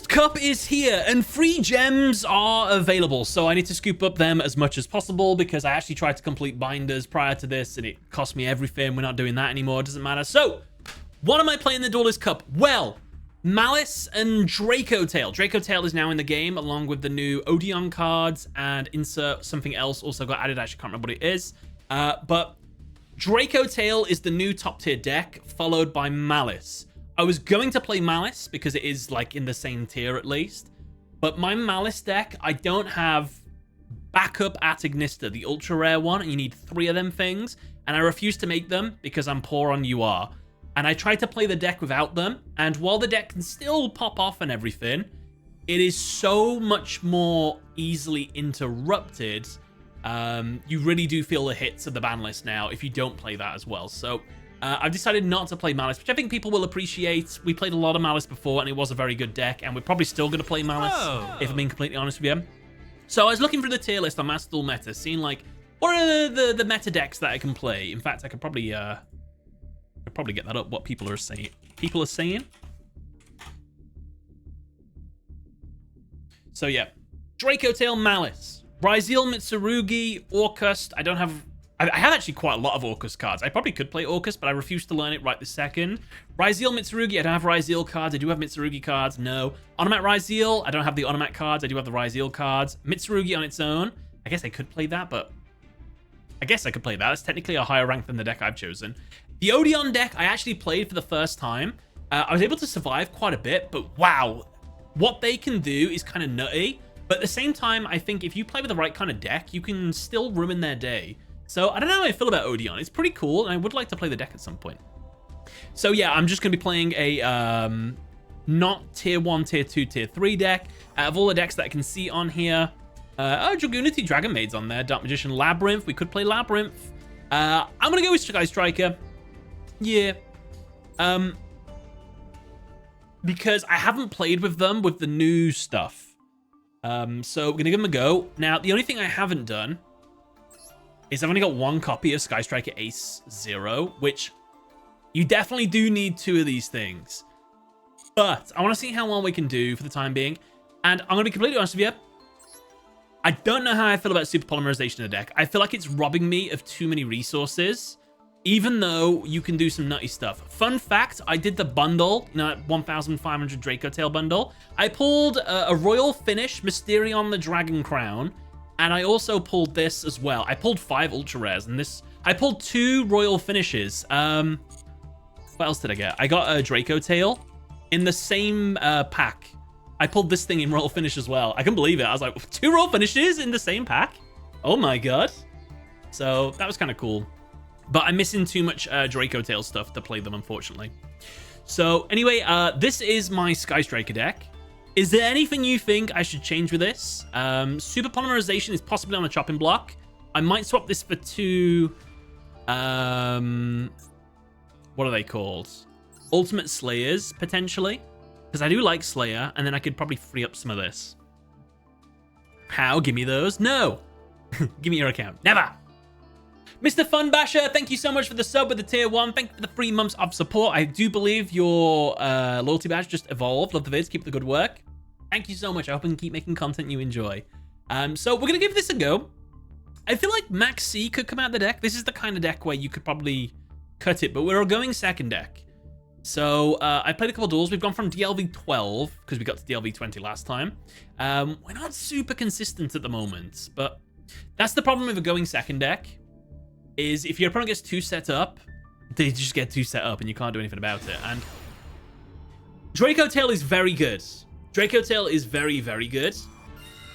Cup is here and free gems are available, so I need to scoop up them as much as possible because I actually tried to complete binders prior to this and it cost me everything. We're not doing that anymore. It doesn't matter. So what am I playing in the Duelist Cup? Well, Malice and Draco Tail. Draco Tail is now in the game along with the new Odeon cards, and insert something else also got added. I actually can't remember what it is, but Draco Tail is the new top tier deck, followed by Malice. I was going to play Malice because it is like in the same tier at least, but my Malice deck, I don't have backup at Ignista, the ultra rare one, and you need 3 of them things, and I refuse to make them because I'm poor on UR. And I tried to play the deck without them, and while the deck can still pop off and everything, it is so much more easily interrupted. You really do feel the hits of the ban list now if you don't play that as well. So I've decided not to play Malice, which I think people will appreciate. We played a lot of Malice before, and it was a very good deck, and we're probably still going to play Malice, if I'm being completely honest with you. So I was looking through the tier list on Master Duel Meta, seeing like, what are the meta decks that I can play? In fact, I could probably get that up, what people are saying. So yeah, Draco Tail, Malice, Ryzeal, Mitsurugi, Orcust. I have actually quite a lot of Orcust cards. I probably could play Orcust, but I refuse to learn it right this second. Ryzeal, Mitsurugi. I don't have Ryzeal cards. I do have Mitsurugi cards. No. Onomat Ryzeal. I don't have the Onomat cards. I do have the Ryzeal cards. Mitsurugi on its own. I guess I could play that, but I guess I could play that. It's technically a higher rank than the deck I've chosen. The Odeon deck I actually played for the first time. I was able to survive quite a bit, but wow, what they can do is kind of nutty. But at the same time, I think if you play with the right kind of deck, you can still ruin their day. So I don't know how I feel about Odeon. It's pretty cool, and I would like to play the deck at some point. So yeah, I'm just going to be playing a not tier 1, tier 2, tier 3 deck. Out of all the decks that I can see on here, Dragoonity, Dragon Maid's on there, Dark Magician, Labyrinth. We could play Labyrinth. I'm going to go with Sky Striker. Yeah. Because I haven't played with them with the new stuff. So we're going to give them a go. Now, the only thing I haven't done is I've only got 1 copy of Sky Striker Ace 0, which you definitely do need 2 of these things. But I want to see how well we can do for the time being. And I'm going to be completely honest with you. I don't know how I feel about super polymerization in the deck. I feel like it's robbing me of too many resources, even though you can do some nutty stuff. Fun fact, I did the bundle, 1,500 Draco Tail bundle. I pulled a Royal Finish, Mysterion the Dragon Crown, and I also pulled this as well. I pulled 5 ultra rares, and I pulled 2 Royal Finishes. What else did I get? I got a Draco Tail in the same pack. I pulled this thing in Royal Finish as well. I couldn't believe it. I was like, 2 Royal Finishes in the same pack? Oh my god. So that was kind of cool. But I'm missing too much Draco Tail stuff to play them, unfortunately. So anyway, this is my Sky Striker deck. Is there anything you think I should change with this? Super Polymerization is possibly on the chopping block. I might swap this for 2... what are they called? Ultimate Slayers, potentially. Because I do like Slayer, and then I could probably free up some of this. How? Give me those? No! Give me your account. Never! Mr. Funbasher, thank you so much for the sub with the tier 1. Thank you for the 3 months of support. I do believe your loyalty badge just evolved. Love the vids. Keep up the good work. Thank you so much. I hope I can keep making content you enjoy. So we're going to give this a go. I feel like Max C could come out of the deck. This is the kind of deck where you could probably cut it, but we're going second deck. So I played a couple duels. We've gone from DLV.12 because we got to DLV.20 last time. We're not super consistent at the moment, but that's the problem with a going second deck. Is if your opponent gets 2 set up, they just get 2 set up and you can't do anything about it. And Draco Tail is very good. Draco Tail is very, very good.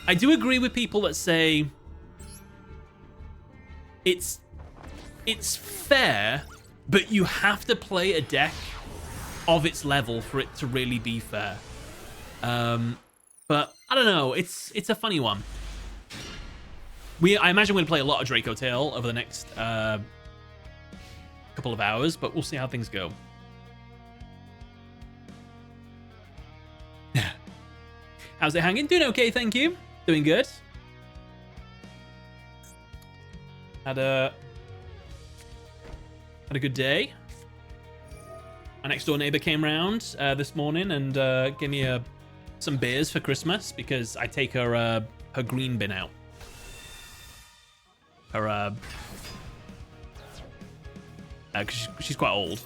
I do agree with people that say it's fair, but you have to play a deck of its level for it to really be fair. But I don't know. It's a funny one. I imagine we're going to play a lot of Draco Tail over the next couple of hours, but we'll see how things go. How's it hanging? Doing okay, thank you. Doing good. Had a good day. My next door neighbor came round this morning and gave me a some beers for Christmas because I take her her green bin out. Her cause she's quite old,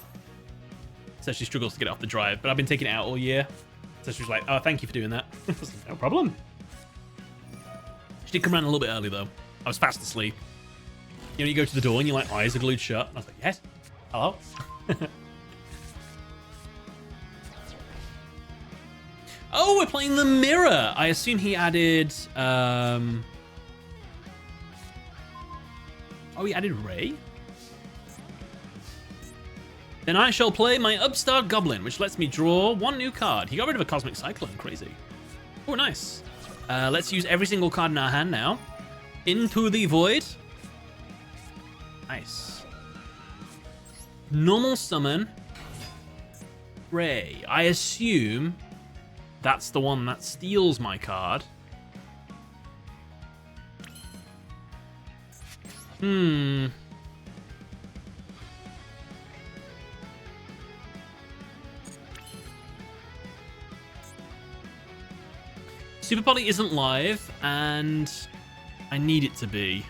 so she struggles to get it off the drive. But I've been taking it out all year, so she was like, "Oh, thank you for doing that." I was like, no problem. She did come around a little bit early though. I was fast asleep. You know, you go to the door and your like eyes are glued shut. And I was like, "Yes, hello." Oh, we're playing the mirror. I assume he added. Oh, he added Ray. Then I shall play my Upstart Goblin, which lets me draw one new card. He got rid of a Cosmic Cyclone. Crazy. Oh, nice. Let's use every single card in our hand now. Into the Void. Nice. Normal summon. Ray. I assume that's the one that steals my card. Super Poly isn't live, and I need it to be.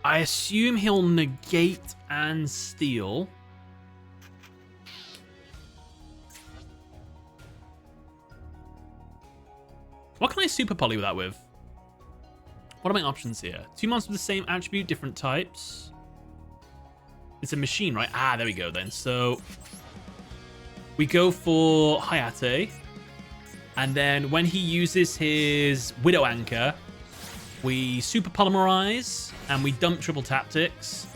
I assume he'll negate and steal. What can I Super Poly that with? What are my options here? 2 monsters with the same attribute, different types. It's a machine, right? Ah, there we go then. So we go for Hayate. And then when he uses his Widow Anchor, we Super Polymerize and we dump Triple Tactics.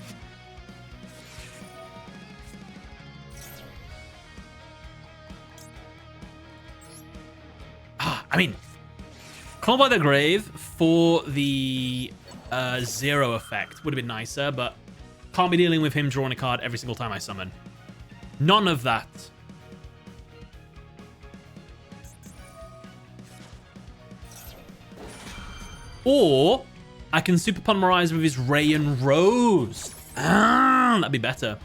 I mean, Call by the Grave for the zero effect would have been nicer, but can't be dealing with him drawing a card every single time I summon. None of that. Or I can Super Polymerize with his Ray and Rose. Ah, that'd be better.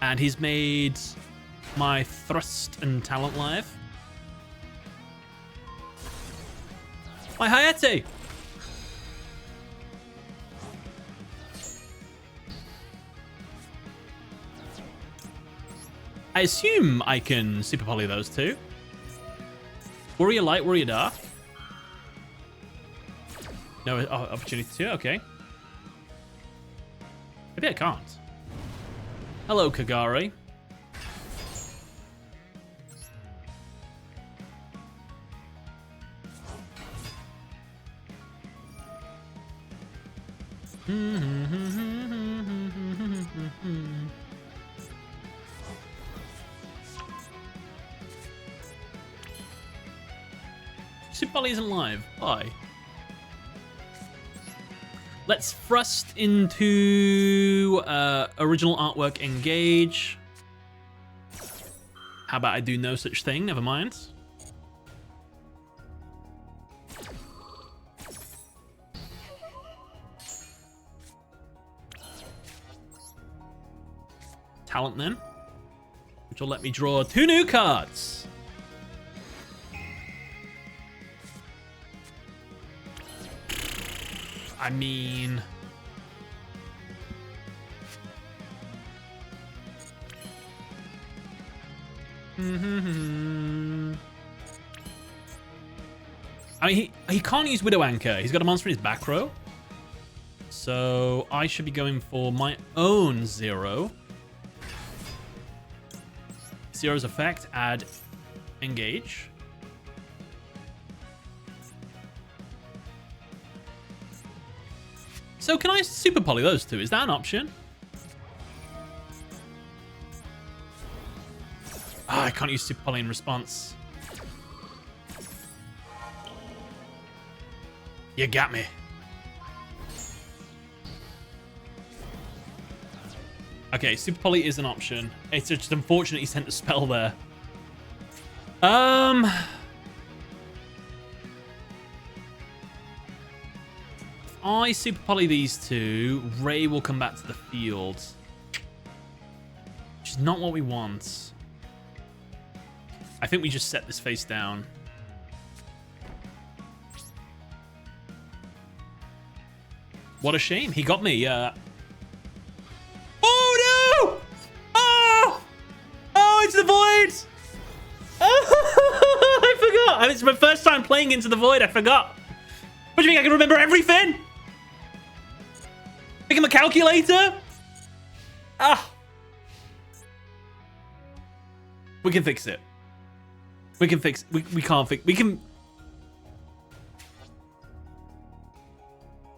And he's made my Thrust and Talent live. My Hayate. I assume I can Super Poly those two. Warrior Light, Warrior Dark. No opportunity to, okay. Maybe I can't. Hello, Kagari. Super Poly isn't live. Why? Let's thrust into original artwork engage. How about I do no such thing? Never mind. Talent then, which will let me draw 2 new cards. I mean, I mean, he can't use Widow Anchor. He's got a monster in his back row. So I should be going for my own zero. Zero's effect, add engage. So can I Super Poly those two? Is that an option? I can't use Super Poly in response. You got me. Okay, Super Poly is an option. It's just unfortunate he sent a spell there. I Super Poly these two, Ray will come back to the field. Which is not what we want. I think we just set this face down. What a shame. He got me. Oh, no! Oh! Oh, it's the void! Oh, I forgot. It's my first time playing Into the Void. I forgot. What do you mean I can remember everything? Make him a calculator? Ah. We can fix it. We can fix it. We can't fix. We can.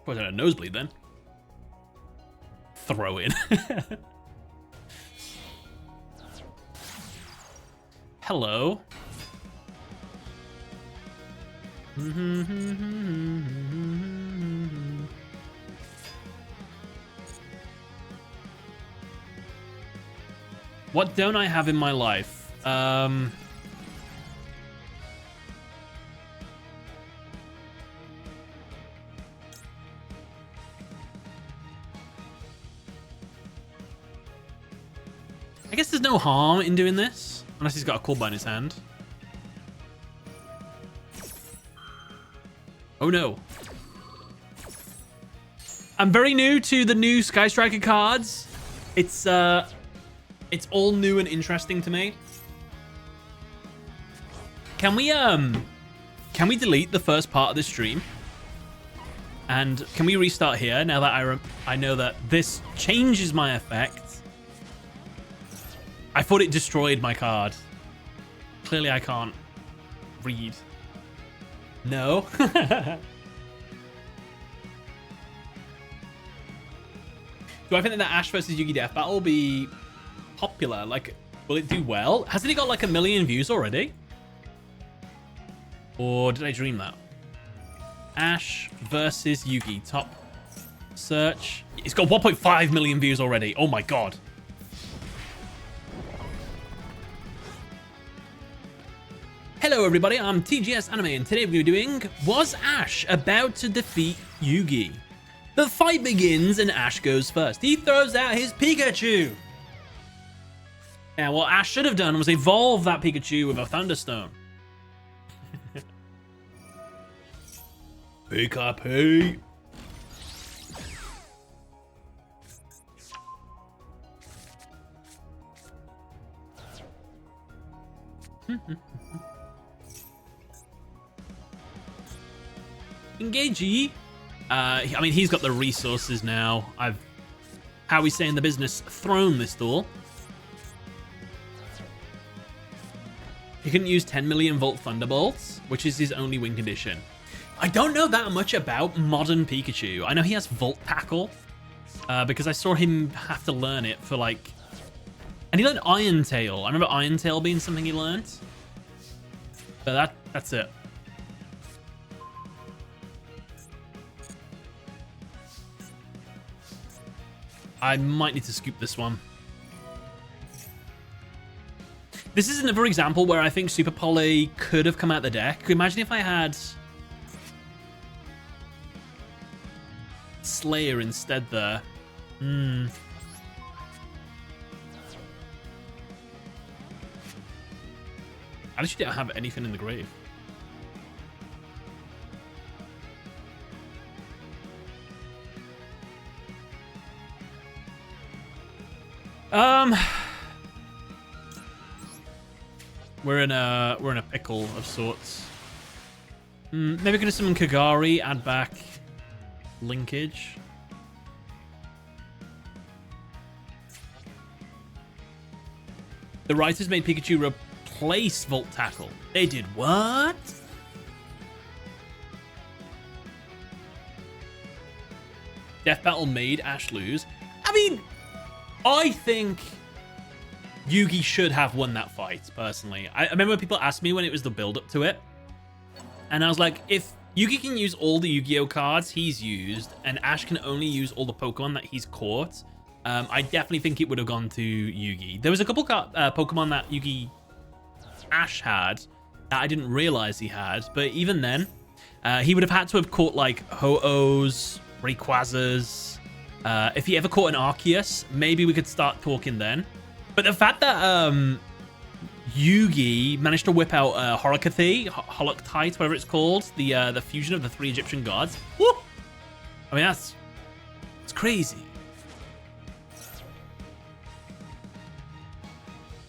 Was that a nosebleed then? Throw in. Hello. What don't I have in my life? I guess there's no harm in doing this, unless he's got a cold in his hand. Oh no. I'm very new to the new Sky Striker cards. It's all new and interesting to me. Can we delete the first part of the stream? And can we restart here now that I know that this changes my effect? I thought it destroyed my card. Clearly I can't read. No. Do I think that Ash versus Yugi Death Battle will be popular? Like, will it do well? Hasn't it got like 1 million views already? Or did I dream that? Ash versus Yugi. Top search. It's got 1.5 million views already. Oh my god. Hello everybody, I'm TGS Anime, and today we're doing Was Ash About to Defeat Yugi? The fight begins and Ash goes first. He throws out his Pikachu. Now what Ash should have done was evolve that Pikachu with a Thunderstone. Pikachu. Engagey. I mean, he's got the resources now. How we say in the business, thrown this duel. He couldn't use 10 million volt Thunderbolts, which is his only win condition. I don't know that much about modern Pikachu. I know he has Volt Tackle, because I saw him have to learn it for like... And he learned Iron Tail. I remember Iron Tail being something he learned. But that's it. I might need to scoop this one. This is another example where I think Super Poly could have come out the deck. Imagine if I had Slayer instead there. I actually don't have anything in the grave. We're in a pickle of sorts. Maybe we could have summon Kagari, add back linkage. The writers made Pikachu replace Volt Tackle. They did what? Death Battle made Ash lose. I mean, I think Yugi should have won that fight, personally. I remember when people asked me when it was the build-up to it, and I was like, if Yugi can use all the Yu-Gi-Oh cards he's used, and Ash can only use all the Pokemon that he's caught, I definitely think it would have gone to Yugi. There was a couple Pokemon that Yugi Ash had that I didn't realize he had, but even then, he would have had to have caught like Ho-Ohs, Rayquazas. If he ever caught an Arceus, maybe we could start talking then. But the fact that Yugi managed to whip out Holocathy, Holoctite, whatever it's called, the fusion of the 3 Egyptian gods. Woo! I mean, it's crazy.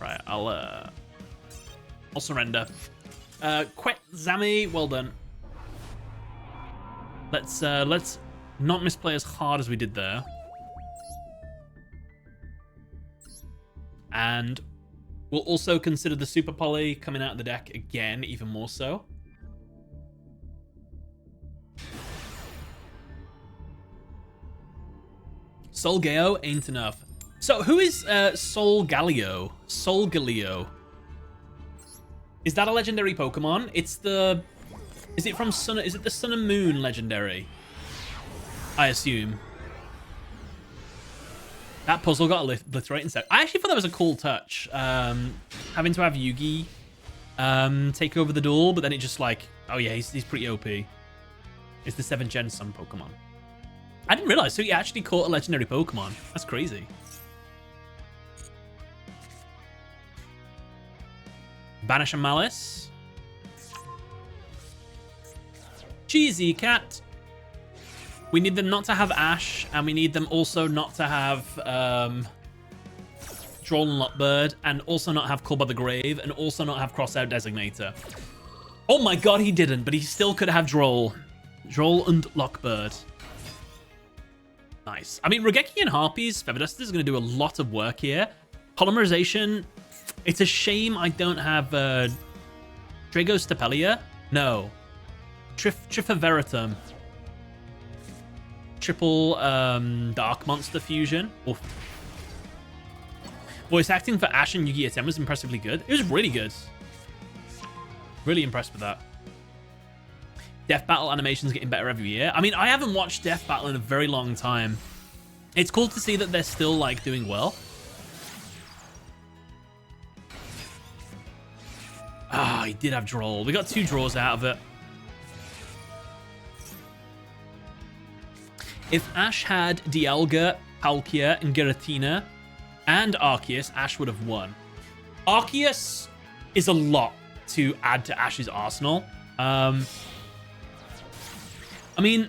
Right, I'll surrender. Quetzami, well done. Let's not misplay as hard as we did there. And we'll also consider the Super Poly coming out of the deck again, even more so. Sol Geo ain't enough. So who is Sol Galio? Sol Galio. Is that a legendary Pokemon? It's the... Is it from Sun... Is it the Sun and Moon legendary? I assume. That puzzle got obliterated instead. I actually thought that was a cool touch. Having to have Yugi take over the duel, but then it just like... Oh yeah, he's pretty OP. It's the 7th Gen Sun Pokemon. I didn't realize, so he actually caught a legendary Pokemon. That's crazy. Banish and Malice. Cheesy Cat. We need them not to have Ash, and we need them also not to have Droll and Lockbird, and also not have Call by the Grave, and also not have Crossout Designator. Oh my god, he didn't, but he still could have Droll. Droll and Lockbird. Nice. I mean, Regeki and Harpies, Featherduster is going to do a lot of work here. Polymerization, it's a shame I don't have Dragostapelia. No. Trifaveritum. Triple Dark Monster Fusion. Oof. Voice acting for Ash and Yugi SM was impressively good. It was really good. Really impressed with that. Death Battle animations getting better every year. I mean, I haven't watched Death Battle in a very long time. It's cool to see that they're still, like, doing well. Ah, he did have Droll. We got 2 draws out of it. If Ash had Dialga, Palkia, and Giratina, and Arceus, Ash would have won. Arceus is a lot to add to Ash's arsenal. I mean,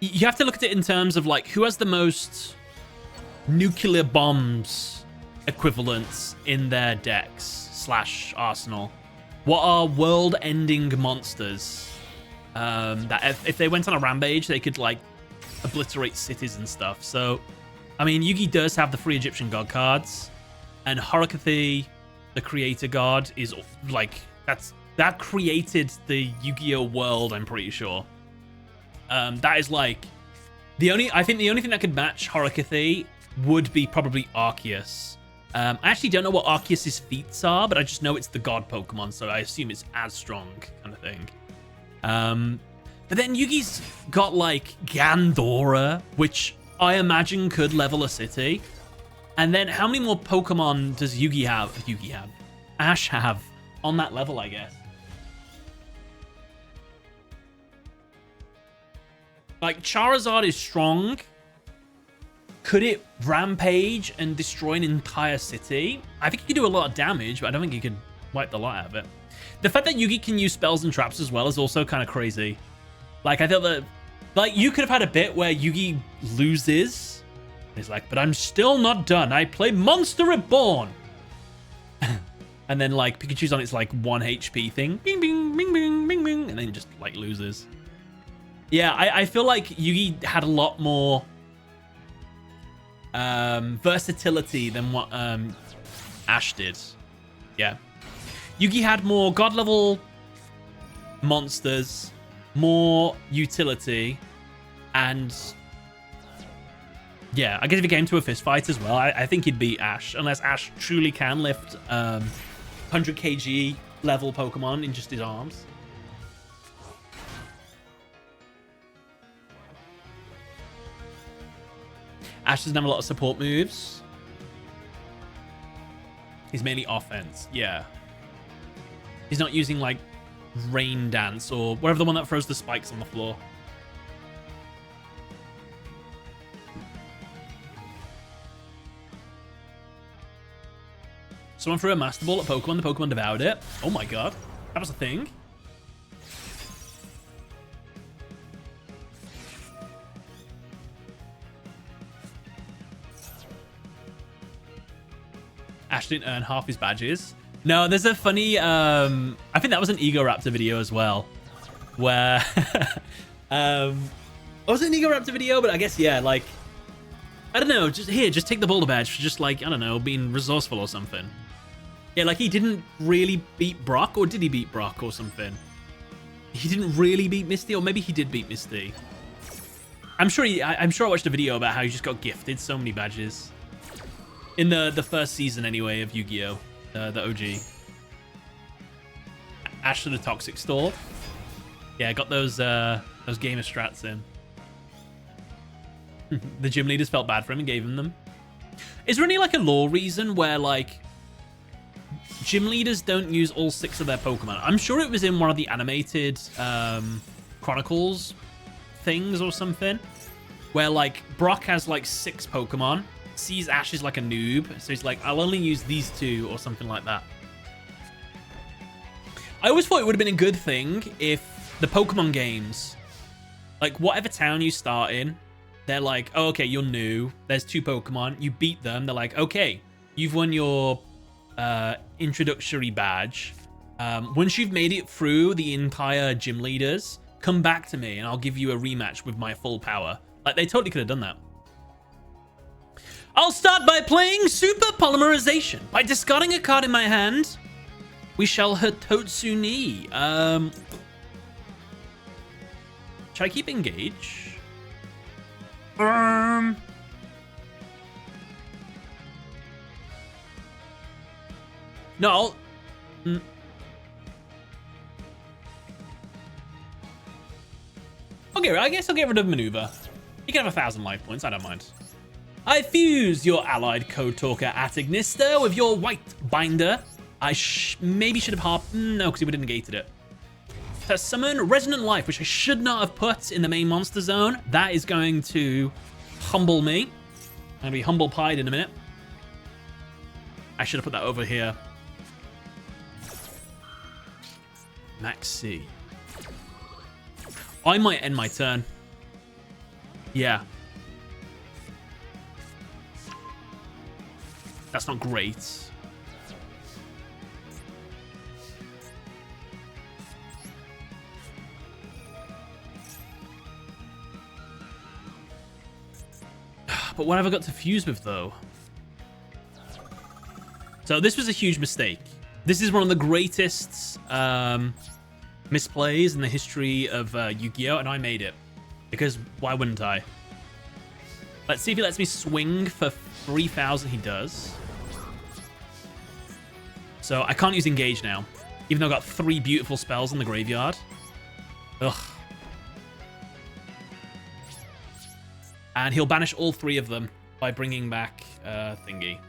you have to look at it in terms of, like, who has the most nuclear bombs equivalents in their decks / arsenal. What are world-ending monsters that if they went on a rampage, they could, like, obliterate cities and stuff. So, I mean, Yugi does have the 3 Egyptian god cards, and Horikathy, the creator god, is, like, that created the Yu-Gi-Oh world, I'm pretty sure. That is, like, I think the only thing that could match Horikathy would be probably Arceus. I actually don't know what Arceus's feats are, but I just know it's the god Pokemon, so I assume it's as strong, kind of thing. But then Yugi's got, like, Gandora, which I imagine could level a city. And then how many more Pokemon does Ash have on that level, I guess? Like, Charizard is strong. Could it rampage and destroy an entire city? I think it could do a lot of damage, but I don't think it could wipe the lot out of it. The fact that Yugi can use spells and traps as well is also kind of crazy. Like, I thought that... Like, you could have had a bit where Yugi loses. He's like, but I'm still not done. I play Monster Reborn. And then, like, Pikachu's on its, like, 1 HP thing. Bing, bing, bing, bing, bing, bing. And then just, like, loses. Yeah, I feel like Yugi had a lot more versatility than what Ash did. Yeah. Yugi had more god level monsters, more utility, and yeah, I guess if it came to a fist fight as well, I think he'd beat Ash, unless Ash truly can lift 100 kg level Pokemon in just his arms. Ash doesn't have a lot of support moves. He's mainly offense, yeah. He's not using, like, Rain Dance or whatever the one that throws the spikes on the floor. Someone threw a Master Ball at Pokemon. The Pokemon devoured it. Oh my god. That was a thing. Ash didn't earn half his badges. No, there's a funny... I think that was an Ego Raptor video as well. Where... was it an Ego Raptor video? But I guess, yeah, like... I don't know. Just take the Boulder Badge for just, like, I don't know, being resourceful or something. Yeah, like, he didn't really beat Brock, or did he beat Brock or something? He didn't really beat Misty, or maybe he did beat Misty. I'm sure I watched a video about how he just got gifted so many badges. In the first season, anyway, of Yu-Gi-Oh! The OG. Ash to the Toxic Store. Yeah, got those gamer strats in. The gym leaders felt bad for him and gave him them. Is there any, like, a lore reason where, like, gym leaders don't use all 6 of their Pokemon? I'm sure it was in one of the animated Chronicles things or something, where, like, Brock has, like, 6 Pokemon, sees Ash is, like, a noob, so he's like, I'll only use these 2 or something like that. I always thought it would have been a good thing if the Pokemon games, like, whatever town you start in, they're like, oh, okay, you're new. There's 2 Pokemon. You beat them. They're like, okay, you've won your introductory badge. Once you've made it through the entire gym leaders, come back to me and I'll give you a rematch with my full power. Like, they totally could have done that. I'll start by playing Super Polymerization. By discarding a card in my hand, we shall Hitotsu ni. Should I keep engage? No, I'll... Okay, I guess I'll get rid of Maneuver. You can have 1,000 life points, I don't mind. I fuse your allied code talker at Ignister with your white binder. I maybe should have harped... No, because he would have negated it. To summon Resonant Life, which I should not have put in the main monster zone. That is going to humble me. I'm going to be humble pied in a minute. I should have put that over here. Max C. I might end my turn. Yeah. That's not great. But what have I got to fuse with, though? So this was a huge mistake. This is one of the greatest misplays in the history of Yu-Gi-Oh! And I made it. Because why wouldn't I? Let's see if he lets me swing for 3,000. He does. So I can't use Engage now. Even though I've got 3 beautiful spells in the graveyard. Ugh. And he'll banish all 3 of them by bringing back Thingy.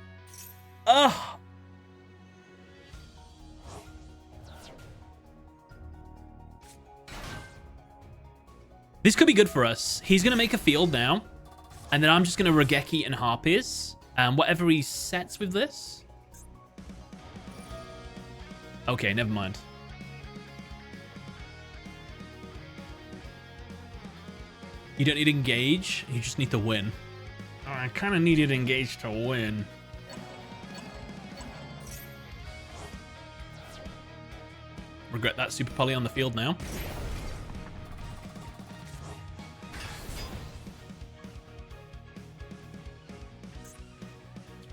Ugh. This could be good for us. He's going to make a field now. And then I'm just going to Regeki and Harpies. And whatever he sets with this. Okay, never mind. You don't need to engage. You just need to win. Oh, I kind of needed engage to win. Regret that Super Poly on the field now.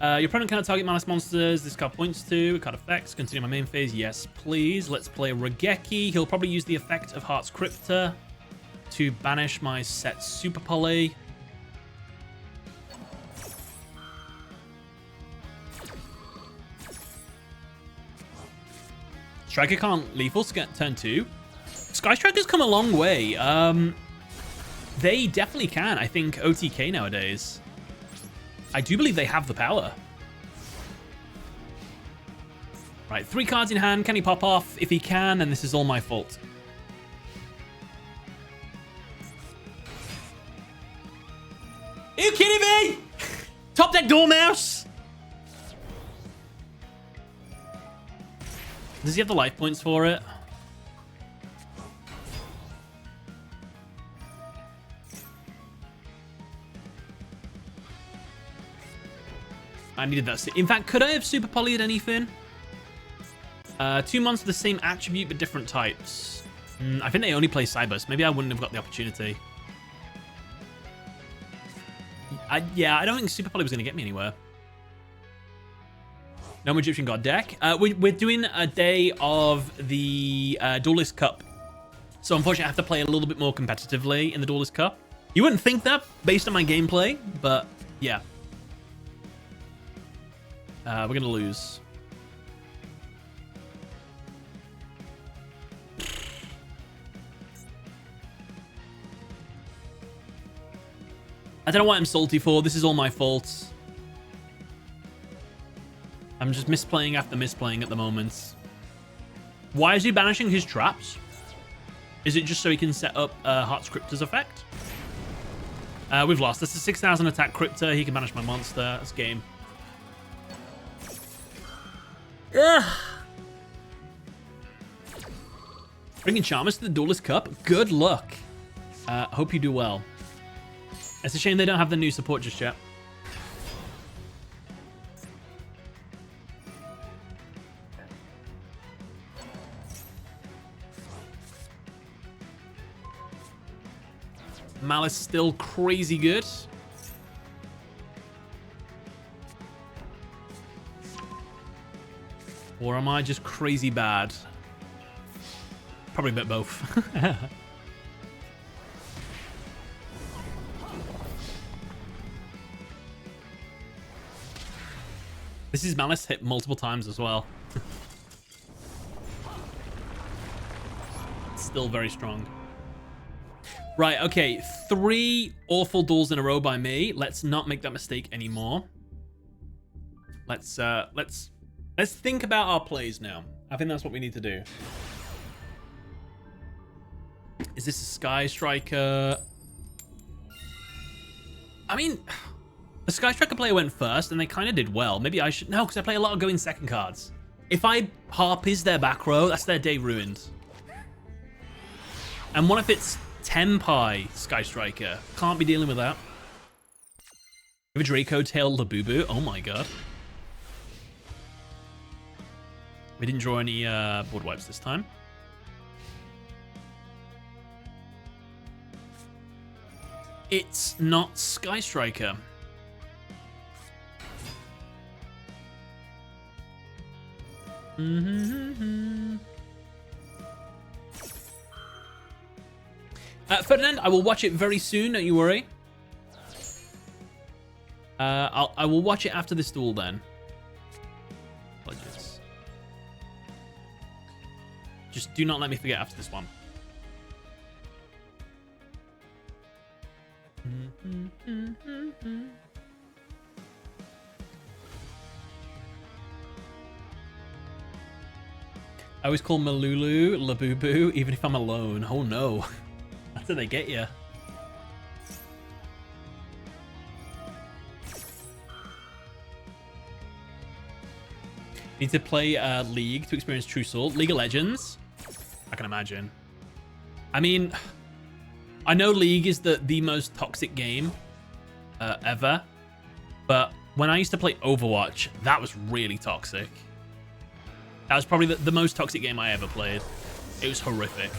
Your opponent cannot target minus monsters. This card points to. Card effects. Continue my main phase. Yes, please. Let's play Regeki. He'll probably use the effect of Heart's Crypta to banish my set Super Poly. Striker can't lethal turn 2. Sky Striker's come a long way. They definitely can. I think OTK nowadays. I do believe they have the power. Right, 3 cards in hand. Can he pop off? If he can, then this is all my fault. Are you kidding me? Top deck Dormouse? Does he have the life points for it? I needed that. In fact, could I have super polyed anything? 2 monsters the same attribute but different types. I think they only play Cybus. Maybe I wouldn't have got the opportunity. Yeah, I don't think super poly was going to get me anywhere. No Egyptian God deck. We're doing a day of the Duelist Cup. So unfortunately, I have to play a little bit more competitively in the Duelist Cup. You wouldn't think that based on my gameplay, but yeah. We're going to lose. I don't know what I'm salty for. This is all my fault. I'm just misplaying after misplaying at the moment. Why is he banishing his traps? Is it just so he can set up Heart's Crypta's effect? We've lost. That's a 6,000 attack Crypta. He can banish my monster. That's game. Ugh. Bringing Charmers to the Duelist Cup. Good luck. Hope you do well. It's a shame they don't have the new support just yet. Malice still crazy good. Or am I just crazy bad? Probably a bit both. This is Malice hit multiple times as well. Still very strong. Right, okay. 3 awful duels in a row by me. Let's not make that mistake anymore. Let's think about our plays now. I think that's what we need to do. Is this a Sky Striker? I mean, the Sky Striker player went first, and they kind of did well. Maybe I should... No, because I play a lot of going second cards. If I Harpies their back row, that's their day ruined. And what if it's Tenpai Sky Striker? Can't be dealing with that. If a Draco Tail Labubu, oh my god. We didn't draw any board wipes this time. It's not Sky Striker. Ferdinand, I will watch it very soon, don't you worry. I will watch it after this duel then. Apologies. Just do not let me forget after this one. I always call Malulu Labubu, even if I'm alone. Oh no. That's how they get you. Need to play League to experience True Soul. League of Legends? I can imagine. I mean, I know League is the most toxic game ever, but when I used to play Overwatch, that was really toxic. That was probably the most toxic game I ever played. It was horrific.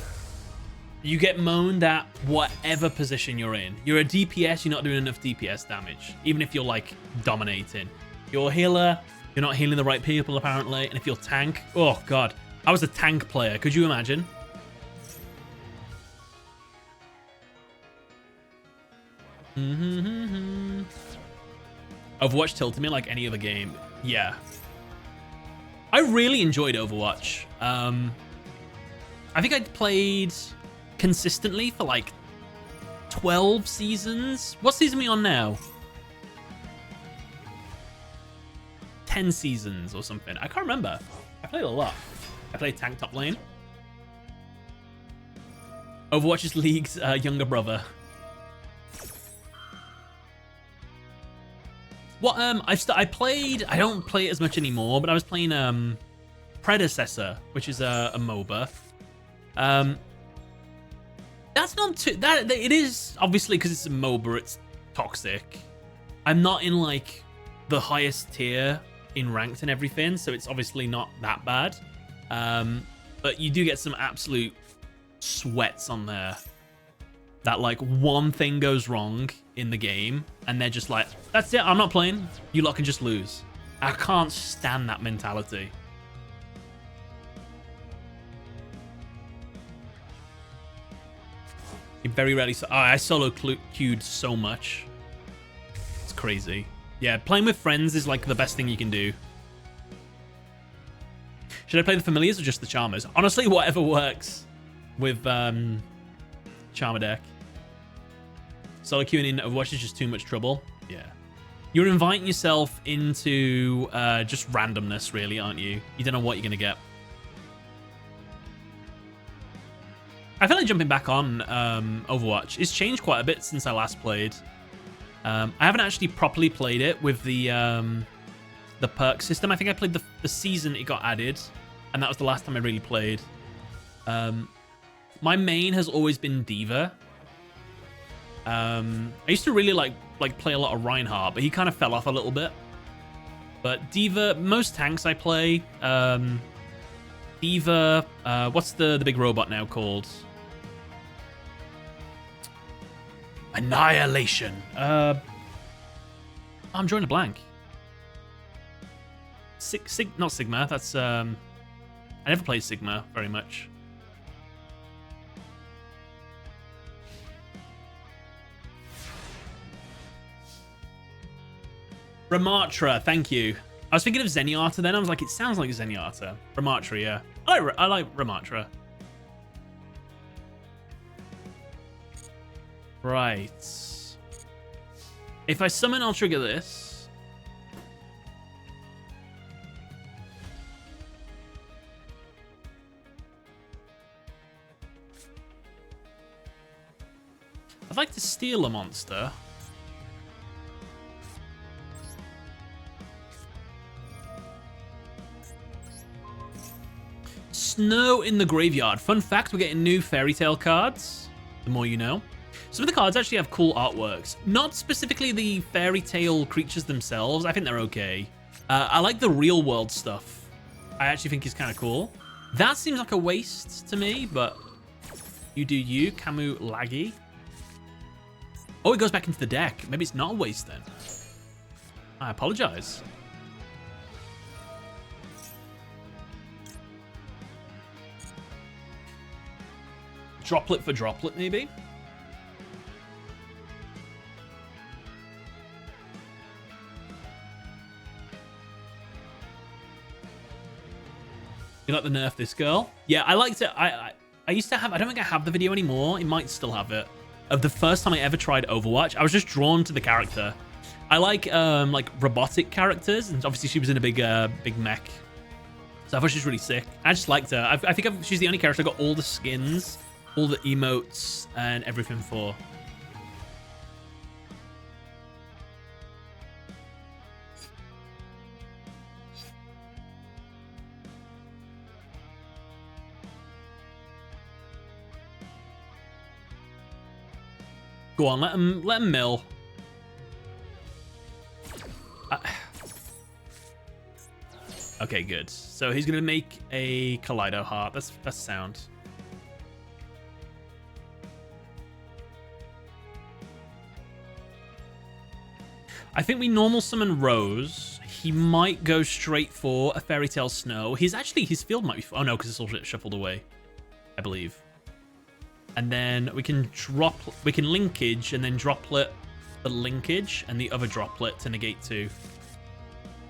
You get moaned at whatever position you're in. You're a DPS, you're not doing enough DPS damage, even if you're like dominating. You're a healer, you're not healing the right people apparently, and if you're tank, oh god. I was a tank player, could you imagine? Overwatch tilted me like any other game. Yeah. I really enjoyed Overwatch. I think I played consistently for like 12 seasons. What season are we on now? 10 seasons or something. I can't remember. I played a lot. I played tank top lane. Overwatch is League's younger brother. What I played, I don't play it as much anymore, but I was playing predecessor, which is a MOBA. That's not too... It is, obviously, because it's a MOBA, it's toxic. I'm not in, like, the highest tier in ranked and everything, so it's obviously not that bad. But you do get some absolute sweats on there. That, like, one thing goes wrong in the game, and they're just like, that's it, I'm not playing. You lot can just lose. I can't stand that mentality. You very rarely... I solo queued so much. It's crazy. Yeah, playing with friends is, like, the best thing you can do. Should I play the familiars or just the charmers? Honestly, whatever works with charmer deck. Solo queuing in Overwatch is just too much trouble. Yeah. You're inviting yourself into just randomness, really, aren't you? You don't know what you're going to get. I feel like jumping back on Overwatch. It's changed quite a bit since I last played. I haven't actually properly played it with the perk system. I think I played the season it got added, and that was the last time I really played. My main has always been D.Va. I used to really like play a lot of Reinhardt, but he kind of fell off a little bit. But D.Va, most tanks I play. D.Va, what's the big robot now called? Annihilation. I'm drawing a blank. Not Sigma. That's I never played Sigma very much. Ramatra, thank you. I was thinking of Zenyatta then. I was like, it sounds like Zenyatta. Ramatra, yeah. I like Ramatra. Right. If I summon, I'll trigger this. I'd like to steal a monster. Snow in the graveyard. Fun fact, we're getting new fairy tale cards. The more you know. Some of the cards actually have cool artworks. Not specifically the fairy tale creatures themselves. I think they're okay. I like the real world stuff. I actually think is kind of cool. That seems like a waste to me, but you do you. Camu Laggy. Oh, it goes back into the deck. Maybe it's not a waste then. I apologize. Droplet for droplet, maybe? You like the nerf this girl? Yeah, I liked it. I used to have... I don't think I have the video anymore. It might still have it. Of the first time I ever tried Overwatch, I was just drawn to the character. I like robotic characters, and obviously she was in a big mech. So I thought she was really sick. I just liked her. I think she's the only character I got all the skins, all the emotes, and everything for. Go on, let him mill. Okay, good. So he's gonna make a Kaleido Heart. That's sound. I think we normal summon Rose. He might go straight for a Fairy Tale Snow. His field might be... Oh no, because it's all shuffled away, I believe. And then we can linkage and then droplet the linkage and the other droplet to negate 2.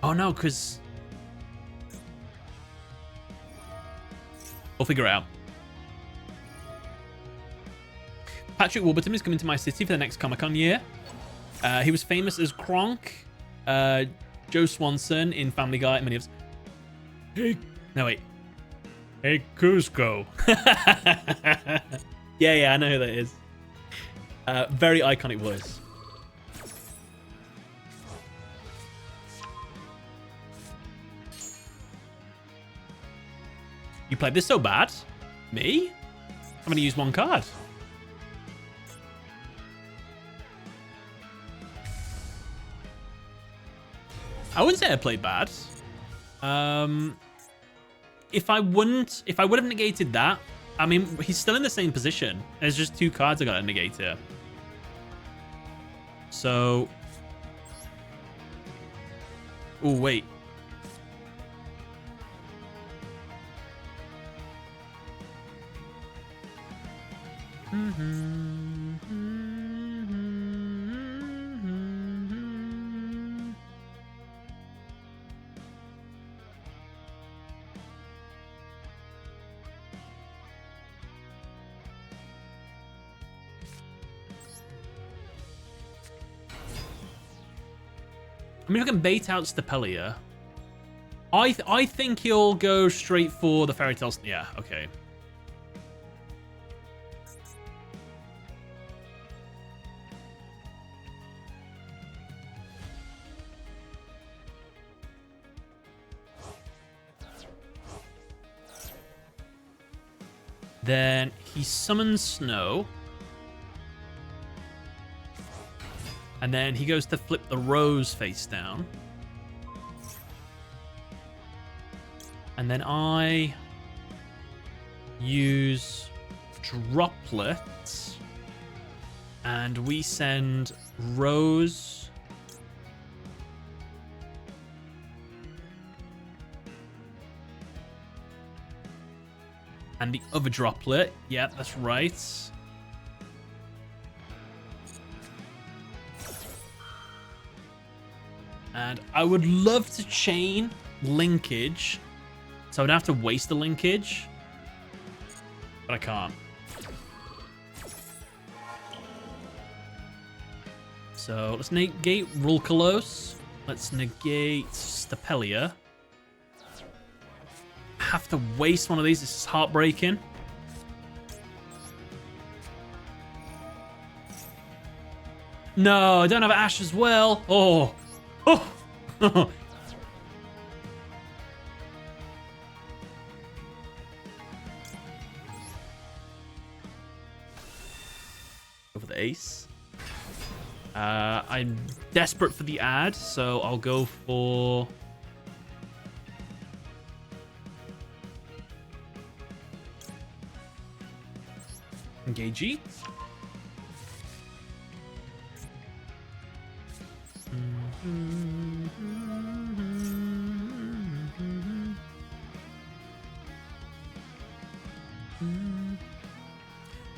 Oh no, because... We'll figure it out. Patrick Warburton is coming to my city for the next Comic-Con year. He was famous as Kronk, Joe Swanson in Family Guy, and many others. Hey, no wait. Hey, Cusco. Yeah, I know who that is. Very iconic voice. You played this so bad? Me? I'm going to use one card. I wouldn't say I played bad. If I would have negated that, I mean, he's still in the same position. There's just 2 cards I got to negate here. So... Oh, wait. I mean, I can bait out Stapelia. I think he'll go straight for the Fairy Tale. Yeah, okay. Then he summons Snow. And then he goes to flip the Rose face down. And then I use Droplets. And we send Rose. And the other Droplet. Yeah, that's right. And I would love to chain linkage. So I'd have to waste the linkage. But I can't. So let's negate Rulkalos. Let's negate Stapelia. I have to waste one of these. This is heartbreaking. No, I don't have Ash as well. Oh. Oh. Go for the ace. I'm desperate for the ad, so I'll go for... Engagey.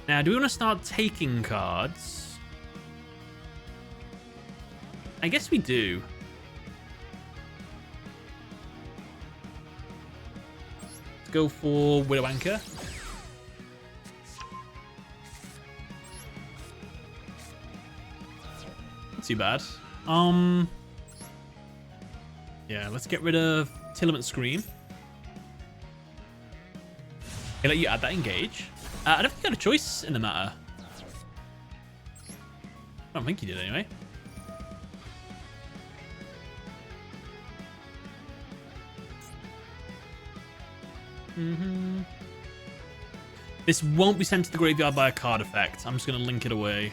Now, do we want to start taking cards? I guess we do. Let's go for Widow Anchor. Not too bad. Yeah, let's get rid of Tilament Scream. Okay, let you add that engage. I don't think you had a choice in the matter. I don't think you did anyway. This won't be sent to the graveyard by a card effect. I'm just going to link it away.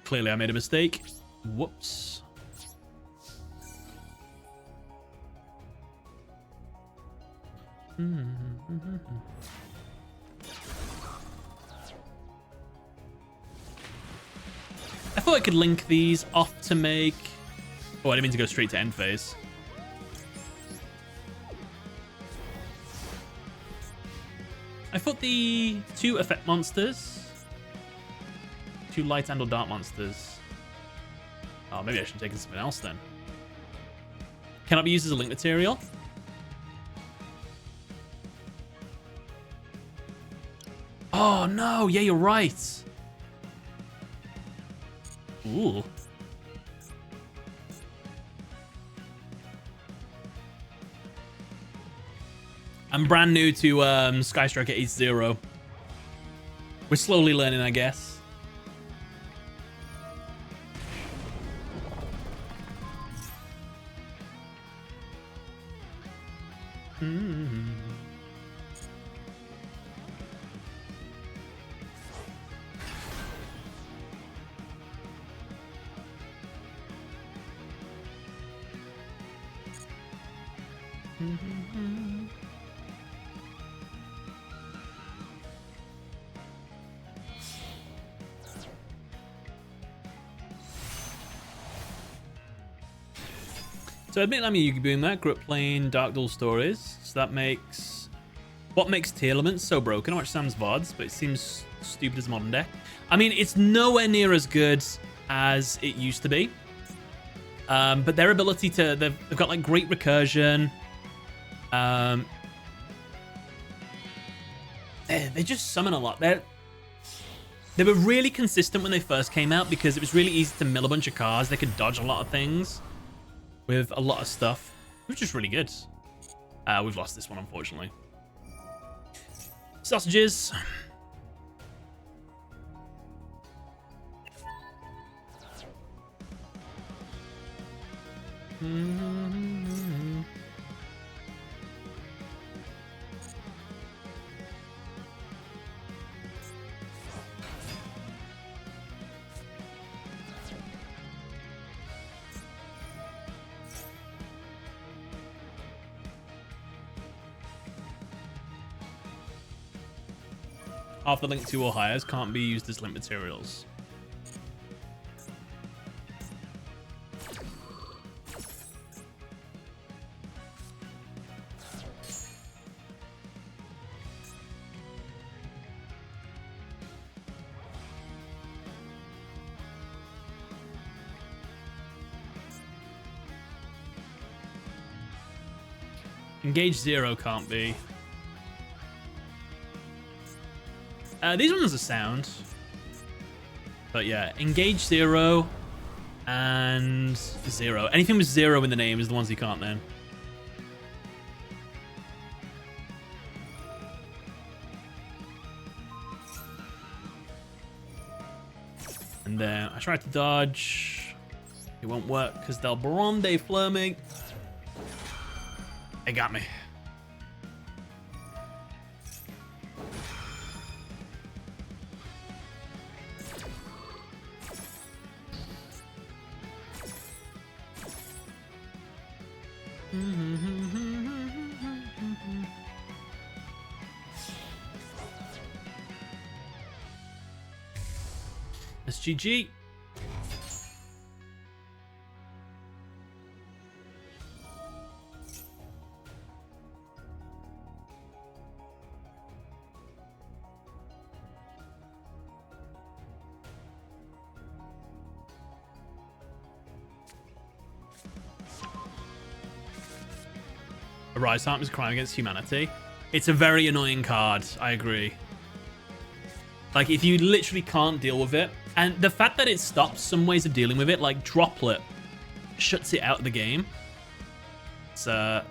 Clearly, I made a mistake. Whoops. I thought I could link these off to make... Oh, I didn't mean to go straight to end phase. I thought the 2 effect monsters... 2 light and or dark monsters... Oh, maybe I should have taken something else then. Cannot be used as a link material. Oh, no. Yeah, you're right. Ooh. I'm brand new to Skystriker 8-0. We're slowly learning, I guess. So admit I'm a Yugi Boomer, grew up playing Dark Duel stories, so that makes... What makes tier elements so broken? I watch Sam's VODs, but it seems stupid as modern deck. I mean, it's nowhere near as good as it used to be. But their ability to... They've got, like, great recursion. They just summon a lot. They were really consistent when they first came out because it was really easy to mill a bunch of cards. They could dodge a lot of things with a lot of stuff. It was just really good. We've lost this one, unfortunately. Sausages. Half the link 2 or higher can't be used as link materials. Engage 0 can't be. These ones are sound. But yeah, engage 0 and 0. Anything with 0 in the name is the ones you can't then. And then I tried to dodge. It won't work because they'll Bronde flare me. They got me. SGG. A Rise Heart is a crime against humanity. It's a very annoying card, I agree. Like, if you literally can't deal with it, and the fact that it stops some ways of dealing with it, like Droplet, shuts it out of the game. It's a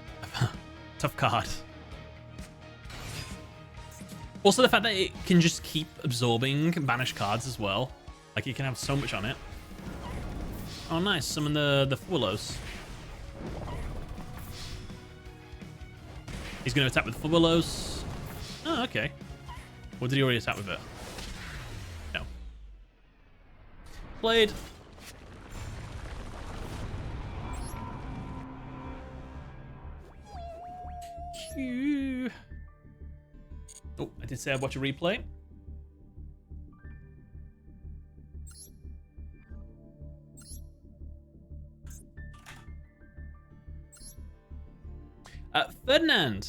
tough card. Also, the fact that it can just keep absorbing banished cards as well. Like, you can have so much on it. Oh, nice. Summon the Willows. He's going to attack with Willows. Oh, okay. Or did he already attack with it? No. Played. Oh, I did say I'd watch a replay. Ferdinand,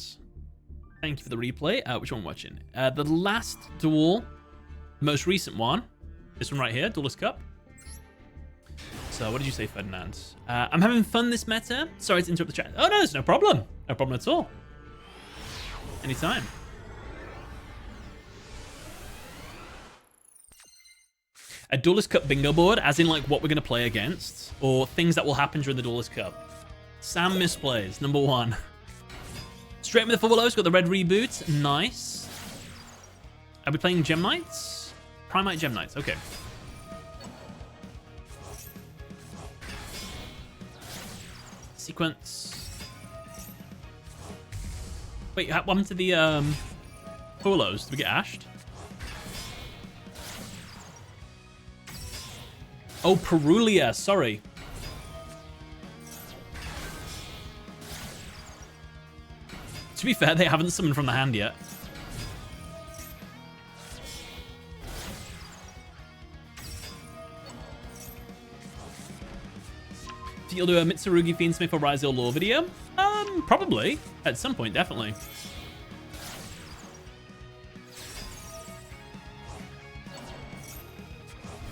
thank you for the replay. Which one watching? The last duel, the most recent one. This one right here, Duelist Cup. So what did you say, Ferdinand? I'm having fun this meta. Sorry to interrupt the chat. Oh, no, there's no problem. No problem at all. Anytime. A Duelist Cup bingo board, as in like what we're going to play against, or things that will happen during the Duelist Cup. Sam misplays, #1. Straight with the Willows, got the red reboot. Nice. Are we playing Gem Knights? Primite Gem Knights, okay. Sequence. Wait, what happened to the Willows? Did we get ashed? Oh, Perulia, sorry. To be fair, they haven't summoned from the hand yet. Think you'll do a Mitsurugi Fiendsmith or Ryzel lore video? Probably. At some point, definitely.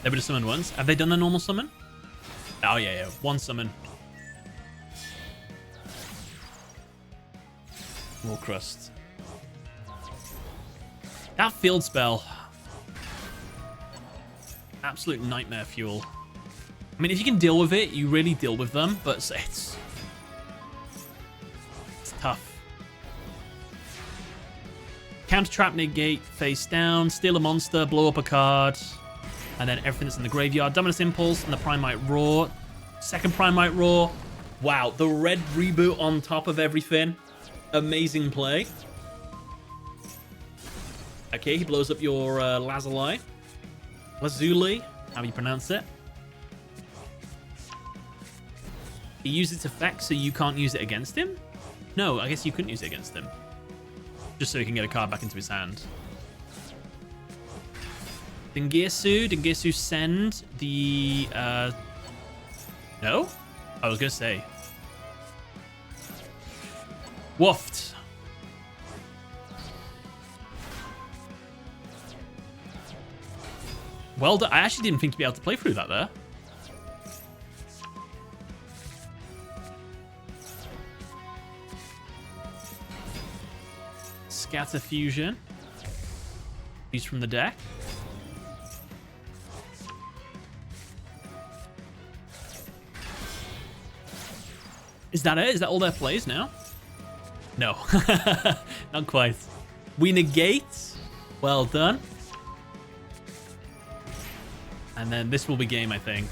They were just summoned once. Have they done a normal summon? Oh, yeah. One summon. More crust. That field spell. Absolute nightmare fuel. I mean, if you can deal with it, you really deal with them, but it's tough. Counter trap, negate, face down, steal a monster, blow up a card, and then everything that's in the graveyard. Dominus Impulse and the Primite Roar. Second Primite Roar. Wow, the red reboot on top of everything. Amazing play. Okay, he blows up your Lazuli. Lazuli, how you pronounce it. He used its effect, so you can't use it against him? No, I guess you couldn't use it against him. Just so he can get a card back into his hand. Dengirsu send the... No? I was going to say. Woofed. Well done. I actually didn't think you'd be able to play through that there. Scatter Fusion. These from the deck. Is that it? Is that all their plays now? No. Not quite. We negate. Well done. And then this will be game, I think.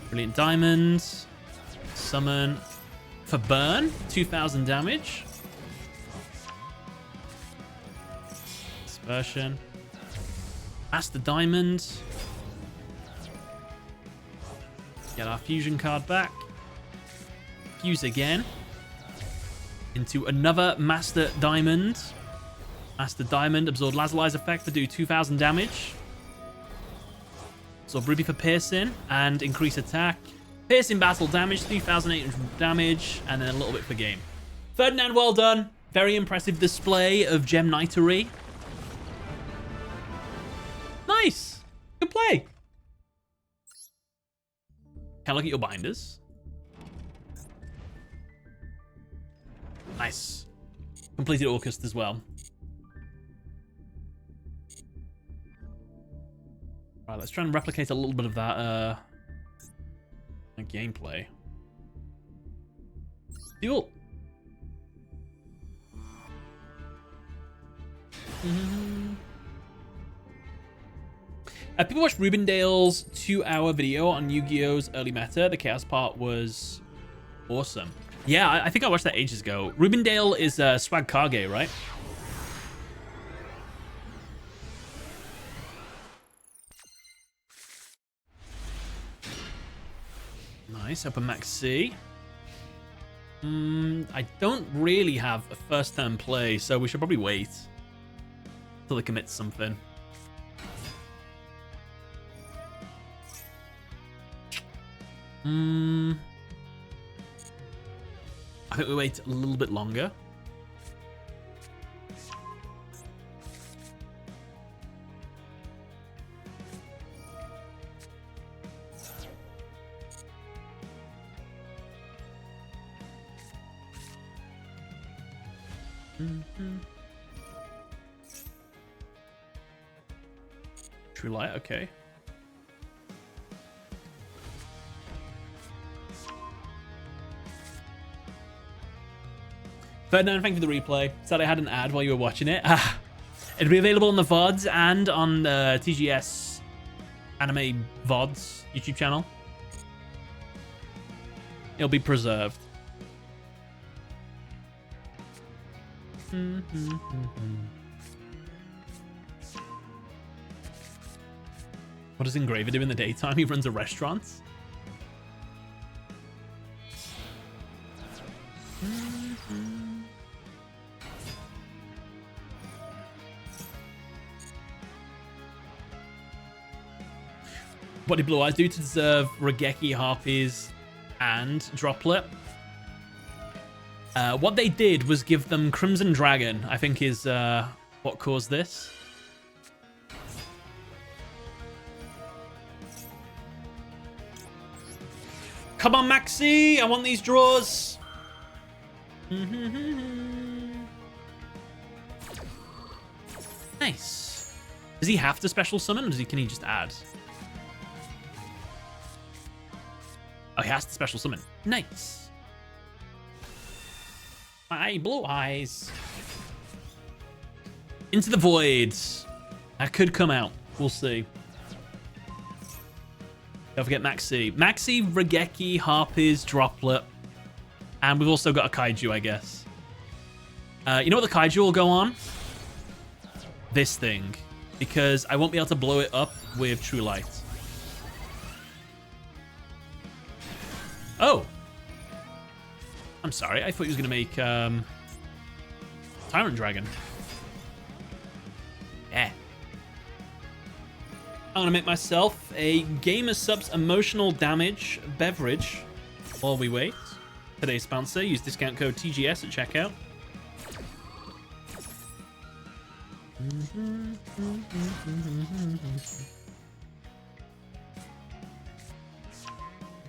Brilliant Diamond. Summon. For burn. 2,000 damage. Dispersion. Ask the Diamond. Get our fusion card back. Fuse again. Into another Master Diamond. Master Diamond. Absorb Lazuli's effect to do 2,000 damage. Absorb Ruby for piercing and increase attack. Piercing battle damage, 3,800 damage, and then a little bit for game. Ferdinand, well done. Very impressive display of Gem Knightery. Nice. Good play. Can I look at your binders? Nice. Completed Orcust as well. Right, let's try and replicate a little bit of that gameplay. Duel. People watched Rubendale's 2-hour video on Yu-Gi-Oh's early meta. The Chaos part was awesome. Yeah, I think I watched that ages ago. Rubendale is Swag Kage, right? Nice, open max C. I don't really have a first turn play, so we should probably wait until they commit something. I think we wait a little bit longer. True light, okay. Ferdinand, thank you for the replay. Said I had an ad while you were watching it. It'll be available on the VODs and on the TGS Anime VODs YouTube channel. It'll be preserved. What does Engraver do in the daytime? He runs a restaurant. What did Blue Eyes do to deserve Regeki, Harpies, and Droplet? What they did was give them Crimson Dragon, I think is what caused this. Come on, Maxi! I want these draws! Nice. Does he have to special summon, or can he just add? Oh, he has to special summon. Nice. My Blue Eyes. Into the Void. That could come out. We'll see. Don't forget Maxi. Maxi, Regeki, Harpies, Droplet. And we've also got a Kaiju, I guess. You know what the Kaiju will go on? This thing. Because I won't be able to blow it up with True Light. Oh. I'm sorry. I thought he was going to make Tyrant Dragon. Yeah. I'm going to make myself a Gamer Subs emotional damage beverage while we wait. Today's sponsor. Use discount code TGS at checkout.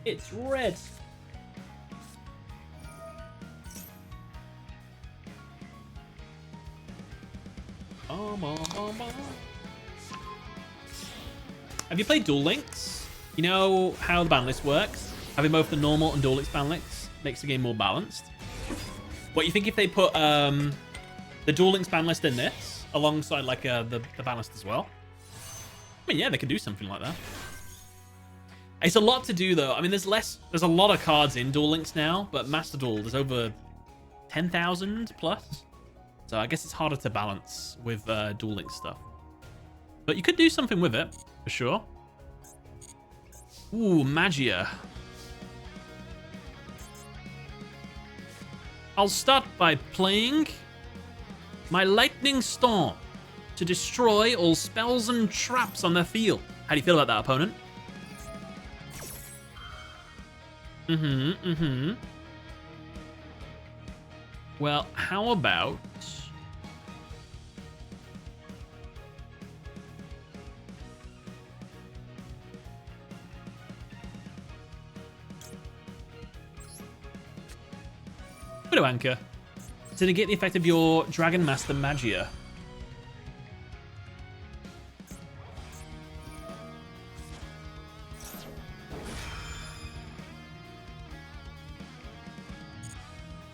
It's red. Have you played Duel Links? You know how the ban list works? Having both the normal and Duelist ban lists makes the game more balanced. What you think if they put the Duel Links ban list in this alongside like the ban list as well? I mean, yeah, they could do something like that. It's a lot to do though. I mean, there's a lot of cards in Duel Links now, but Master Duel, there's over 10,000 plus. So I guess it's harder to balance with Duel Links stuff. But you could do something with it, for sure. Ooh, Magia. I'll start by playing my Lightning Storm to destroy all spells and traps on their field. How do you feel about that, opponent? Well, how about... Widow Anchor. To negate the effect of your Dragon Master Magia.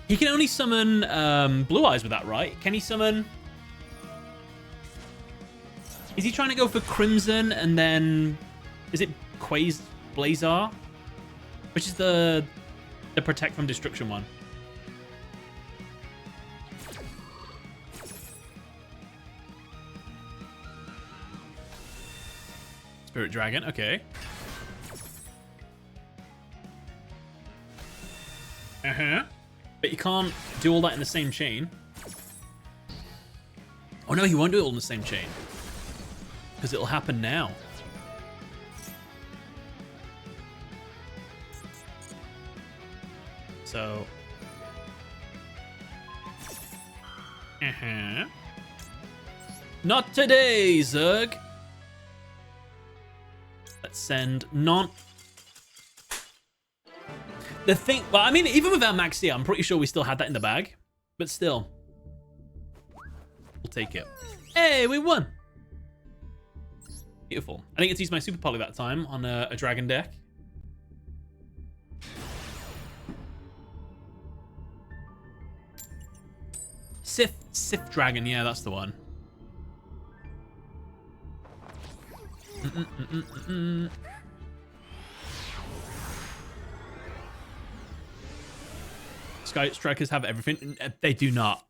He can only summon Blue Eyes with that, right? Can he summon... Is he trying to go for Crimson and then... Is it Blazar? Which is the Protect from Destruction one? Spirit Dragon, okay. But you can't do all that in the same chain. Oh no, he won't do it all in the same chain. Because it'll happen now. So... Not today, Zerg! Let's send non... The thing... Well, I mean, even without Maxi, I'm pretty sure we still had that in the bag. But still. We'll take it. Hey, we won! Beautiful. I think it's used my Super Poly that time on a dragon deck. Sith Dragon, yeah, that's the one. Sky Strikers have everything. They do not.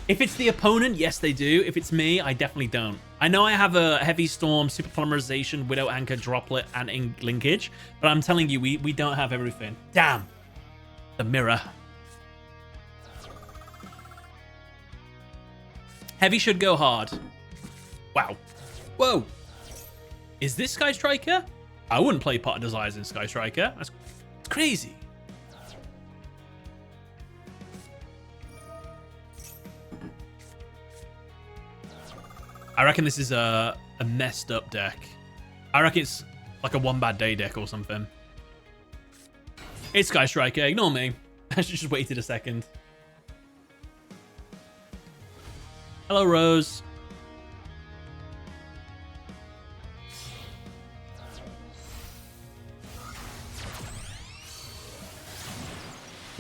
If it's the opponent, yes, they do. If it's me, I definitely don't. I know I have a Heavy Storm, Super Polymerization, Widow Anchor, Droplet, and Ink Linkage, but I'm telling you, we don't have everything. Damn. The mirror. Heavy should go hard. Wow. Whoa. Is this Sky Striker? I wouldn't play Pot of Desires in Sky Striker. That's crazy. I reckon this is a messed up deck. I reckon it's like a one bad day deck or something. It's Sky Striker. Ignore me. I should just waited a second. Hello, Rose.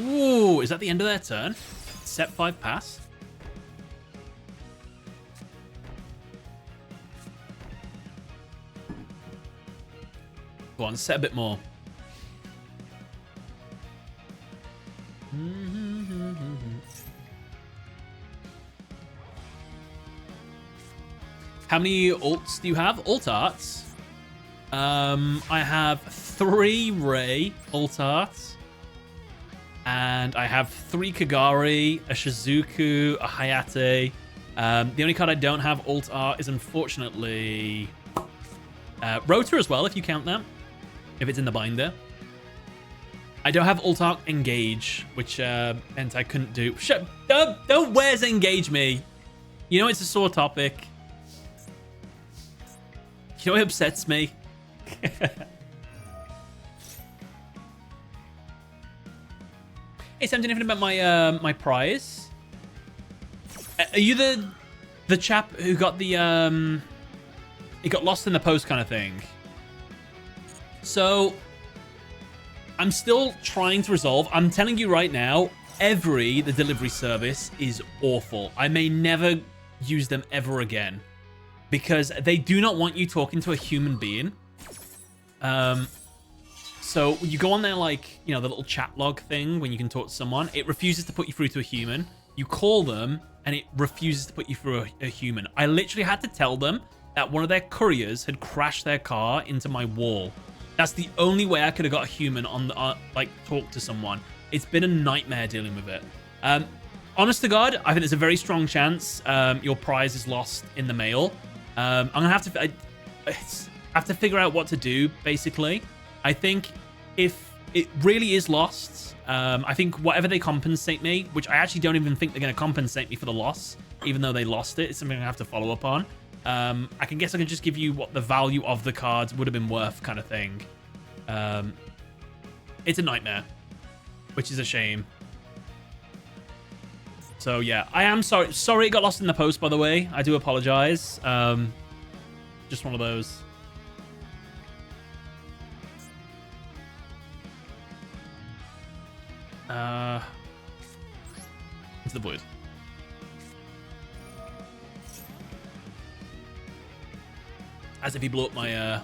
Ooh, is that the end of their turn? Set 5 pass. Go on, set a bit more. How many ults do you have? Ult arts? I have 3 Ray ult arts. And I have 3 Kagari, a Shizuku, a Hayate. The only card I don't have ult art is unfortunately Rotor as well, if you count that. If it's in the binder. I don't have ult art engage, which meant I couldn't do. Don't where's engage me. You know it's a sore topic. You know it upsets me. Hey, Sam, anything about my my prize? Are you the chap who got the he got lost in the post kind of thing? So I'm still trying to resolve. I'm telling you right now, the delivery service is awful. I may never use them ever again because they do not want you talking to a human being. So you go on there, like, you know, the little chat log thing when you can talk to someone. It refuses to put you through to a human. You call them and it refuses to put you through a human. I literally had to tell them that one of their couriers had crashed their car into my wall. That's the only way I could have got a human on the, like, talk to someone. It's been a nightmare dealing with it. Honest to God, I think there's a very strong chance your prize is lost in the mail. I'm gonna have to, I have to figure out what to do. Basically, I think if it really is lost, I think whatever they compensate me, which I actually don't even think they're gonna compensate me for the loss, even though they lost it, it's something I have to follow up on. I can guess I can just give you what the value of the cards would have been worth, kind of thing. It's a nightmare, which is a shame. So yeah, I am sorry. Sorry it got lost in the post, by the way. I do apologize. Just one of those. Into the void. As if he blew up my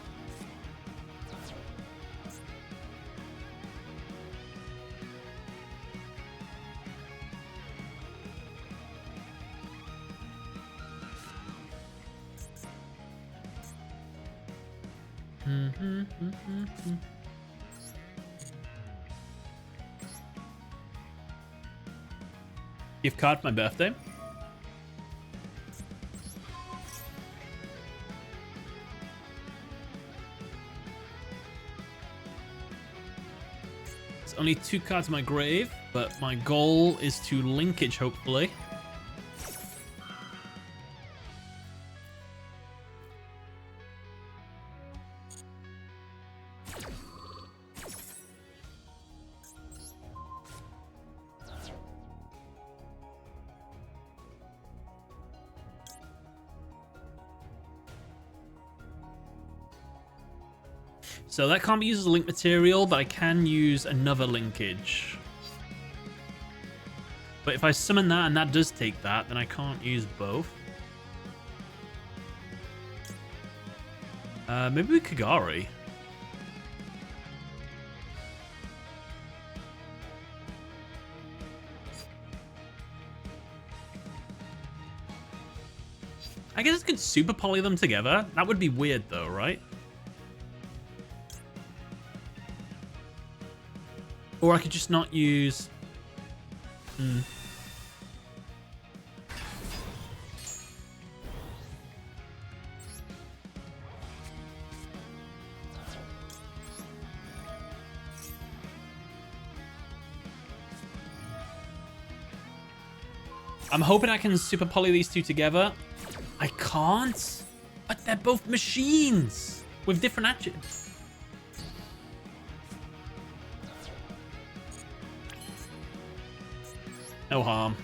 gift card for my birthday. It's only 2 cards in my grave, but my goal is to linkage, hopefully. So that can't be used as a link material, but I can use another linkage. But if I summon that and that does take that, then I can't use both. Maybe with Kagari. I guess I could super poly them together. That would be weird though, right? Or I could just not use... I'm hoping I can super poly these two together. I can't. But they're both machines with different attributes. No harm.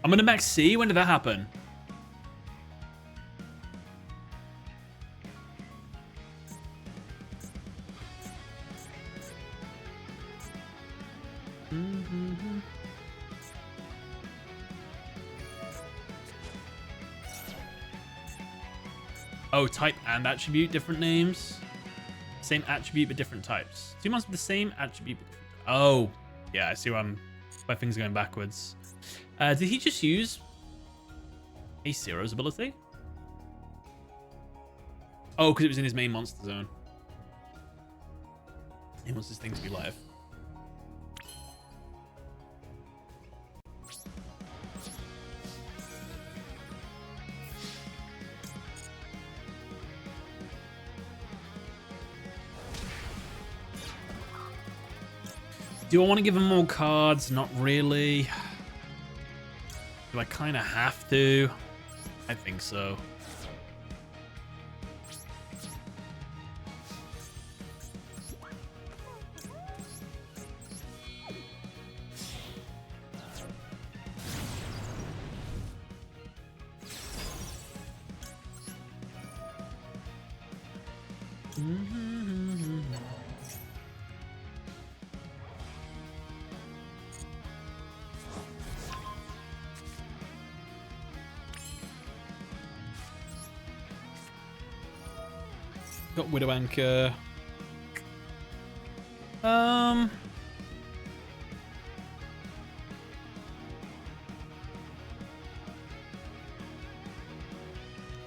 I'm gonna max C. When did that happen? Oh, type and attribute, different names. Same attribute, but different types. Two monsters with the same attribute, but different. Oh, yeah, I see why my thing's going backwards. Did he just use a Zero's ability? Oh, because it was in his main monster zone. He wants this thing to be live. Do I want to give him more cards? Not really. Do I kind of have to? I think so. Got Widow Anchor.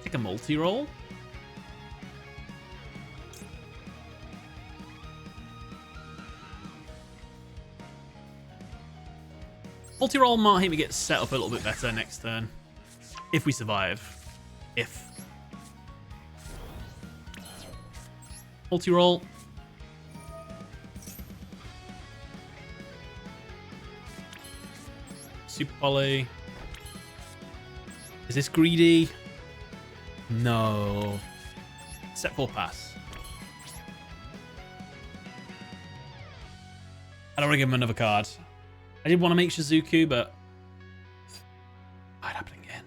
Take a multi-roll. Multi-roll might help me get set up a little bit better next turn. If we survive. If. Multi-roll. Super poly. Is this greedy? No. Set 4 pass. I don't want to give him another card. I did want to make Shizuku, but... Oh, it happened again.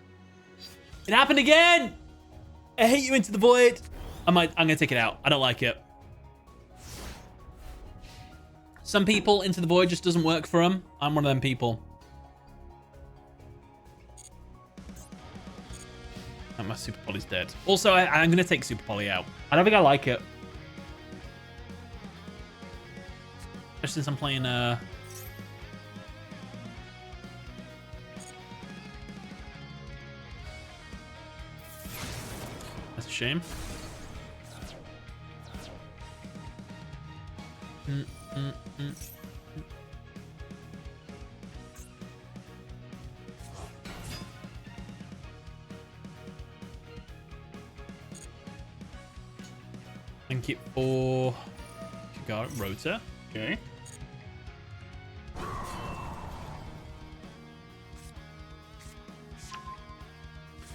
It happened again! I hate you, Into the Void. I'm gonna take it out. I don't like it. Some people, Into the Void just doesn't work for them. I'm one of them people. And my Super Poly's dead. Also, I'm gonna take Super Poly out. I don't think I like it. Especially since I'm playing That's a shame. Thank you for Rota. Okay.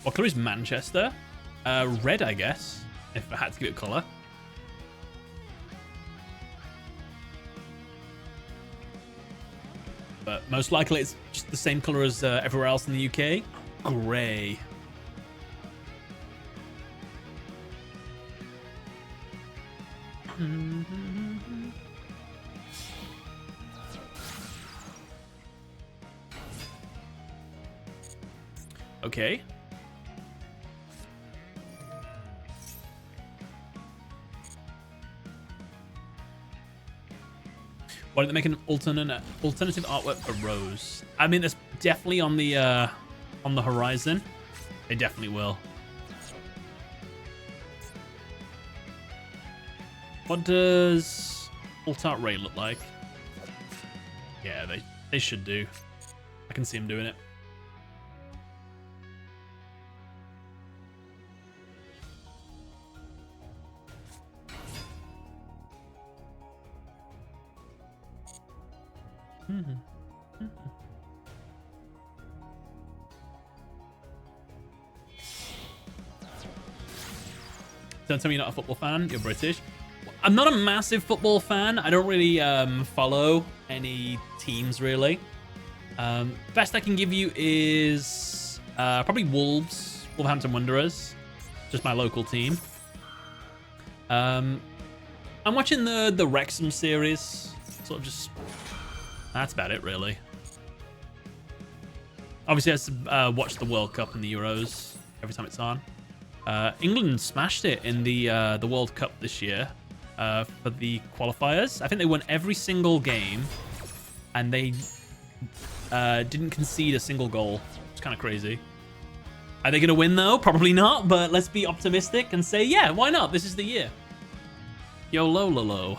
What color is Manchester? Red, I guess, if I had to give it a color. But most likely it's just the same color as everywhere else in the UK. Grey. Okay. Why don't they make an alternative artwork for Rose? I mean, that's definitely on the horizon. They definitely will. What does Alt Art Ray look like? Yeah, they should do. I can see him doing it. Don't tell me you're not a football fan. You're British. I'm not a massive football fan. I don't really follow any teams, really. Best I can give you is probably Wolverhampton Wanderers. Just my local team. I'm watching the Wrexham series. Sort of just... That's about it, really. Obviously, I watch the World Cup and the Euros every time it's on. England smashed it in the World Cup this year for the qualifiers. I think they won every single game, and they didn't concede a single goal. It's kind of crazy. Are they going to win, though? Probably not, but let's be optimistic and say, yeah, why not? This is the year. YOLO lolo.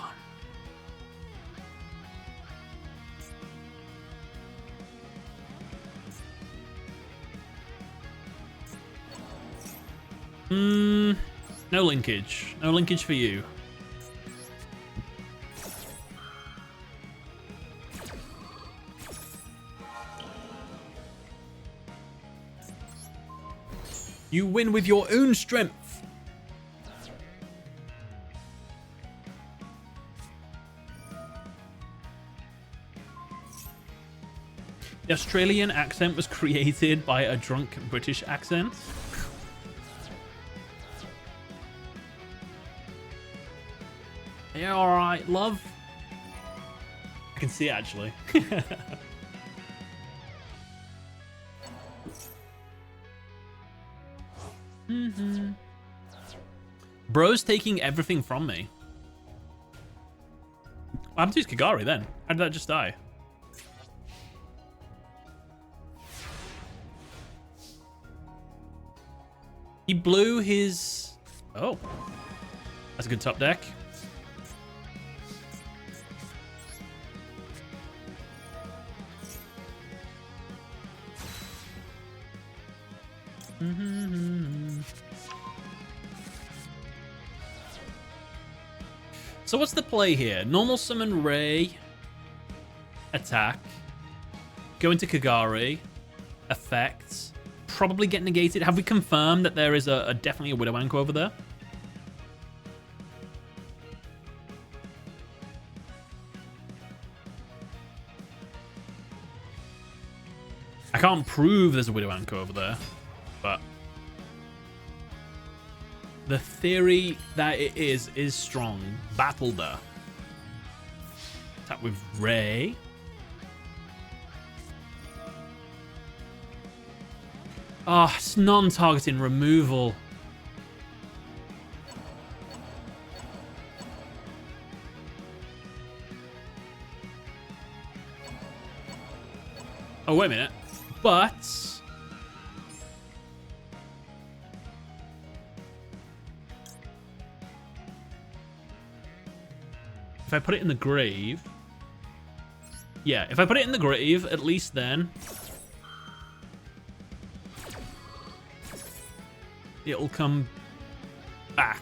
No linkage. No linkage for you. You win with your own strength. The Australian accent was created by a drunk British accent. Yeah, all right, love. I can see it, actually. Bro's taking everything from me. What happened to his Kagari then? How did that just die? He blew his... Oh. That's a good top deck. So what's the play here? Normal summon Ray, attack, go into Kagari, effects, probably get negated. Have we confirmed that there is definitely a Widow Anchor over there? I can't prove there's a Widow Anchor over there, but the theory that it is strong. Battle there. Attack with Ray. Ah, oh, it's non-targeting removal. Oh, wait a minute. But if I put it in the grave... Yeah, if I put it in the grave, at least then... it'll come back.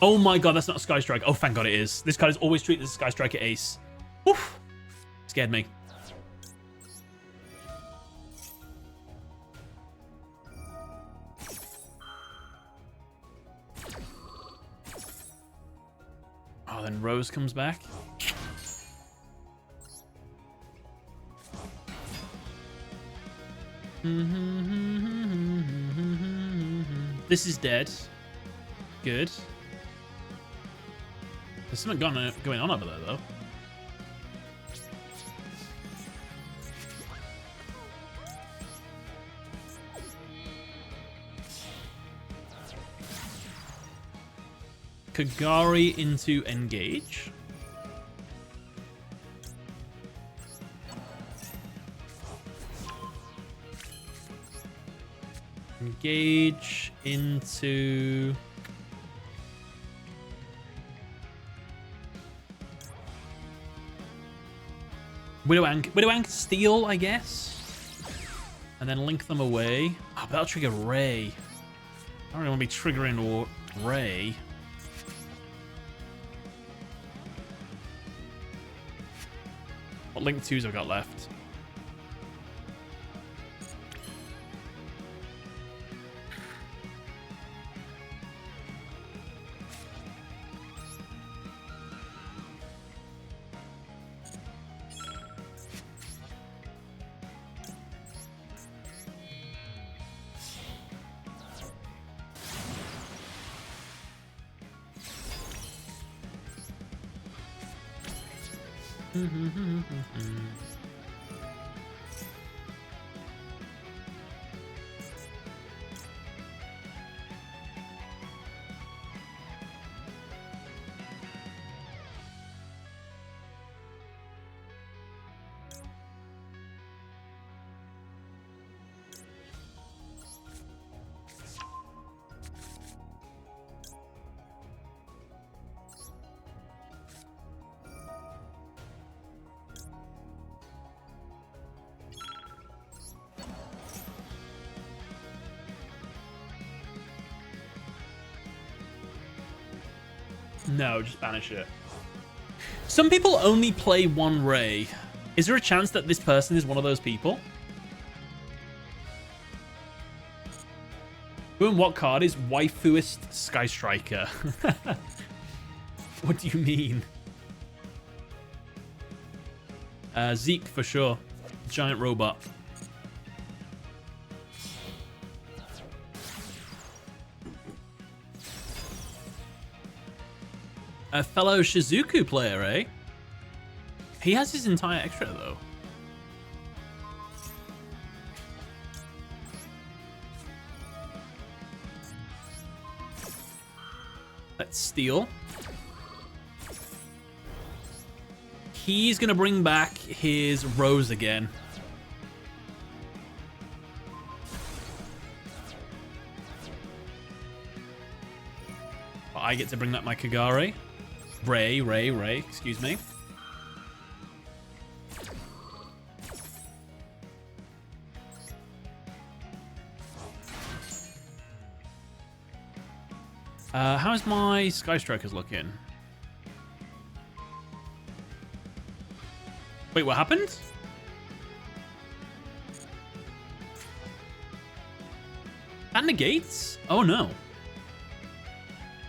Oh my god, that's not a Sky Strike. Oh, thank god it is. This card is always treated as a Sky Striker ace. Oof. Scared me. Oh, then Rose comes back. This is dead. Good. There's something going on over there, though. Kagari into engage. Engage into... Widow Anchor Steel, I guess. and then link them away. Oh, but that'll trigger Ray. I don't really want to be triggering Ray. What link 2s have I got left? No, just banish it. Some people only play one Ray. Is there a chance that this person is one of those people? Who and what card is waifuist Sky Striker? What do you mean? Zeke for sure. Giant robot. A fellow Shizuku player, eh? He has his entire extra, though. Let's steal. He's going to bring back his Rose again. I get to bring back my Kagare. Ray, excuse me. How's my Sky Strikers looking? Wait, what happened? That negates? Oh no.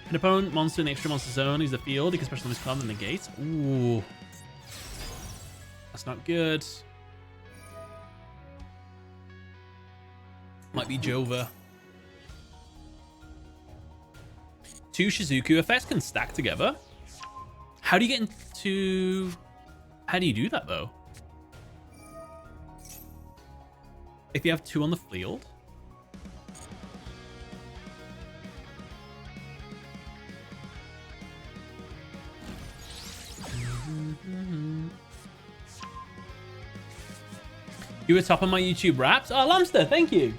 An opponent monster in the extra monster zone is the field. He can special on his card and negate. Ooh. That's not good. Might be Jova. 2 Shizuku effects can stack together. How do you get into... How do you do that, though? If you have 2 on the field? You were top on my YouTube raps? Oh, Lamster, thank you.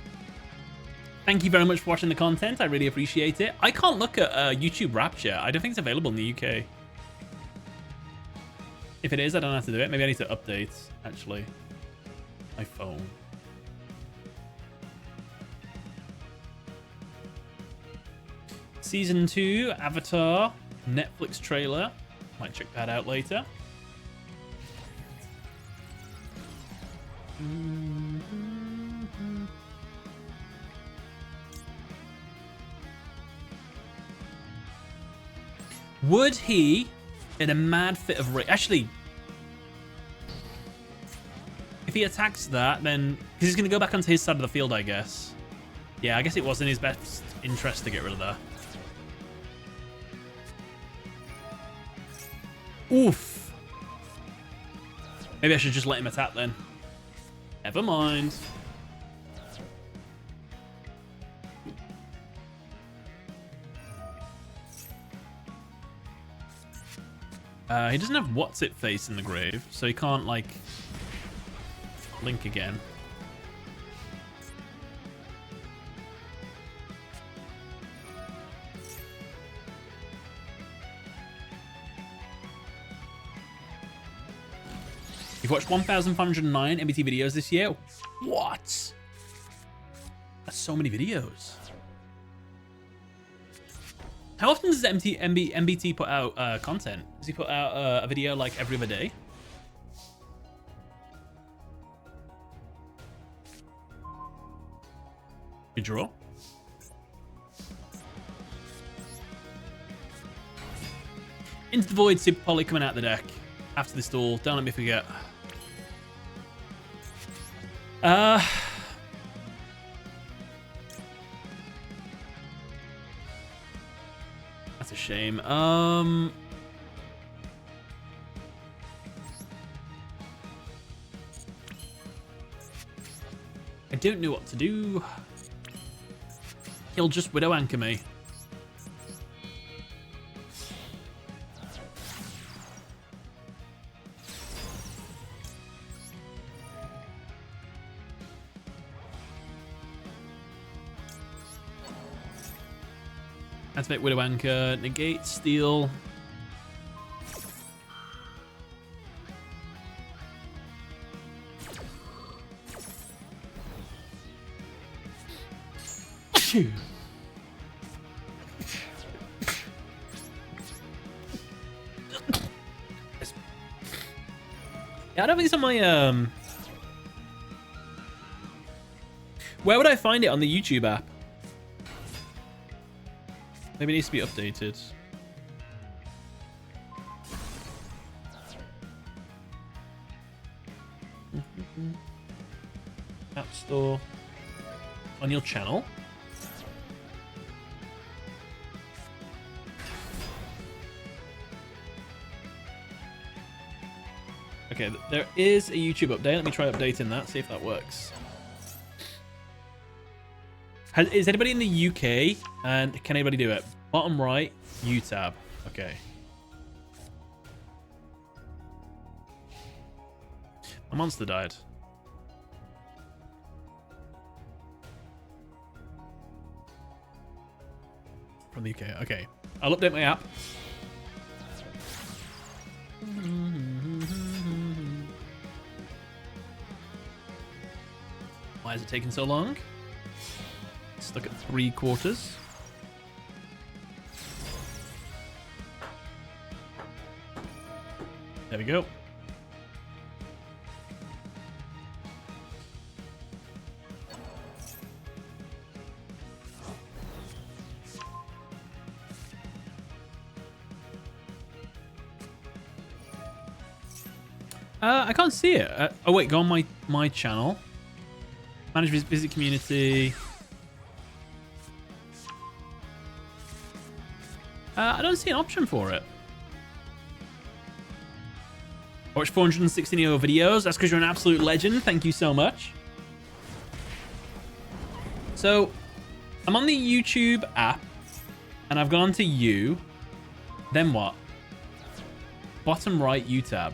Thank you very much for watching the content. I really appreciate it. I can't look at YouTube raps yet. I don't think it's available in the UK. If it is, I don't know how to do it. Maybe I need to update, actually, my phone. Season 2, Avatar, Netflix trailer. Might check that out later. Would he, in a mad fit of rage... Actually, if he attacks that, then... Because he's going to go back onto his side of the field, I guess. Yeah, I guess it was in his best interest to get rid of that. Oof. Maybe I should just let him attack then. Never mind. He doesn't have What's-It-Face in the grave, so he can't, like, link again. You've watched 1,509 MBT videos this year? What? That's so many videos. How often does MBT put out content? Does he put out a video like every other day? Good draw. Into the Void, Super Poly coming out the deck after this duel. Don't let me forget. That's a shame. I don't know what to do. He'll just Widow Anchor me. Activate Widow Anchor, negate, steal. Phew. Yeah, I don't think it's on my where would I find it on the YouTube app? Maybe it needs to be updated. App Store. On your channel. Okay, there is a YouTube update. Let me try updating that, see if that works. Is anybody in the UK? And can anybody do it? Bottom right, U tab. Okay. My monster died. From the UK. Okay. I'll update my app. Why is it taking so long? Stuck at 3/4. There we go. I can't see it. Oh wait, go on my channel. Manage visit community. I don't see an option for it. Watch 416 of your videos. That's because you're an absolute legend. Thank you so much. So, I'm on the YouTube app, and I've gone to you. Then what? Bottom right, U tab.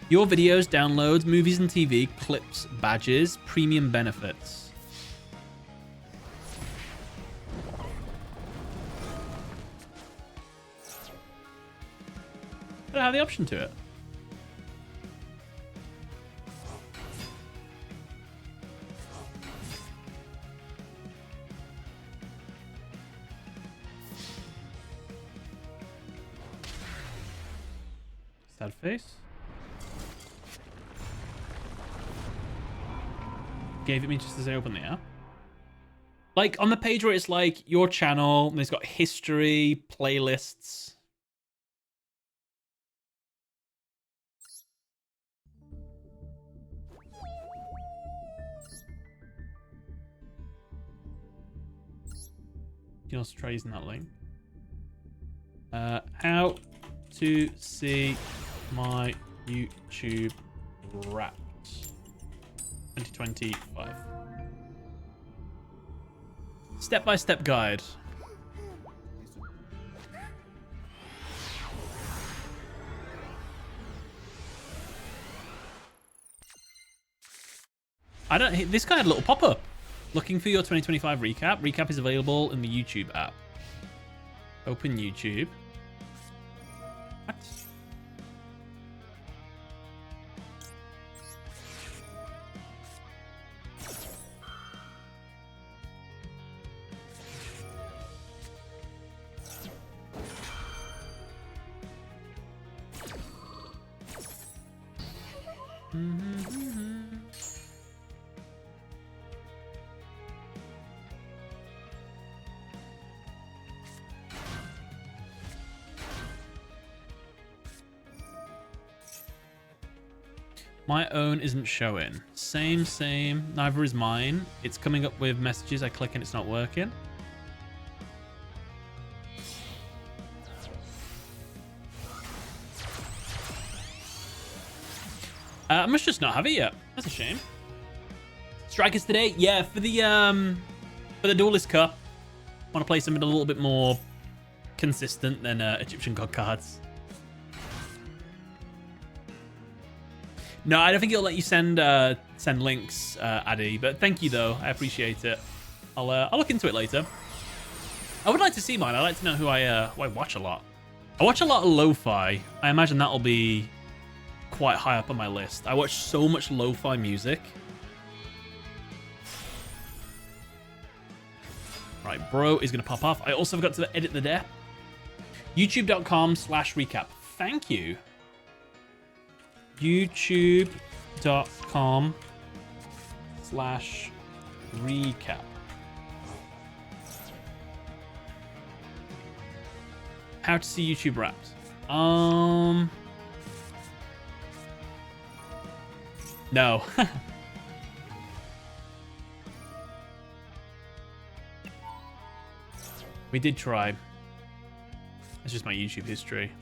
Your videos, downloads, movies and TV, clips, badges, premium benefits. I don't have the option to it. Sad face. Gave it me just as I opened the app. Like on the page where it's like your channel, and it's got history, playlists. You can also try using that link. How to see my YouTube Wrapped 2025. Step-by-step guide. This guy had a little pop-up. Looking for your 2025 recap. Recap is available in the YouTube app. Open YouTube. What? My own isn't showing. Same. Neither is mine. It's coming up with messages. I click and it's not working. I must just not have it yet. That's a shame. Strikers today? Yeah, for the Duelist Cup. Want to play something a little bit more consistent than Egyptian God cards. No, I don't think it'll let you send links, Addy. But thank you though. I appreciate it. I'll look into it later. I would like to see mine. I'd like to know who I watch a lot. I watch a lot of lo-fi. I imagine that'll be quite high up on my list. I watch so much lo-fi music. Right, bro is gonna pop off. I also forgot to edit the deck. YouTube.com/recap. Thank you. YouTube.com/recap. How to see YouTube Wrapped? No. We did try. That's just my YouTube history.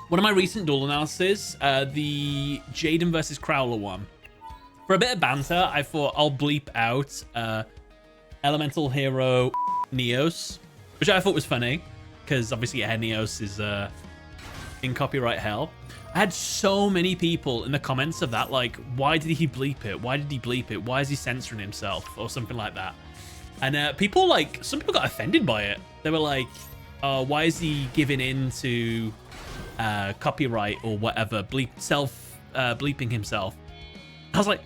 One of my recent duel analyses, the Jaden versus Crowler one. For a bit of banter, I thought I'll bleep out Elemental Hero Neos, which I thought was funny, because obviously Neos is in copyright hell. I had so many people in the comments of that, like, why did he bleep it? Why did he bleep it? Why is he censoring himself? Or something like that. And people, like, some people got offended by it. They were like, why is he giving in to copyright or whatever, bleeping himself? I was like,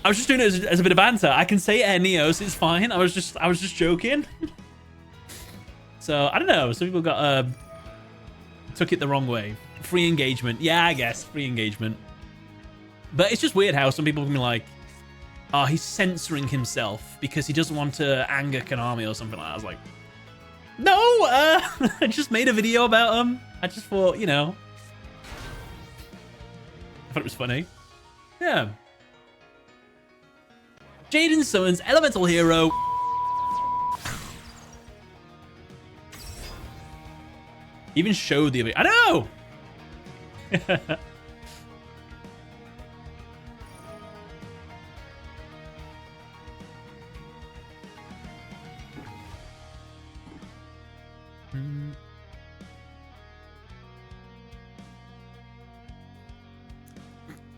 I was just doing it as a bit of banter. I can say Neos, it's fine. I was just joking. So I don't know. Some people took it the wrong way. Free engagement, yeah, I guess free engagement. But it's just weird how some people can be like, oh, he's censoring himself because he doesn't want to anger Konami or something like that. I was like, no, I just made a video about him. I just thought, you know, I thought it was funny. Yeah. Jaden summons Elemental Hero. Even showed the ability. I know.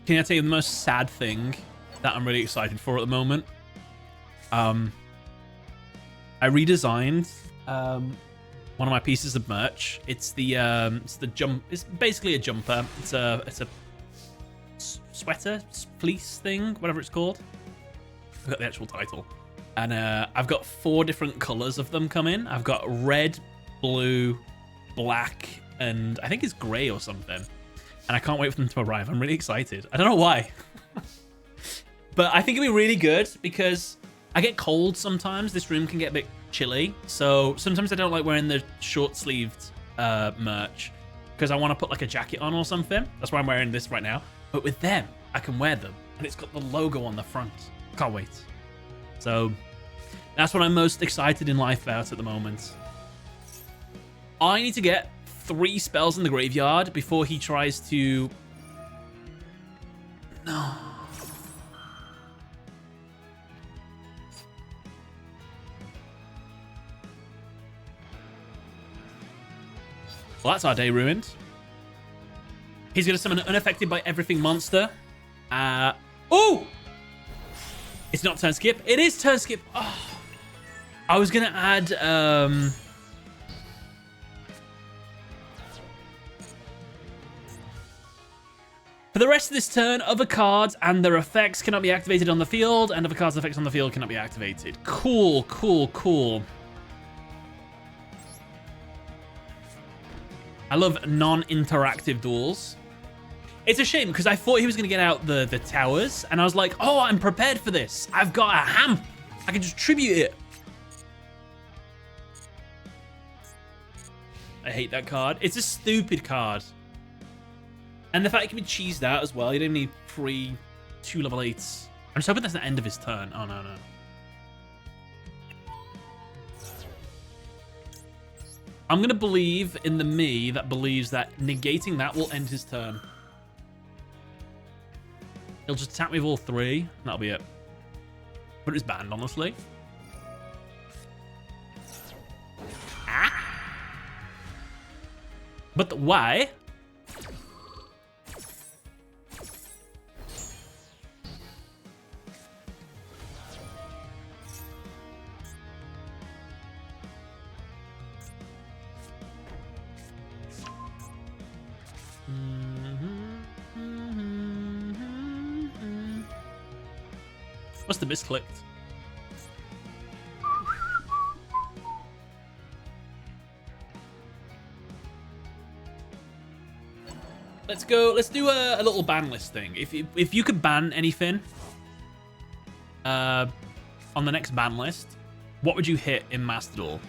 Can I tell you the most sad thing that I'm really excited for at the moment? I redesigned one of my pieces of merch. It's the jump. It's basically a jumper. It's a sweater, fleece thing, whatever it's called. I forgot the actual title. And I've got 4 different colors of them come in. I've got red, blue, black, and I think it's gray or something. And I can't wait for them to arrive. I'm really excited. I don't know why. But I think it'll be really good because I get cold sometimes. This room can get a bit chilly. So sometimes I don't like wearing the short-sleeved merch because I want to put like a jacket on or something. That's why I'm wearing this right now. But with them, I can wear them. And it's got the logo on the front. Can't wait. So that's what I'm most excited in life about at the moment. I need to get 3 spells in the graveyard before he tries to... No. Well, that's our day ruined. He's going to summon an unaffected by everything monster. Oh! It's not turn skip. It is turn skip. Oh. I was gonna add for the rest of this turn, other cards and their effects cannot be activated on the field, and other cards' effects on the field cannot be activated. Cool, cool, cool. I love non-interactive duels. It's a shame because I thought he was going to get out the towers, and I was like, oh, I'm prepared for this. I've got a hamp. I can just tribute it. I hate that card. It's a stupid card. And the fact it can be cheesed out as well. You don't need 2 level 8s. I'm just hoping that's the end of his turn. Oh, no, no. I'm going to believe in the me that believes that negating that will end his turn. He'll just attack me with all 3. And that'll be it. But it's banned, honestly. Ah. But why? Must have misclicked. Let's go. Let's do a little ban list thing. If you could ban anything on the next ban list, what would you hit in Master Duel?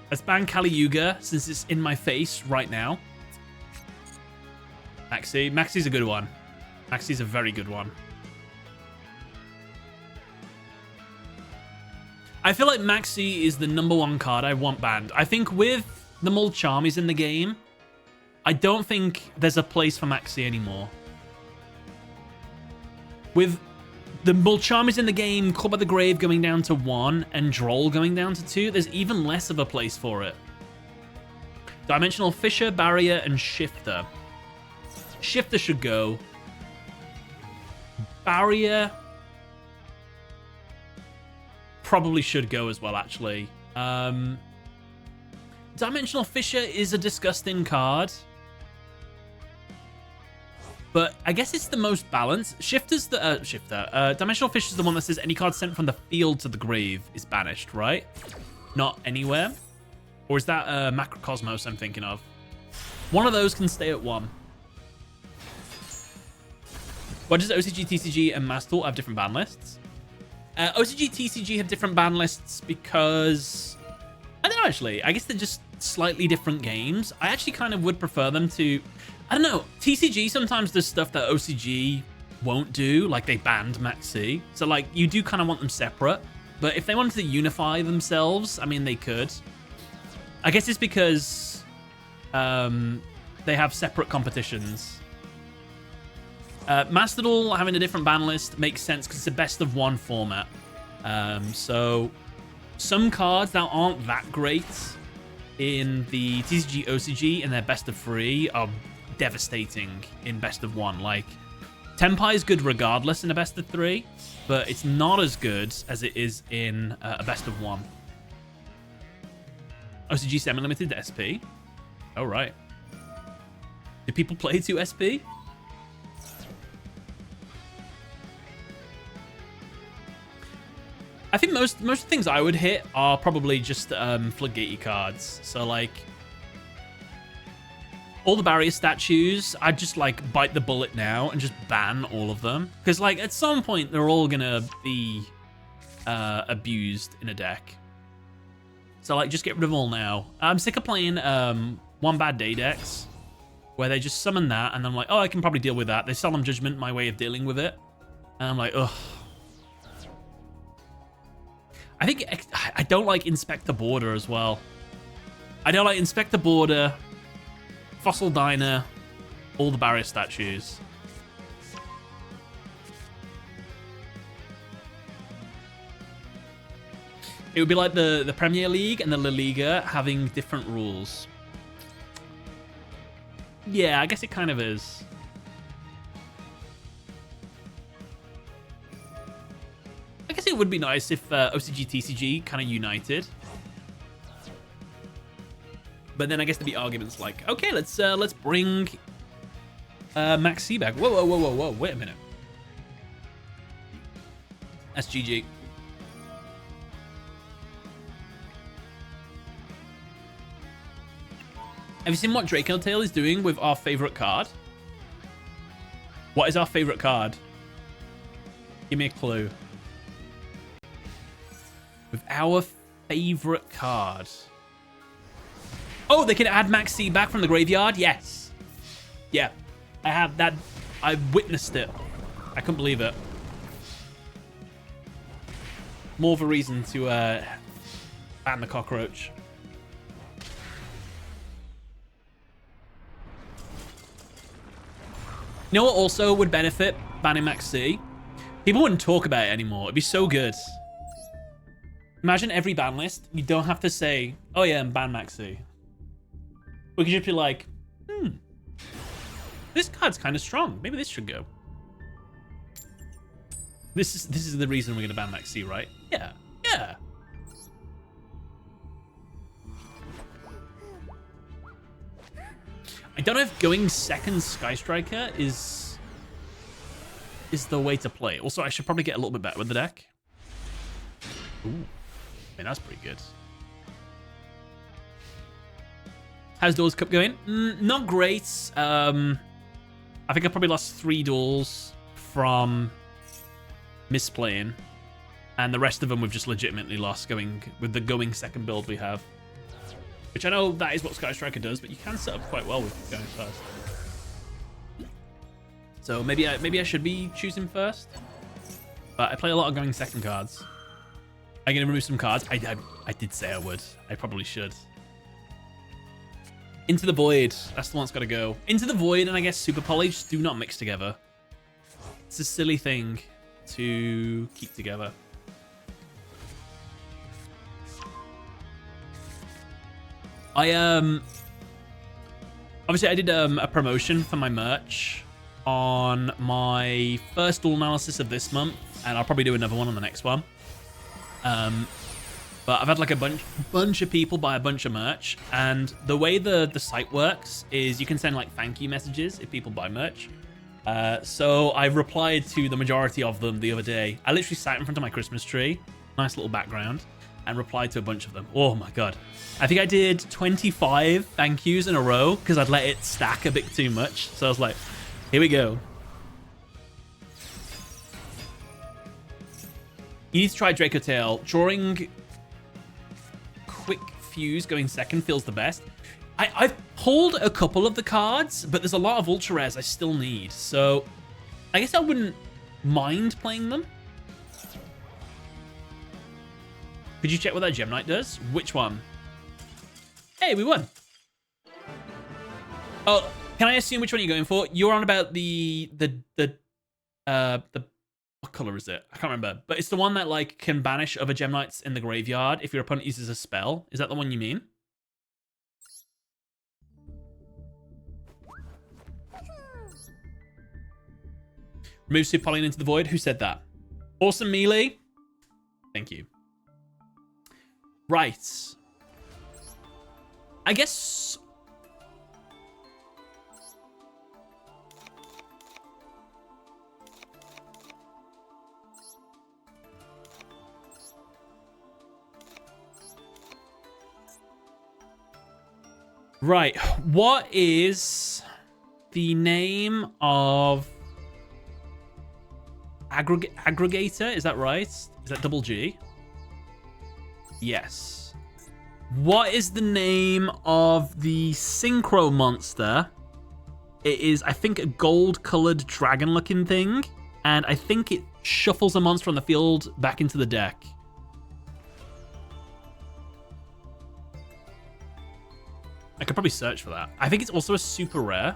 Let's ban Kali Yuga since it's in my face right now. Maxi. Maxi's a good one. Maxi's a very good one. I feel like Maxi is the #1 card I want banned. I think with the Mulcharmies in the game, I don't think there's a place for Maxi anymore. With the Mulcharmies in the game, Club of the Grave going down to 1 and Droll going down to 2, there's even less of a place for it. Dimensional Fisher, Barrier, and Shifter. Shifter should go. Barrier probably should go as well, actually. Dimensional Fisher is a disgusting card. But I guess it's the most balanced. Shifter's the... Dimensional Fisher's the one that says any card sent from the field to the grave is banished, right? Not anywhere. Or is that Macrocosmos I'm thinking of? One of those can stay at 1. Why does OCG, TCG, and Master Duel have different ban lists? OCG, TCG have different ban lists because... I don't know, actually. I guess they're just slightly different games. I actually kind of would prefer them to... I don't know. TCG sometimes does stuff that OCG won't do. Like, they banned Maxi. So, like, you do kind of want them separate. But if they wanted to unify themselves, I mean, they could. I guess it's because they have separate competitions. Master Duel having a different ban list makes sense because it's a best-of-1 format. So some cards that aren't that great in the TCG OCG and their best-of-3 are devastating in best-of-1. Like, Tenpai is good regardless in a best-of-3, but it's not as good as it is in a best-of-1. OCG semi-limited SP? Oh, right. Do people play 2 SP? I think most things I would hit are probably just floodgatey cards. So, like, all the barrier statues, I'd just, like, bite the bullet now and just ban all of them. Because, like, at some point, they're all going to be abused in a deck. So, like, just get rid of all now. I'm sick of playing One Bad Day decks where they just summon that and I'm like, oh, I can probably deal with that. They Solemn Judgment, my way of dealing with it. And I'm like, ugh. I think I don't like Inspector Border as well. I don't like Inspector Border, Fossil Diner, all the barrier statues. It would be like the Premier League and the La Liga having different rules. Yeah, I guess it kind of is. guess it would be nice if OCG, TCG kind of united. But then I guess there'd be arguments like, okay, let's bring Max C back. Whoa, whoa, whoa, whoa, whoa, wait a minute. That's GG. Have you seen what Draco Tail is doing with our favorite card? What is our favorite card? Give me a clue. With our favorite card. Oh, they can add Max C back from the graveyard? Yes. Yeah. I have that. I witnessed it. I couldn't believe it. More of a reason to ban the cockroach. You know what also would benefit banning Max C? People wouldn't talk about it anymore. It'd be so good. Imagine every ban list, you don't have to say, oh yeah, and ban Max C. We could just be like, this card's kind of strong. Maybe this should go. This is the reason we're gonna ban Max C, right? Yeah, yeah. I don't know if going second Sky Striker is the way to play. Also, I should probably get a little bit better with the deck. Ooh, man, that's pretty good. How's Duelist Cup going? Not great. I think I probably lost 3 duels from misplaying, and the rest of them we've just legitimately lost going with the going second build we have. Which I know that is what Sky Striker does, but you can set up quite well with going first. So maybe I should be choosing first. But I play a lot of going second cards. I'm gonna remove some cards. I did say I would. I probably should. Into the Void. That's the one that's got to go. Into the Void and I guess Super Poly just do not mix together. It's a silly thing to keep together. Obviously I did a promotion for my merch on my first duel analysis of this month, and I'll probably do another one on the next one. But I've had like a bunch of people buy a bunch of merch, and the way the site works is you can send like thank you messages if people buy merch. So I replied to the majority of them the other day. I literally sat in front of my Christmas tree, nice little background, and replied to a bunch of them. Oh my god. I think I did 25 thank yous in a row because I'd let it stack a bit too much. So I was like, here we go. You need to try Draco Tail. Drawing quick fuse going second feels the best. I've pulled a couple of the cards, but there's a lot of ultra rares I still need. So I guess I wouldn't mind playing them. Could you check what that Gem Knight does? Which one? Hey, we won. Oh, can I assume which one you're going for? You're on about the what color is it? I can't remember. But it's the one that like can banish other Gem Knights in the graveyard if your opponent uses a spell. Is that the one you mean? Remove Super Poly into the Void. Who said that? Awesome Melee. Thank you. Right. I guess... Right. What is the name of... Aggregator? Is that right? Is that double G? Yes. What is the name of the synchro monster? It is, I think, a gold-colored dragon-looking thing, and I think it shuffles a monster on the field back into the deck. I could probably search for that. I think it's also a super rare.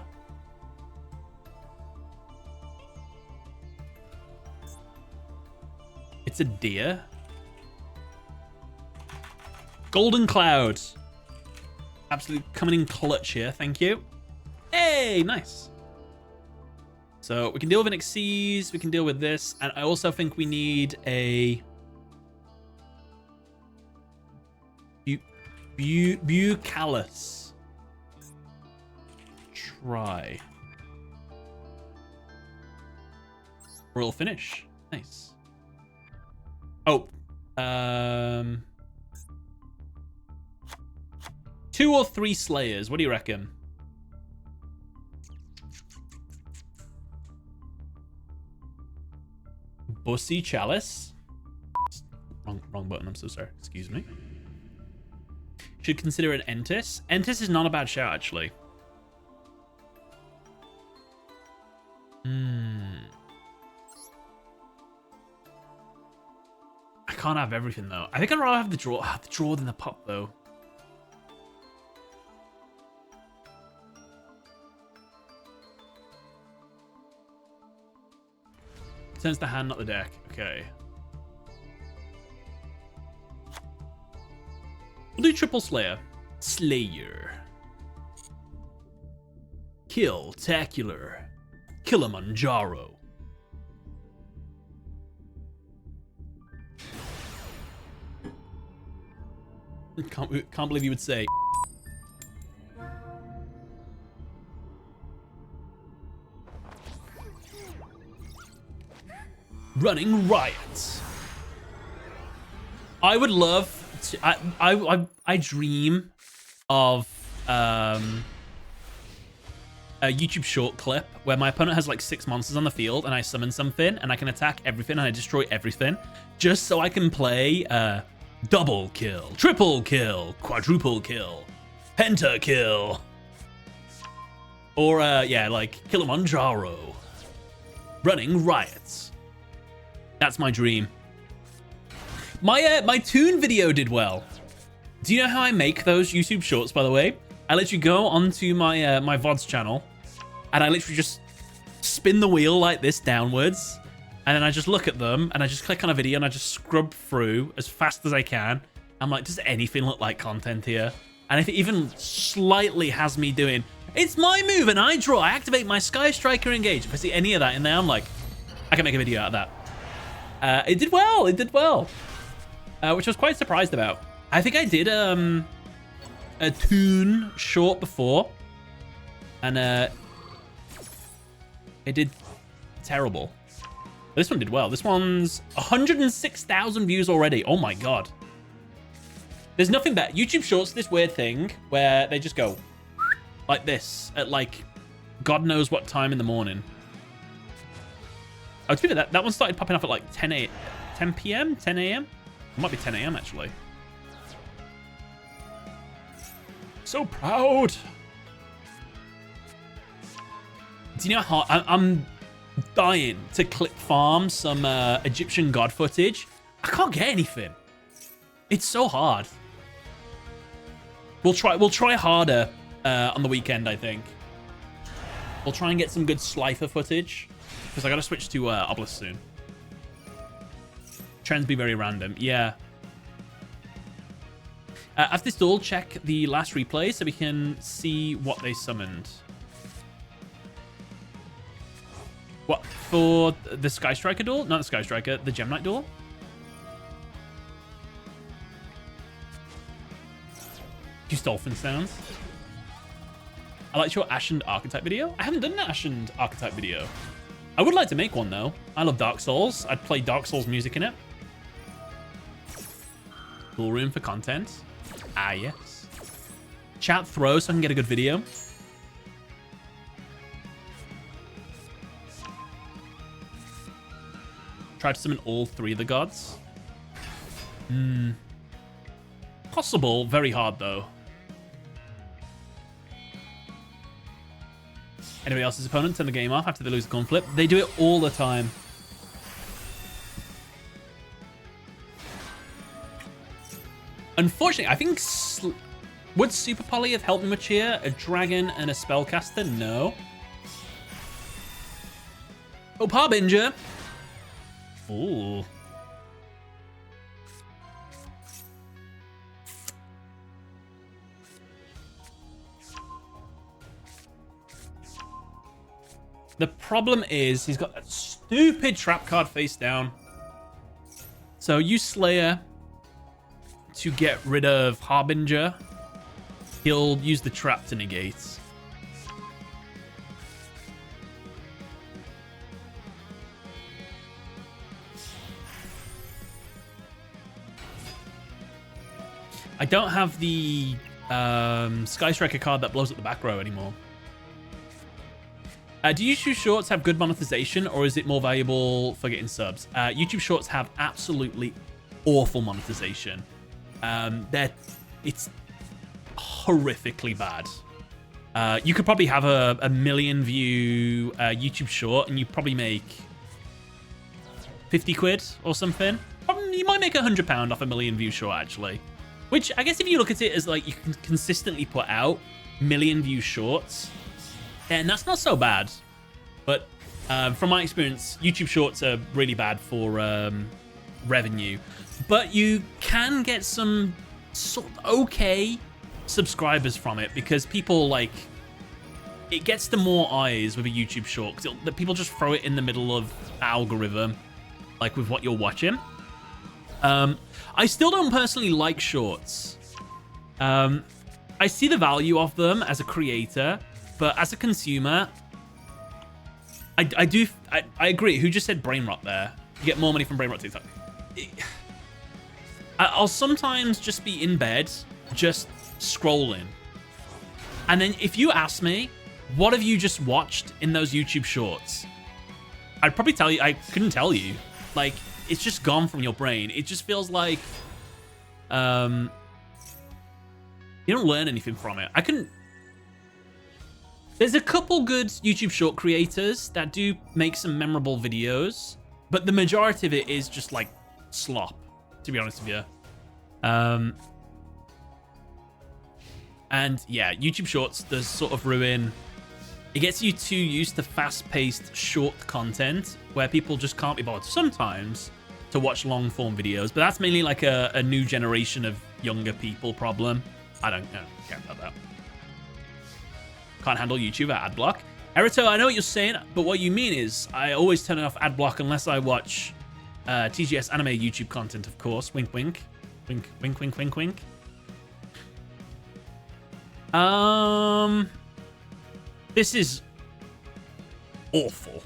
It's a deer. Golden Cloud. Absolutely coming in clutch here. Thank you. Hey, nice. So we can deal with an Xyz. We can deal with this. And I also think we need a Bucalus. Try. Royal finish. Nice. Oh. 2 or 3 slayers. What do you reckon? Bussy Chalice. Wrong button. I'm so sorry. Excuse me. Should consider an Entis. Entis is not a bad shout, actually. I can't have everything, though. I think I'd rather have the draw. The draw than the pop, though. Turns the hand, not the deck. Okay. We'll do triple Slayer. Slayer. Kill-tacular. Kilimanjaro. Can't believe you would say. Running riot. I would love to. I dream of a YouTube short clip where my opponent has like 6 monsters on the field and I summon something and I can attack everything and I destroy everything just so I can play double kill, triple kill, quadruple kill, pentakill, or yeah, like Kilimanjaro. Running riots. That's my dream. My Toon video did well. Do you know how I make those YouTube shorts, by the way? I literally go onto my my VODs channel, and I literally just spin the wheel like this downwards, and then I just look at them, and I just click on a video, and I just scrub through as fast as I can. I'm like, does anything look like content here? And if it even slightly has me doing, it's my move, and I draw, I activate my Sky Striker engage. If I see any of that in there, I'm like, I can make a video out of that. It did well. It did well, which I was quite surprised about. I think I did a Toon short before, and it did terrible. This one did well. This one's 106,000 views already. Oh my god. There's nothing better. YouTube Shorts, this weird thing where they just go like this at like God knows what time in the morning. Oh, that one started popping off at like 10 p.m., 10 a.m. It might be 10 a.m. actually. So proud. Do you know how I'm dying to clip farm some Egyptian god footage? I can't get anything. It's so hard. We'll try harder on the weekend, I think. We'll try and get some good Slifer footage. Because I gotta switch to Obelisk soon. Trends be very random. Yeah. After this duel, check the last replay so we can see what they summoned. What? For the Sky Striker duel? Not the Sky Striker, the Gem Knight duel? Use dolphin sounds. I liked your Ashened Archetype video. I haven't done an Ashened Archetype video. I would like to make one, though. I love Dark Souls. I'd play Dark Souls music in it. Cool room for content. Ah, yes. Chat throw so I can get a good video. Try to summon all 3 of the gods. Possible. Very hard, though. Anybody else's opponent turn the game off after they lose the coin flip? They do it all the time. Unfortunately, I think... Would Super Poly have helped me much here? A dragon and a spellcaster? No. Oh, Harbinger. Ooh. The problem is he's got that stupid trap card face down. So use Slayer to get rid of Harbinger, he'll use the trap to negate. I don't have the Sky Striker card that blows up the back row anymore. Do YouTube Shorts have good monetization, or is it more valuable for getting subs? YouTube Shorts have absolutely awful monetization. It's horrifically bad. You could probably have a million view YouTube Short, and you probably make 50 quid or something. Probably, you might make £100 off a million view short, actually. Which, I guess if you look at it as, like, you can consistently put out million view shorts, and that's not so bad. But from my experience, YouTube Shorts are really bad for revenue. But you can get some sort of okay subscribers from it, because people, like, it gets to more eyes with a YouTube Short, because people just throw it in the middle of algorithm, like with what you're watching. I still don't personally like shorts. I see the value of them as a creator, but as a consumer, I agree. Who just said brain rot there? You get more money from brain rot TikTok. I'll sometimes just be in bed, just scrolling. And then if you ask me, what have you just watched in those YouTube shorts? I'd probably tell you, I couldn't tell you. Like, it's just gone from your brain. It just feels like you don't learn anything from it. There's a couple good YouTube short creators that do make some memorable videos, but the majority of it is just like slop, to be honest with you. And yeah, YouTube shorts does sort of ruin. It gets you too used to fast-paced short content where people just can't be bothered sometimes to watch long-form videos, but that's mainly like a new generation of younger people problem. I don't care about that. Can't handle YouTube at ad block. Erito, I know what you're saying, but what you mean is I always turn off ad block unless I watch TGS anime YouTube content, of course. Wink, wink. Wink, wink, wink, wink, wink. This is awful.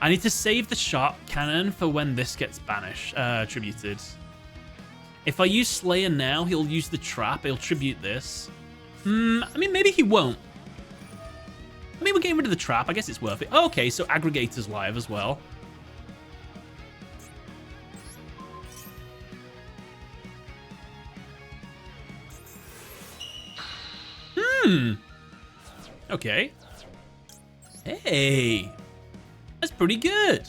I need to save the sharp cannon for when this gets banished, tributed. If I use Slayer now, he'll use the trap. He'll tribute this. I mean, maybe he won't. I mean, we're getting rid of the trap. I guess it's worth it. Oh, okay, so Aggregator's live as well. Okay. Hey. That's pretty good.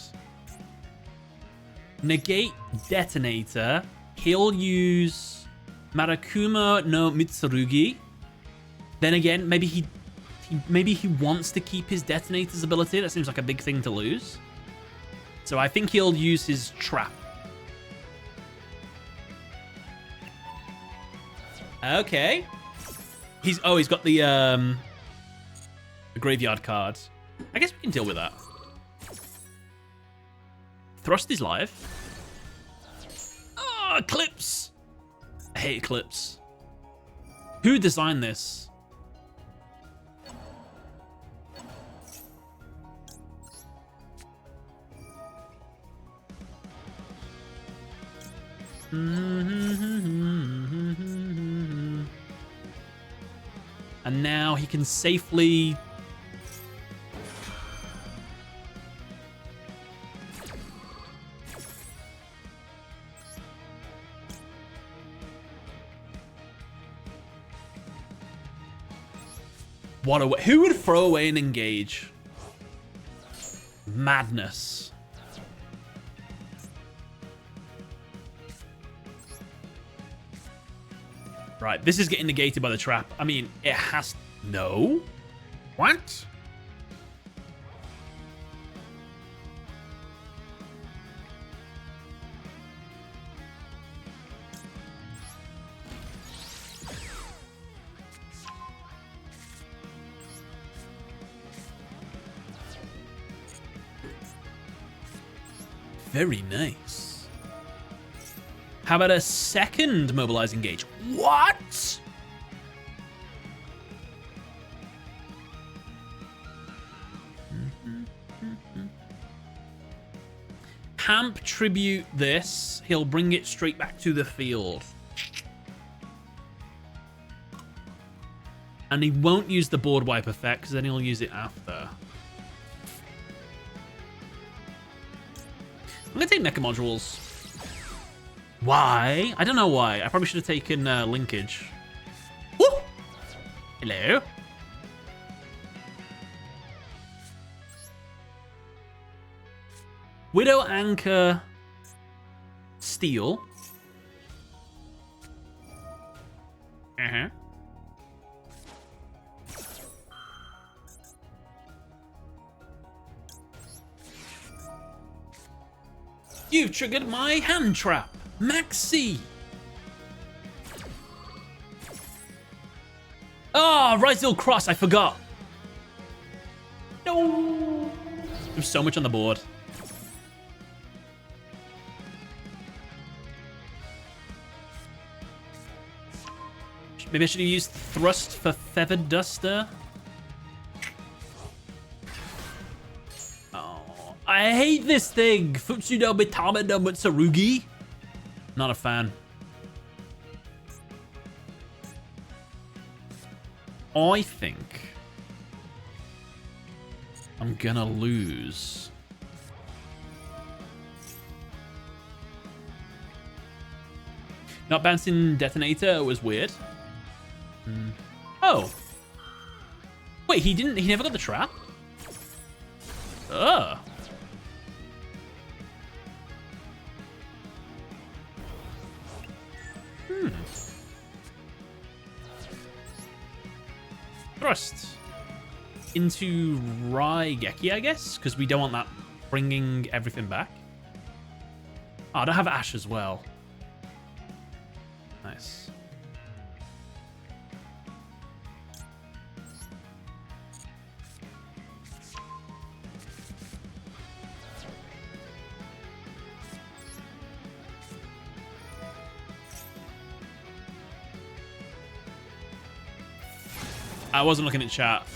Negate Detonator. He'll use Marakuma no Mitsurugi. Then again, maybe he wants to keep his Detonator's ability. That seems like a big thing to lose. So I think he'll use his trap. Okay. He's got the graveyard card. I guess we can deal with that. Thrust is live. Oh, Eclipse. I hate Eclipse. Who designed this? And now he can safely... Who would throw away an engage? Madness. Right, this is getting negated by the trap. I mean, it has... No? What? Very nice. How about a second mobilize engage? What? Hamp tribute this. He'll bring it straight back to the field. And he won't use the board wipe effect, because then he'll use it after. I'm going to take Mecha Modules. Why? I don't know why. I probably should have taken Linkage. Woo! Hello. Widow Anchor. Steel. Uh-huh. You've triggered my hand trap, Maxi. Ah, Rysdale Cross, I forgot. No. There's so much on the board. Maybe I should have used Thrust for Feathered Duster. I hate this thing. Futsudo Bitamada Mutsarugi. Not a fan. I think I'm gonna lose. Not bouncing Detonator was weird. Oh. Wait, he never got the trap? Ugh. Thrust into Raigeki, I guess, because we don't want that bringing everything back. Oh, I don't have Ash as well. Nice. I wasn't looking at chat.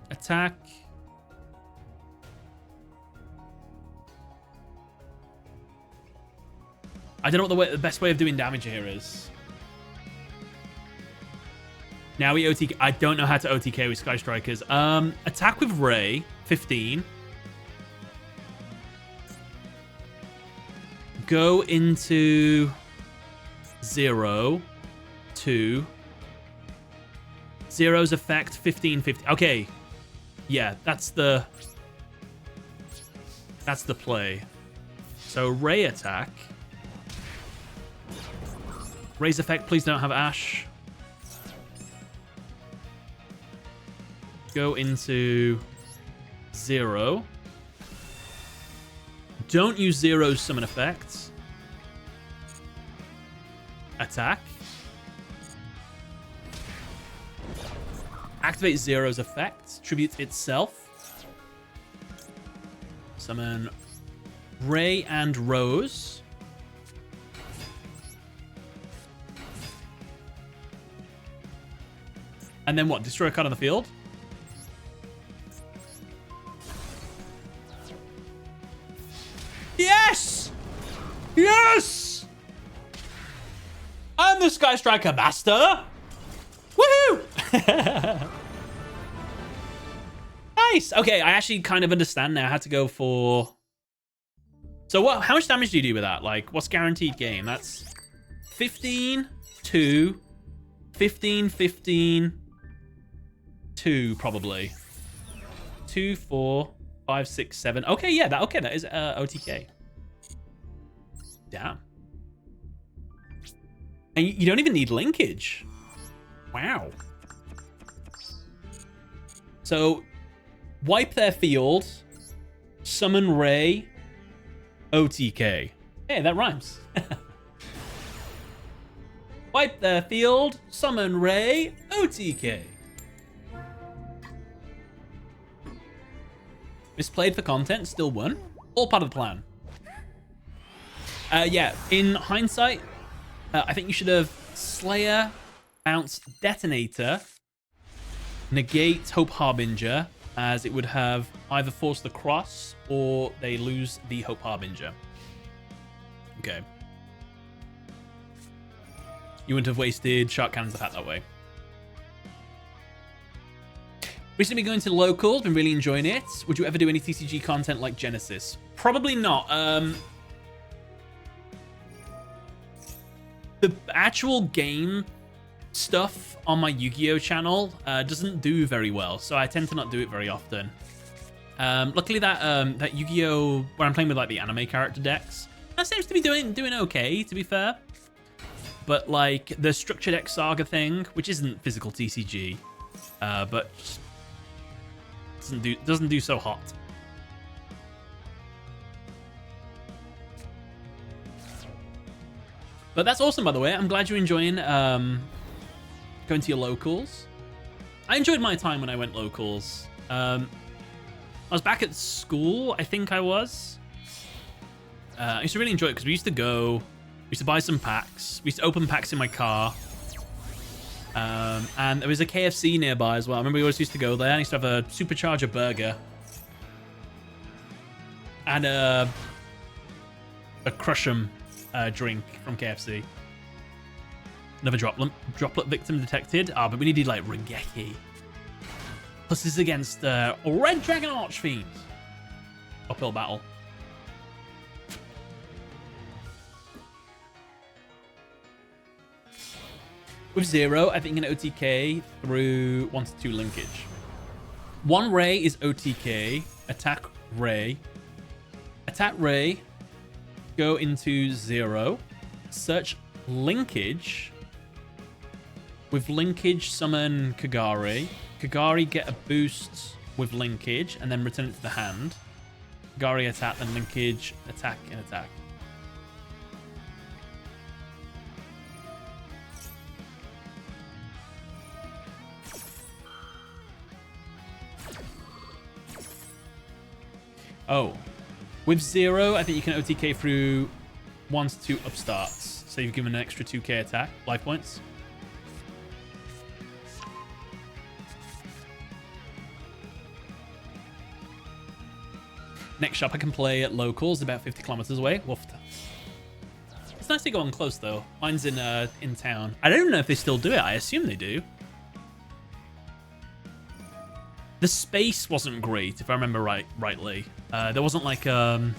Attack. I don't know what the best way of doing damage here is. Now we OTK. I don't know how to OTK with Sky Strikers. Attack with Ray, 15. Go into 0, 2. Zero's effect, 15, 50. Okay. Yeah, that's the play. So Ray attack. Ray's effect, please don't have Ash. Go into 0. Don't use Zero's summon effects. Attack. Activate Zero's effect. Tribute itself. Summon Ray and Rose. And then what? Destroy a card on the field? Yes! Yes! I'm the Sky Striker Master! Woohoo! Nice! Okay, I actually kind of understand now how to go for... So what? How much damage do you do with that? Like, what's guaranteed game? That's 15, 2, 15, 15, 2, probably. 2, 4... 5, 6, 7. Okay, yeah, that is OTK. Damn. And you don't even need linkage. Wow. So, wipe their field, Summon Ray, OTK. Hey, that rhymes. Wipe the field, summon Ray, OTK. Misplayed for content, still won. All part of the plan. Yeah, in hindsight, I think you should have Slayer, bounce Detonator, negate Hope Harbinger, as it would have either forced the cross or they lose the Hope Harbinger. Okay. You wouldn't have wasted Shark Cannon's attack that way. Recently been going to locals, been really enjoying it. Would you ever do any TCG content like Genesis? Probably not. The actual game stuff on my Yu-Gi-Oh channel doesn't do very well, so I tend to not do it very often. Luckily that Yu-Gi-Oh, where I'm playing with like the anime character decks, that seems to be doing okay, to be fair. But like the Structured X Saga thing, which isn't physical TCG, but doesn't do so hot. But that's awesome, by the way. I'm glad you're enjoying going to your locals. I enjoyed my time when I went locals. I was back at school, I think I was. I used to really enjoy it because we used to go, we used to buy some packs. We used to open packs in my car. And there was a KFC nearby as well. I remember we always used to go there. I used to have a supercharger burger. And a Crush 'em drink from KFC. Another droplet victim detected. Ah, but we needed like Regeki. Plus this is against Red Dragon Archfiend. Uphill battle. With 0, I think you can OTK through 1 to 2 linkage. 1 Ray is OTK. Attack Ray. Attack Ray. Go into 0. Search linkage. With linkage, summon Kagari. Kagari get a boost with linkage and then return it to the hand. Kagari attack, then linkage, attack, and attack. Oh. With 0, I think you can OTK through 1 to 2 upstarts. So you've given an extra 2k attack, life points. Next shop I can play at locals, about 50 kilometers away. Woofed. It's nice to go on close though. Mine's in town. I don't know if they still do it. I assume they do. The space wasn't great, if I remember rightly. There wasn't like it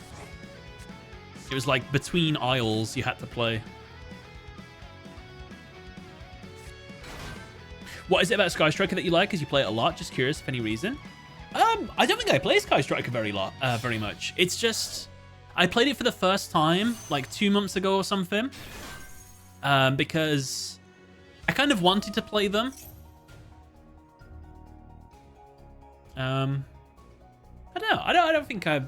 was like between aisles you had to play. What is it about Sky Striker that you like? Because you play it a lot. Just curious, if any reason. I don't think I play Sky Striker very much. It's just I played it for the first time like 2 months ago or something. Because I kind of wanted to play them. I don't know. I don't think I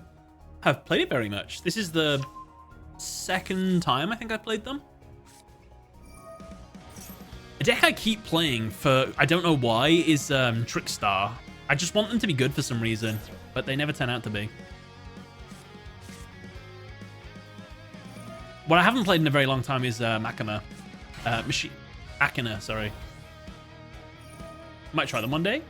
have played it very much. This is the second time I think I played them. A deck I keep playing for, I don't know why, is Trickstar. I just want them to be good for some reason, but they never turn out to be. What I haven't played in a very long time is Akina, sorry. Might try them one day.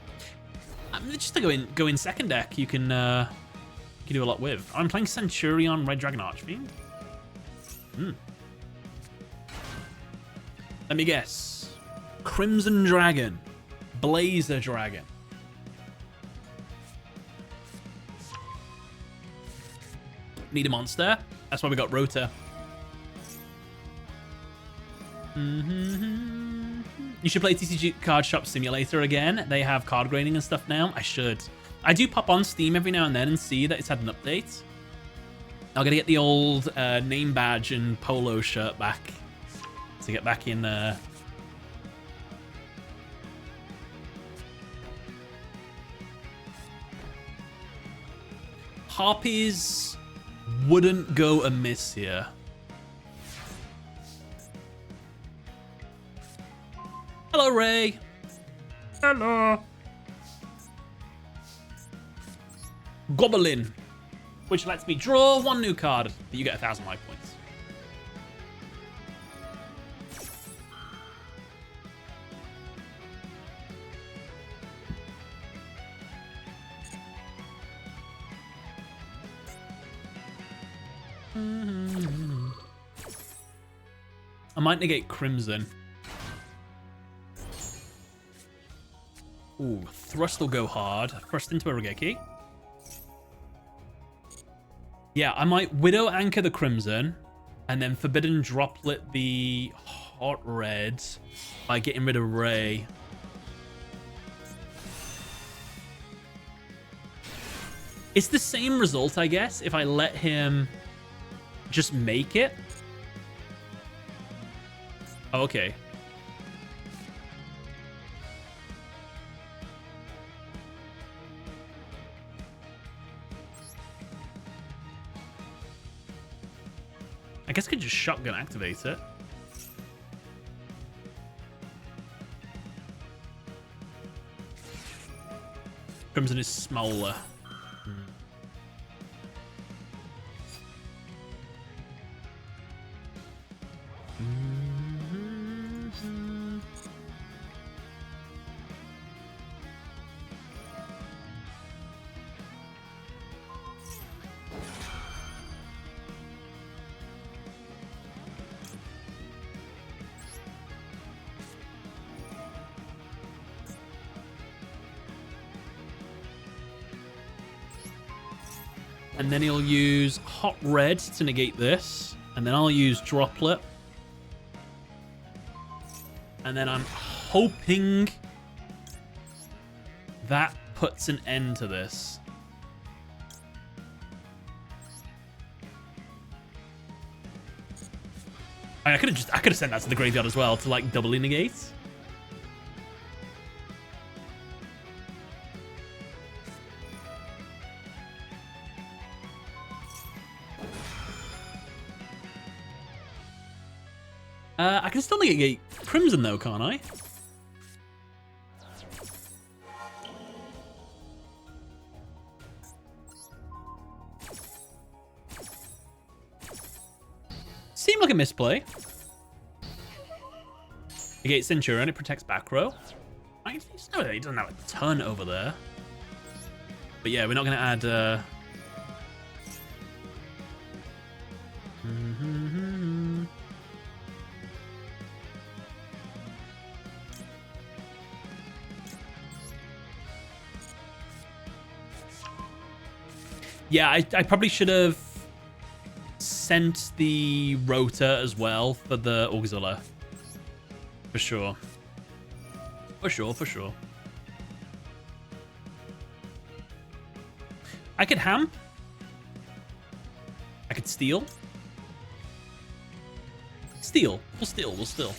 Just to go in second deck, you can do a lot with. I'm playing Centurion Red Dragon Archfiend. Let me guess. Crimson Dragon. Blazer Dragon. Need a monster. That's why we got Rota. You should play TCG Card Shop Simulator again. They have card grading and stuff now. I should. I do pop on Steam every now and then and see that it's had an update. I'm gonna get the old name badge and polo shirt back to get back in. Harpies wouldn't go amiss here. Hello, Ray. Hello. Goblin, which lets me draw one new card, but you get 1,000 life points. I might negate Crimson. Ooh, Thrust will go hard. Thrust into a Regeki. Yeah, I might Widow Anchor the Crimson and then Forbidden Droplet the Hot Red by getting rid of Ray. It's the same result, I guess, if I let him just make it. Oh, okay. I guess I could just shotgun activate it. Crimson is smaller. And then he'll use Hot Red to negate this. And then I'll use Droplet. And then I'm hoping that puts an end to this. I could have sent that to the graveyard as well to like doubly negate. I can still negate Crimson though, can't I? Seemed like a misplay. Negate Centurion, it protects back row. I know that he doesn't have a ton over there. But yeah, we're not going to add... Yeah, I probably should have sent the rotor as well for the Auxilla. For sure. For sure, for sure. I could Hamp. I could steal. Steal. We'll steal. We'll steal.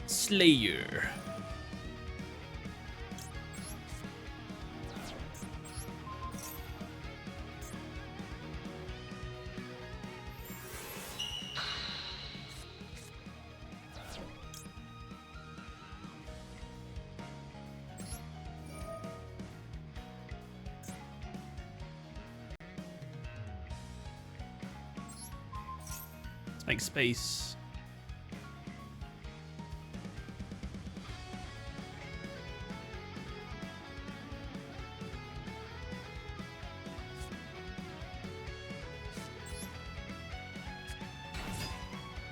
Slayer. Let's make space.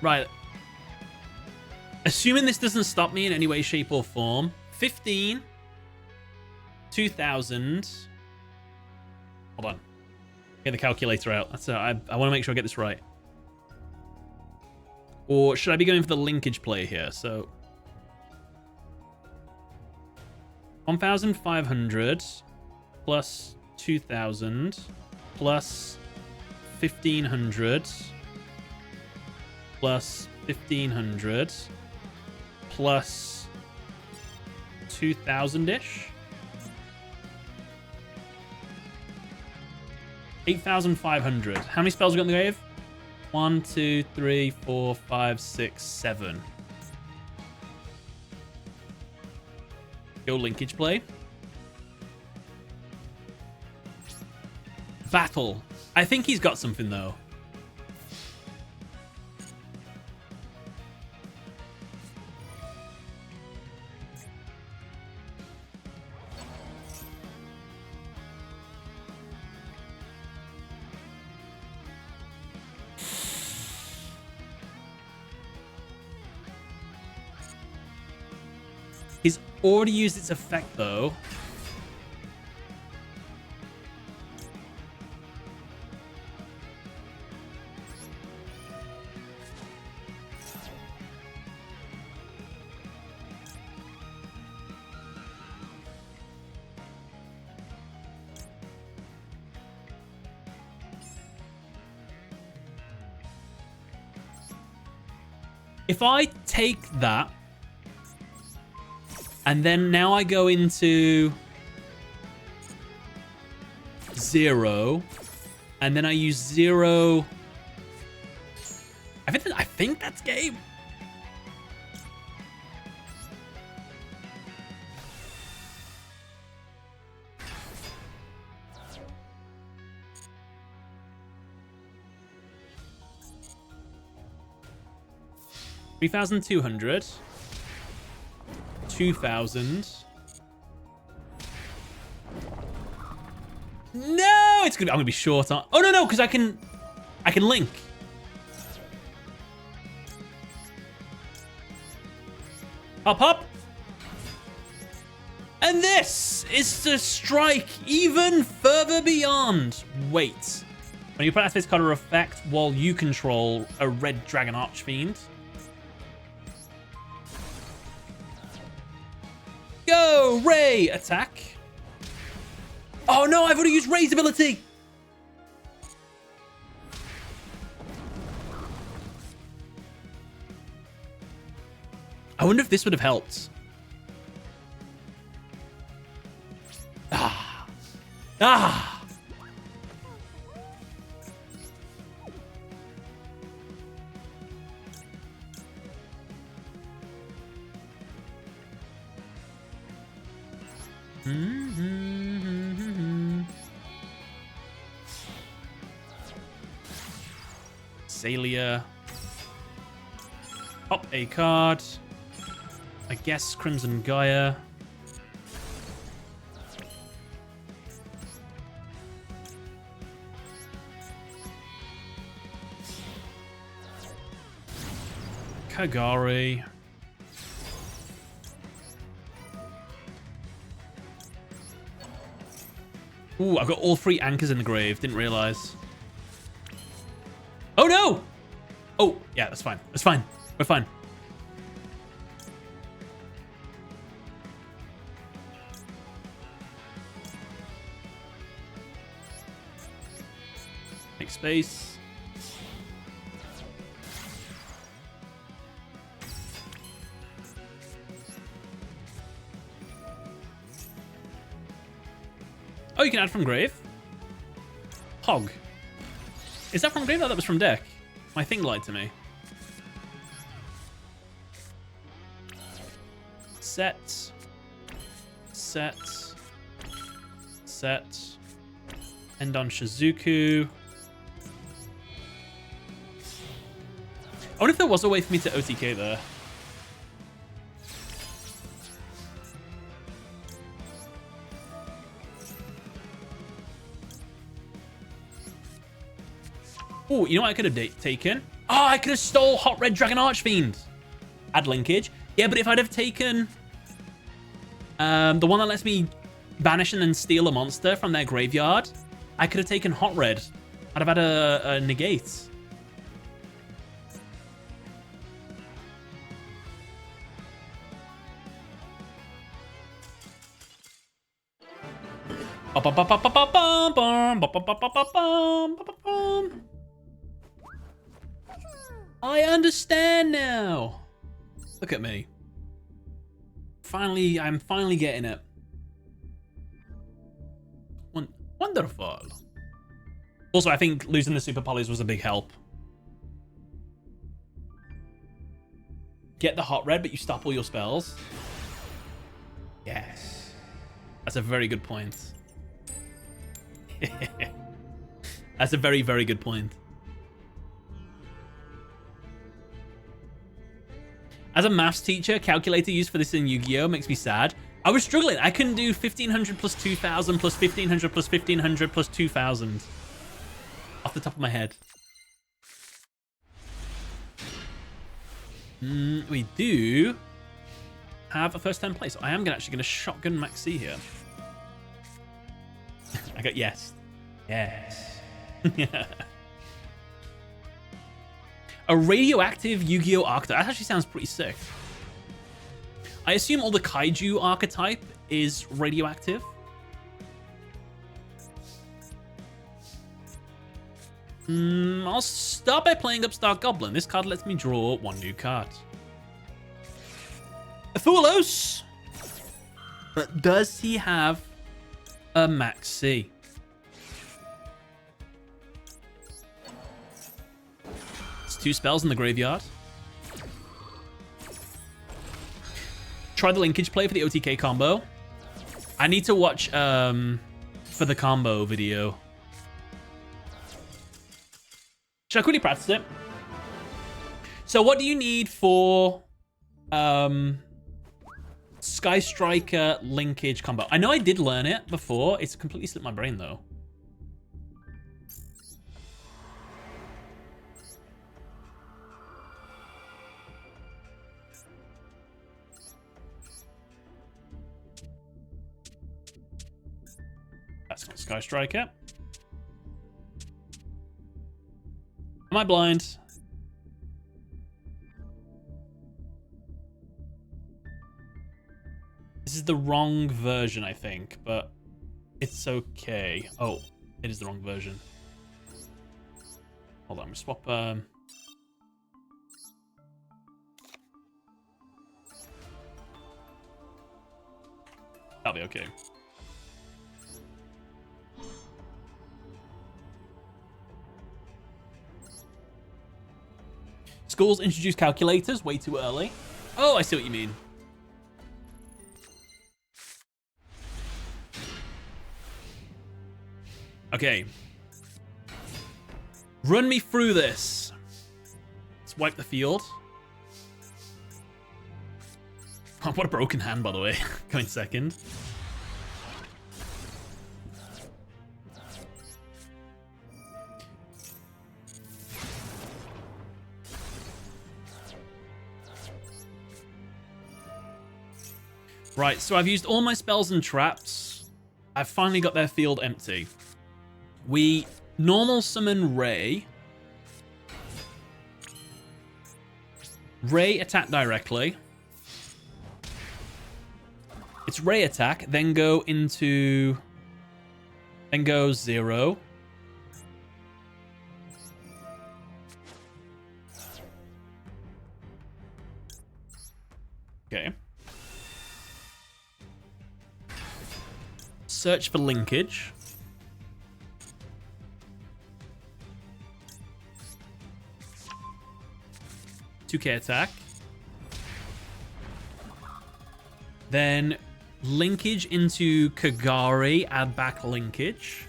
Right. Assuming this doesn't stop me in any way, shape, or form. 15. 2,000. Hold on. Get the calculator out. That's I want to make sure I get this right. Or should I be going for the linkage play here? So 1,500 plus 2,000 plus 1500 plus 1500 plus 2000-ish. 8,500. How many spells we got in the grave? 1, 2, 3, 4, 5, 6, 7. Go linkage play. Battle. I think he's got something though. He's already used its effect, though. If I take that, and then now I go into 0, and then I use 0. I think that's game. $3,200. 2,000. No, I'm gonna be short on. Oh no, because I can link. Hop, hop. And this is to strike even further beyond. Wait. When you put out this card or effect while you control a red dragon archfiend. Go, Ray! Attack. Oh no, I've already used Ray's ability! I wonder if this would have helped. Ah! Ah! Zalia. Pop a card. I guess Crimson Gaia. Kagari. Ooh, I've got all 3 anchors in the grave. Didn't realize. Oh no! Oh, yeah, that's fine. That's fine. We're fine. Make space. Oh, you can add from grave. Hog. Is that from grave? Oh, that was from deck. My thing lied to me. Set. Set. Set. End on Shizuku. I wonder if there was a way for me to OTK there. Oh, you know what I could have taken? Oh, I could have stole Hot Red Dragon Archfiend. Add linkage. Yeah, but if I'd have taken the one that lets me banish and then steal a monster from their graveyard, I could have taken Hot Red. I'd have had a negate. Bum, bum, bum, bum, bum, bum, bum, bum, bum, bum, bum, bum, bum. I understand now. Look at me. Finally, I'm finally getting it. Wonderful. Also, I think losing the super polys was a big help. Get the hot red, but you stop all your spells. Yes. That's a very good point. That's a very, very good point. As a maths teacher, calculator used for this in Yu-Gi-Oh! Makes me sad. I was struggling. I couldn't do 1500 plus 2000 plus 1500 plus 1500 plus 2000 off the top of my head. We do have a first 10 place. I am actually going to shotgun Maxi here. I got yes. Yes. A radioactive Yu-Gi-Oh! Archetype. That actually sounds pretty sick. I assume all the Kaiju archetype is radioactive. I'll start by playing Upstart Goblin. This card lets me draw one new card. Foolos! But does he have a Maxi? It's 2 spells in the graveyard. Try the linkage play for the OTK combo. I need to watch for the combo video. Should I quickly practice it? So what do you need for Sky Striker linkage combo? I know I did learn it before. It's completely slipped my brain though. That's not Sky Striker. Am I blind? This is the wrong version, I think, but it's okay. Oh, it is the wrong version. Hold on, I'm gonna swap. That'll be okay. Schools introduce calculators way too early. Oh, I see what you mean. Okay. Run me through this. Let's wipe the field. Oh, what a broken hand, by the way. Going second. Right, so I've used all my spells and traps. I've finally got their field empty. We normal summon Ray. Ray attack directly. It's Ray attack, then go into... Then go 0. Okay. Search for linkage. $2K attack. Then linkage into Kagari, add back linkage.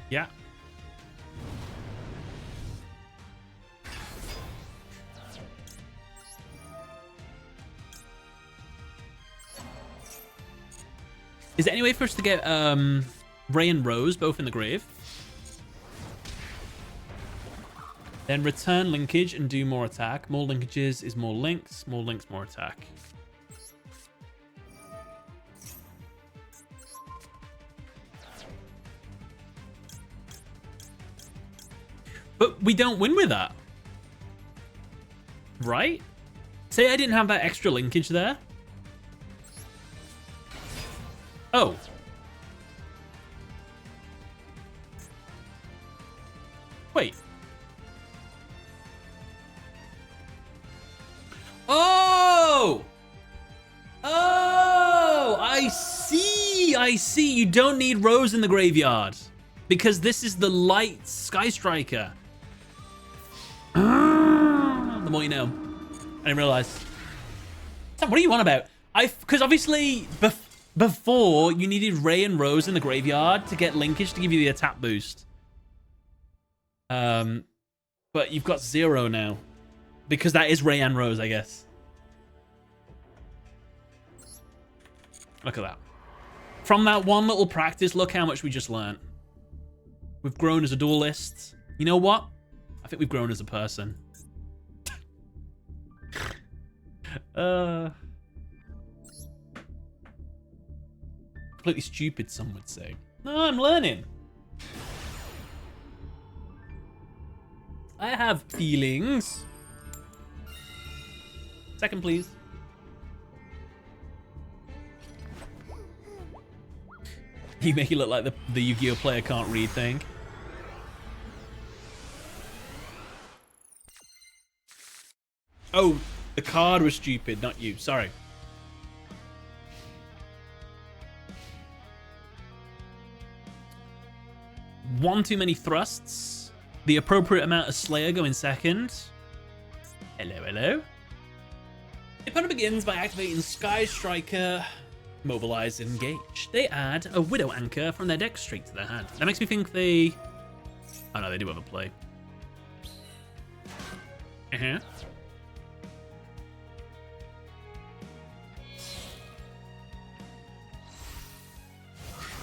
Yeah. Is there any way for us to get Ray and Rose both in the grave? Then return linkage and do more attack. More linkages is more links. More links, more attack. But we don't win with that. Right? Say I didn't have that extra linkage there. Oh. I see. You don't need Rose in the graveyard. Because this is the light Sky Striker. The more you know. I didn't realize. Sam, what are you on about? Because obviously, before, you needed Ray and Rose in the graveyard to get linkage to give you the attack boost. But you've got 0 now. Because that is Ray and Rose, I guess. Look at that. From that one little practice, look how much we just learned. We've grown as a duelist. You know what? I think we've grown as a person. Completely stupid, some would say. No, I'm learning. I have feelings. Second, please. You make it look like the Yu-Gi-Oh player can't read thing. Oh, the card was stupid, not you. Sorry. One too many thrusts. The appropriate amount of Slayer going second. Hello, hello. The opponent begins by activating Sky Striker, Mobilize, Engage. They add a Widow Anchor from their deck straight to their hand. That makes me think they... Oh no, they do have a play.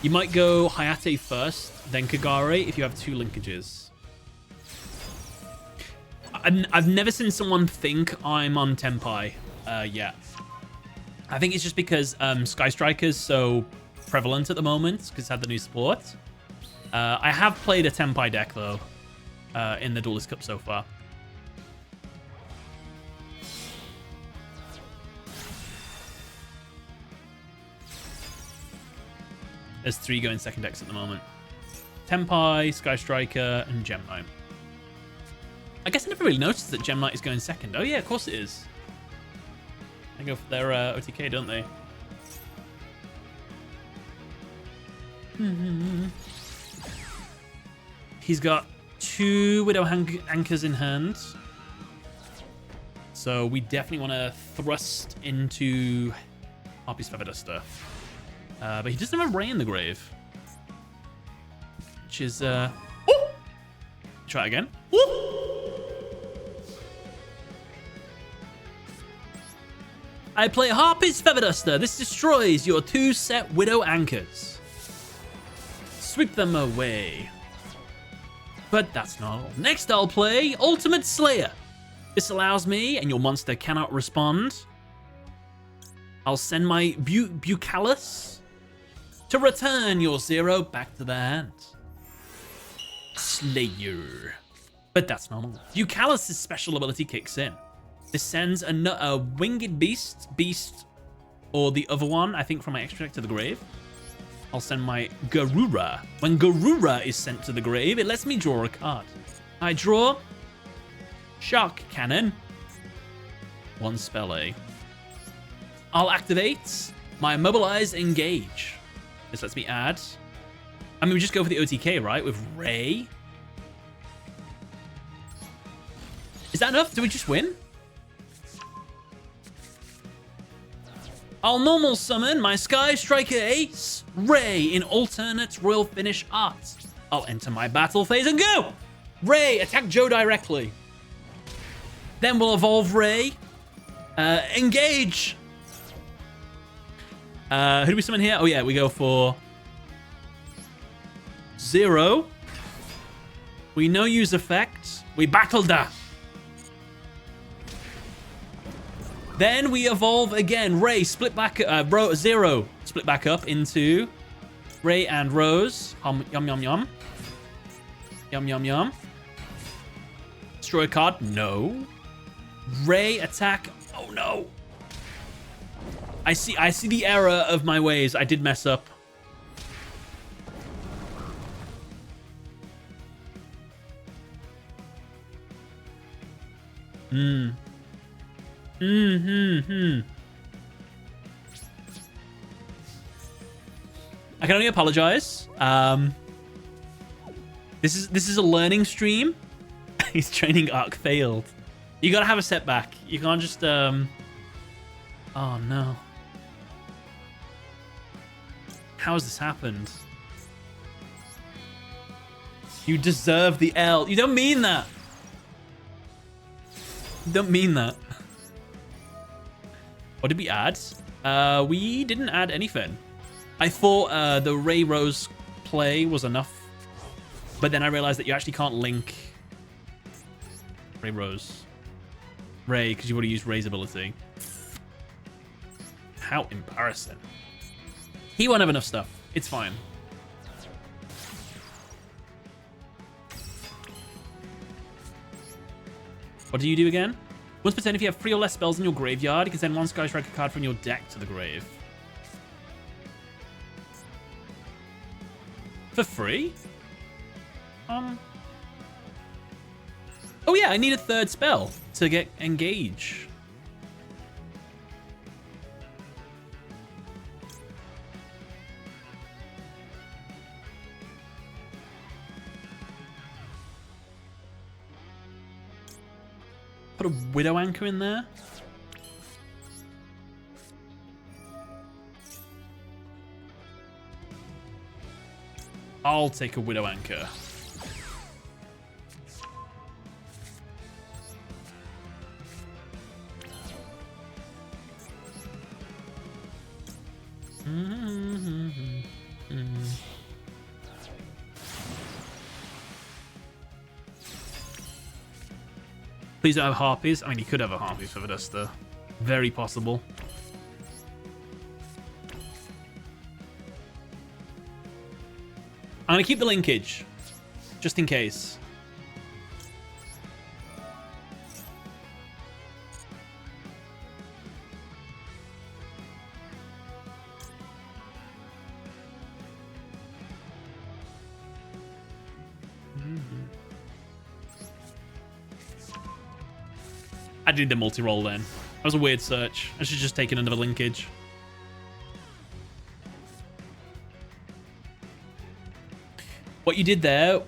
You might go Hayate first, then Kagare if you have 2 linkages. I've never seen someone think I'm on Tenpai yet. I think it's just because Sky Striker's so prevalent at the moment because it's had the new support. I have played a Tenpai deck though in the Duelist Cup so far. There's 3 going second decks at the moment. Tenpai, Sky Striker, and Gem Knight. I guess I never really noticed that Gem Knight is going second. Oh yeah, of course it is. They go for their OTK, don't they? He's got 2 Widow Anchors in hand. So we definitely want to thrust into Harpy's Feather Duster. But he doesn't have a Ray in the grave. Which is... Try it again. I play Harpy's Feather Duster. This destroys your 2 set Widow Anchors. Sweep them away. But that's not all. Next I'll play Ultimate Slayer. This allows me, and your monster cannot respond. I'll send my Bucalis to return your 0 back to the hand. Slayer. But that's normal. Bucalis' special ability kicks in. This sends a winged beast, or the other one, I think from my extract to the grave. I'll send my Garura. When Garura is sent to the grave, it lets me draw a card. I draw Shark Cannon. 1 spell A. I'll activate my Mobilize Engage. This lets me add. I mean, we just go for the OTK, right? With Ray. Is that enough? Do we just win? I'll normal summon my Sky Striker Ace, Ray, in alternate royal finish art. I'll enter my battle phase and go! Ray, attack Joe directly. Then we'll evolve Ray. Engage! Who do we summon here? Oh yeah, we go for 0. We no use effect. We battle da. Then we evolve again. Ray, split back, 0, split back up into Ray and Rose. Yum, yum, yum. Yum, yum, yum. Destroy a card? No. Ray, attack. Oh, no. I see the error of my ways. I did mess up. I can only apologize. This is a learning stream. His training arc failed. You gotta have a setback. You can't just oh no. How has this happened? You deserve the L. You don't mean that. You don't mean that. What did we add? We didn't add anything. I thought the Ray Rose play was enough. But then I realized that you actually can't link Ray Rose. Ray, because you would have used Ray's ability. How embarrassing. He won't have enough stuff. It's fine. What do you do again? Once per turn, if you have 3 or less spells in your graveyard, you can send 1 Sky Striker card from your deck to the grave. For free? Oh yeah, I need a 3rd spell to get engage. Put a Widow Anchor in there. I'll take a Widow Anchor. Please don't have Harpies. I mean, you could have a Harpy for Vedusta. Very possible. I'm going to keep the linkage. Just in case. I did the multi-roll then. That was a weird search. I should just take another linkage. What you did there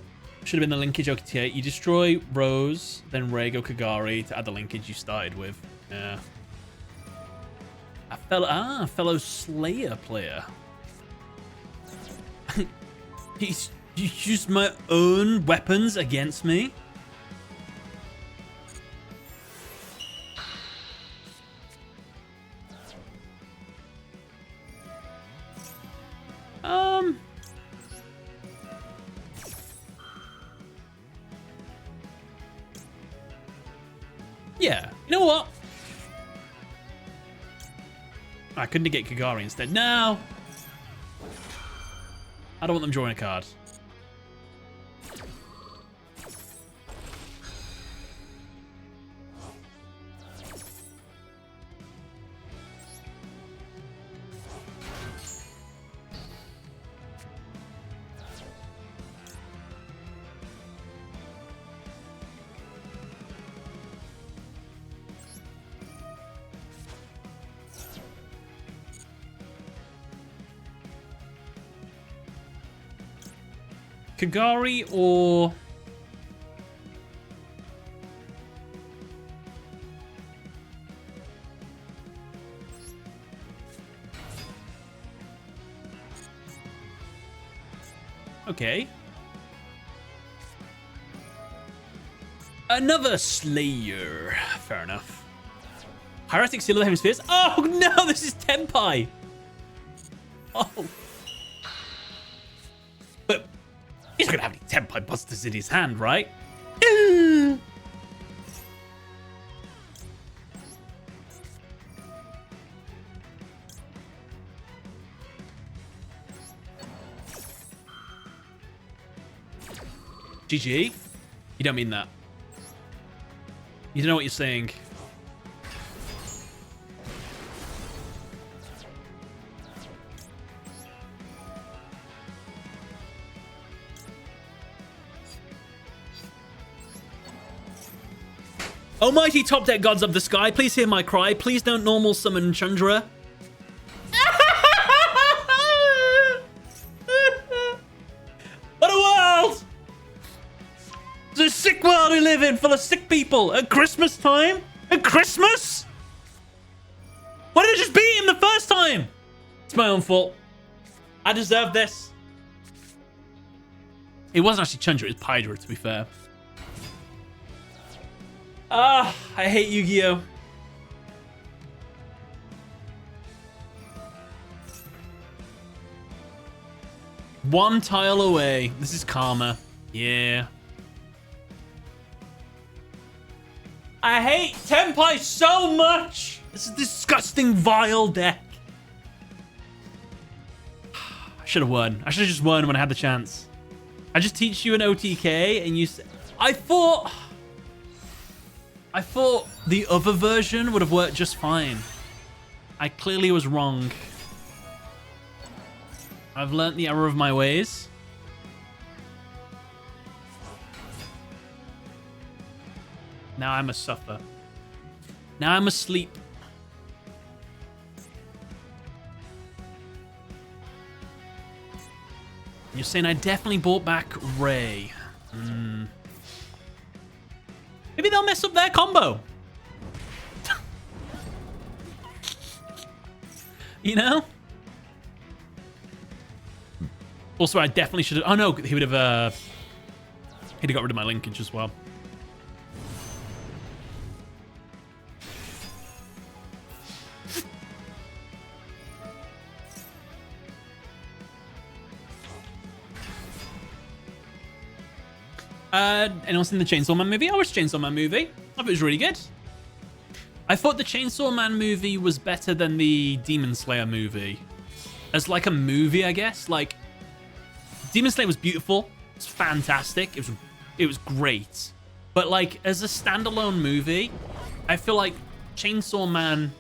should have been the linkage OTA. You destroy Rose, then Rego Kagari to add the linkage you started with. Yeah. A fellow Slayer player. You used my own weapons against me? Yeah, you know what? I couldn't negate Kagari instead. No! I don't want them drawing a card. Kagari or... Okay. Another Slayer. Fair enough. Hieratic Seal of the Hemispheres. Oh no, this is Tenpai. Oh. But he's not gonna have any Tenpai Busters in his hand, right? GG? You don't mean that. You don't know what you're saying. Almighty top deck gods of the sky, please hear my cry. Please don't normal summon Chandra. world we live in full of sick people at Christmas time? At Christmas? Why did I just beat him the first time? It's my own fault. I deserve this. It wasn't actually Chandra, it was Pydra, to be fair. I hate Yu-Gi-Oh! One tile away. This is karma. Yeah. I hate Tenpai so much. This is a disgusting, vile deck. I should have won. I should have just won when I had the chance. I just teach you an OTK and you... I thought the other version would have worked just fine. I clearly was wrong. I've learnt the error of my ways. Now I must suffer. Now I must sleep. You're saying I definitely brought back Ray. Maybe they'll mess up their combo. You know? Also, I definitely should have... Oh, no. He would have... He'd have got rid of my linkage as well. Anyone seen the Chainsaw Man movie? I watched Chainsaw Man movie. I thought it was really good. I thought the Chainsaw Man movie was better than the Demon Slayer movie. As like a movie, I guess. Like, Demon Slayer was beautiful. It's fantastic. It was great. But like, as a standalone movie, I feel like Chainsaw Man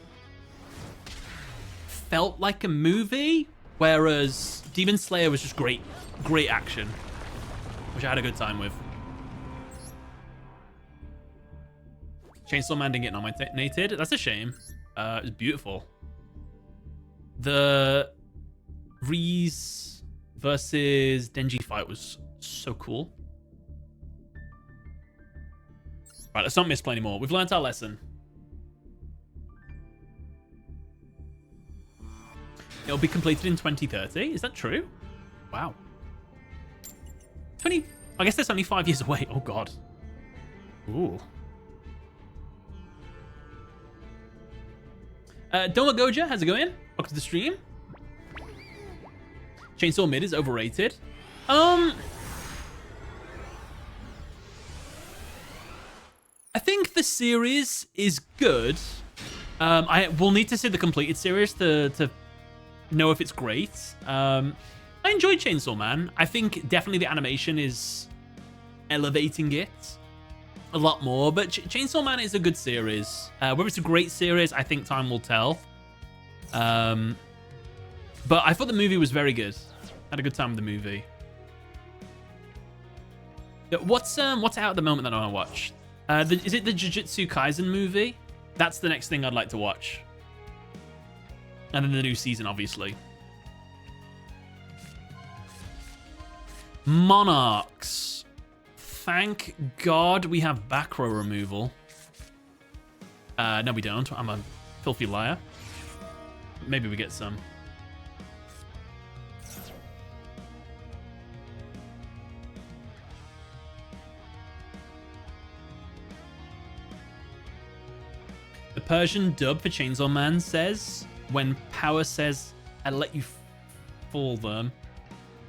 felt like a movie, whereas Demon Slayer was just great action, which I had a good time with. Chainsaw Man didn't get nominated. That's a shame. It was beautiful. The Reese versus Denji fight was so cool. Right, let's not misplay anymore. We've learned our lesson. It'll be completed in 2030. Is that true? Wow. I guess that's only 5 years away. Oh, God. Ooh. Doma Goja, how's it going? Welcome to the stream. Chainsaw Mid is overrated. I think the series is good. I will need to see the completed series to know if it's great. I enjoyed Chainsaw Man. I think definitely the animation is elevating it a lot more, but Chainsaw Man is a good series. Whether it's a great series, I think time will tell. But I thought the movie was very good. Had a good time with the movie. What's out at the moment that I want to watch? Is it the Jujutsu Kaisen movie? That's the next thing I'd like to watch. And then the new season, obviously. Monarchs. Thank God we have back row removal. No, we don't. I'm a filthy liar. Maybe we get some. The Persian dub for Chainsaw Man says, when Power says, I let you fool them,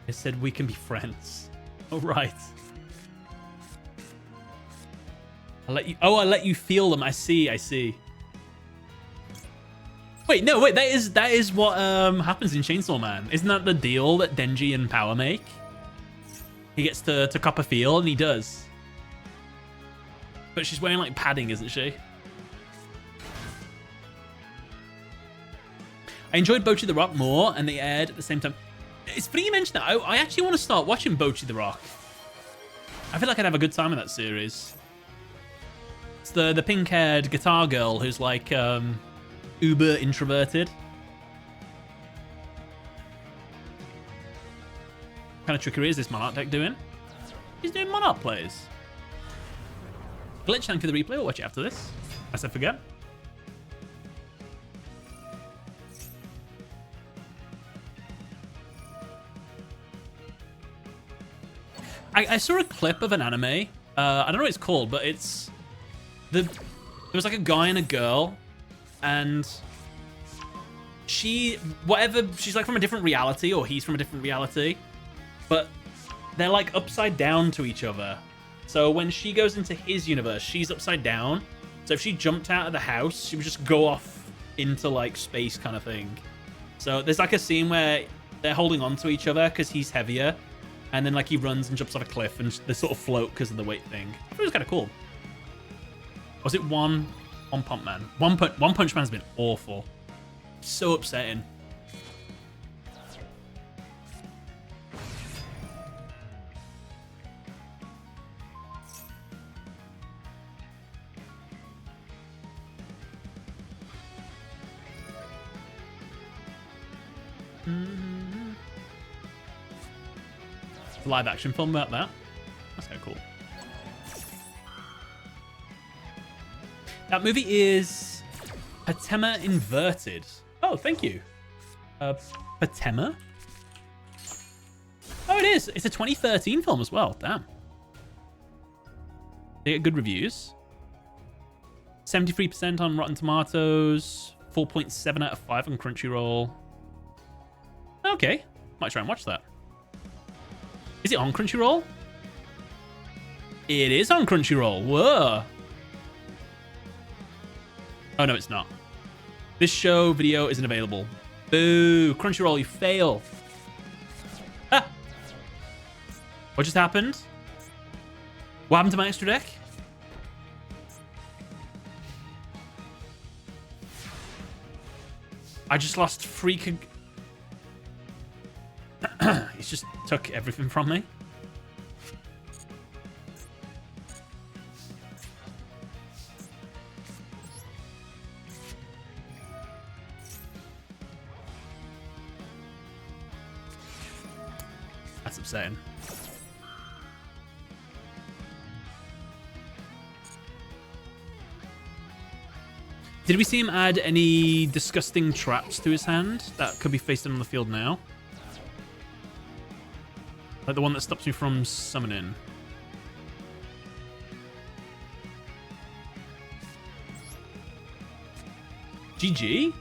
it said we can be friends. Oh, right. I let you feel them. I see. Wait, no, wait. That is what happens in Chainsaw Man. Isn't that the deal that Denji and Power make? He gets to cop a feel, and he does. But she's wearing like padding, isn't she? I enjoyed Bocchi the Rock more, and they aired at the same time. It's funny you mention that. I actually want to start watching Bocchi the Rock. I feel like I'd have a good time in that series. It's the pink-haired guitar girl who's like uber introverted. What kind of trickery is this Monarch deck doing? He's doing Monarch plays. Glitch, thank you for the replay. We'll watch it after this. As I forget. I saw a clip of an anime. I don't know what it's called, but it's there was like a guy and a girl, and she's like from a different reality, or he's from a different reality, but they're like upside down to each other. So when she goes into his universe, she's upside down. So if she jumped out of the house, she would just go off into like space kind of thing. So there's like a scene where they're holding on to each other because he's heavier. And then like he runs and jumps off a cliff and they sort of float because of the weight thing. I thought it was kind of cool. Or was it One Punch Man? One Punch Man's been awful. So upsetting. Live action film about that. That's kind of cool. That movie is Patema Inverted. Oh, thank you. Patema? Oh, it is. It's a 2013 film as well. Damn. They get good reviews. 73% on Rotten Tomatoes. 4.7 out of 5 on Crunchyroll. Okay. Might try and watch that. Is it on Crunchyroll? It is on Crunchyroll. Whoa. Oh, no, it's not. This show video isn't available. Boo. Crunchyroll, you fail. Ah. What just happened? What happened to my extra deck? I just lost freak. He's just took everything from me. That's upsetting. Did we see him add any disgusting traps to his hand that could be facing on the field now? Like the one that stops me from summoning. GG?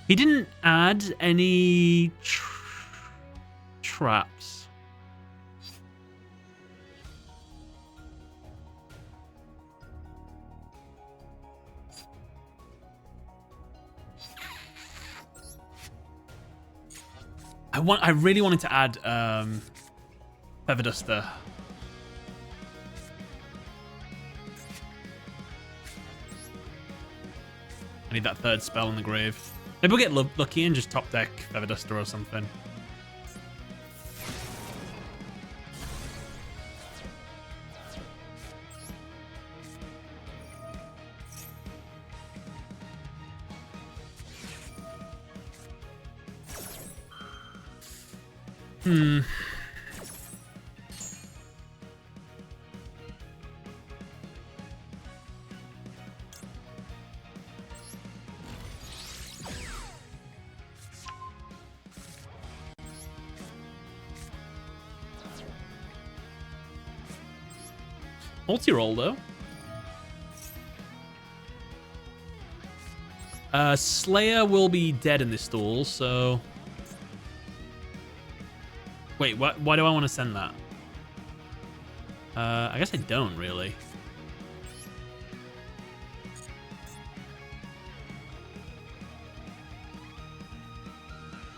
He didn't add any traps. I really wanted to add Feather Duster. I need that third spell in the grave. Maybe we'll get lucky and just top deck Feather Duster or something. Multi-roll, though. Slayer will be dead in this duel, so... Wait, why do I want to send that? I guess I don't, really.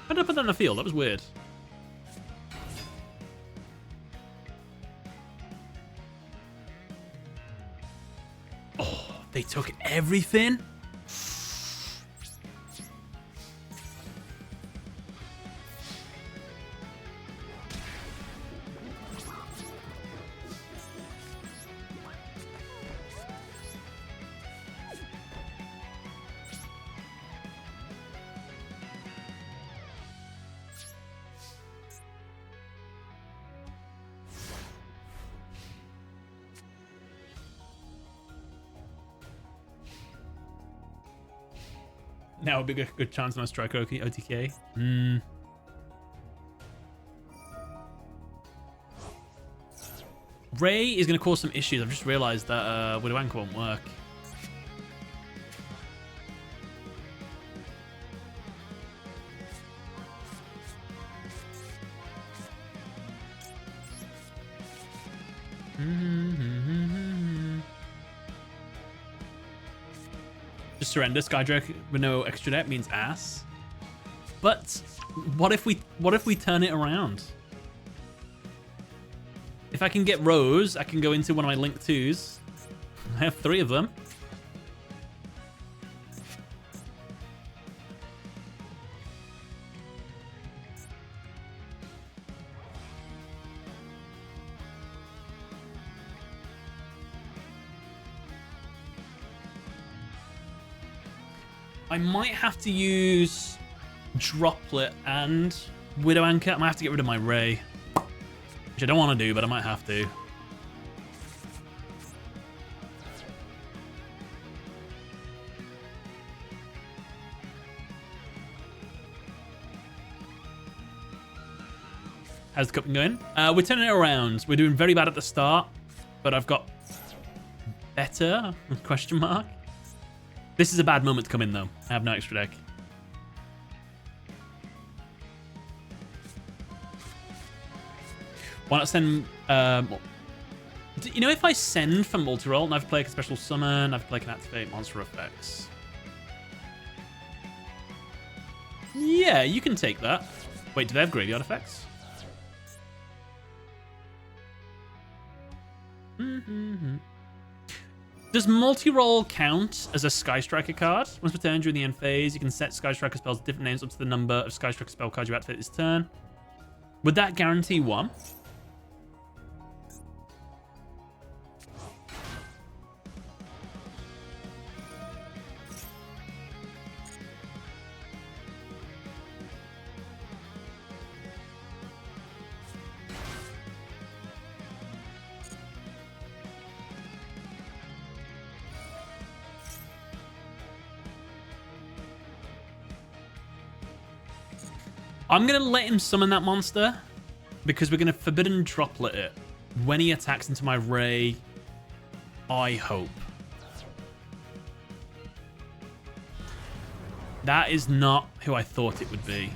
How did I put that in the field? That was weird. They took everything? Now would be a good chance on a striker OTK. Ray is going to cause some issues. I've just realized that Widow Anchor won't work. Just surrender. Skydrake with no extra deck means ass. But what if we turn it around? If I can get Rose, I can go into one of my Link 2s. I have 3 of them. I might have to use Droplet and Widow Anchor. I might have to get rid of my Ray. Which I don't want to do, but I might have to. How's the cup been going? We're turning it around. We're doing very bad at the start, but I've got better, question mark. This is a bad moment to come in, though. I have no extra deck. Why not send... you know, if I send for multi-roll, and I've played a special summon, I've played can activate monster effects. Yeah, you can take that. Wait, do they have graveyard effects? Does multi-roll count as a Sky Striker card? Once per turn during the end phase, you can set Sky Striker spells with different names up to the number of Sky Striker spell cards you activate this turn. Would that guarantee 1? I'm going to let him summon that monster because we're going to Forbidden Droplet it when he attacks into my Ray, I hope. That is not who I thought it would be.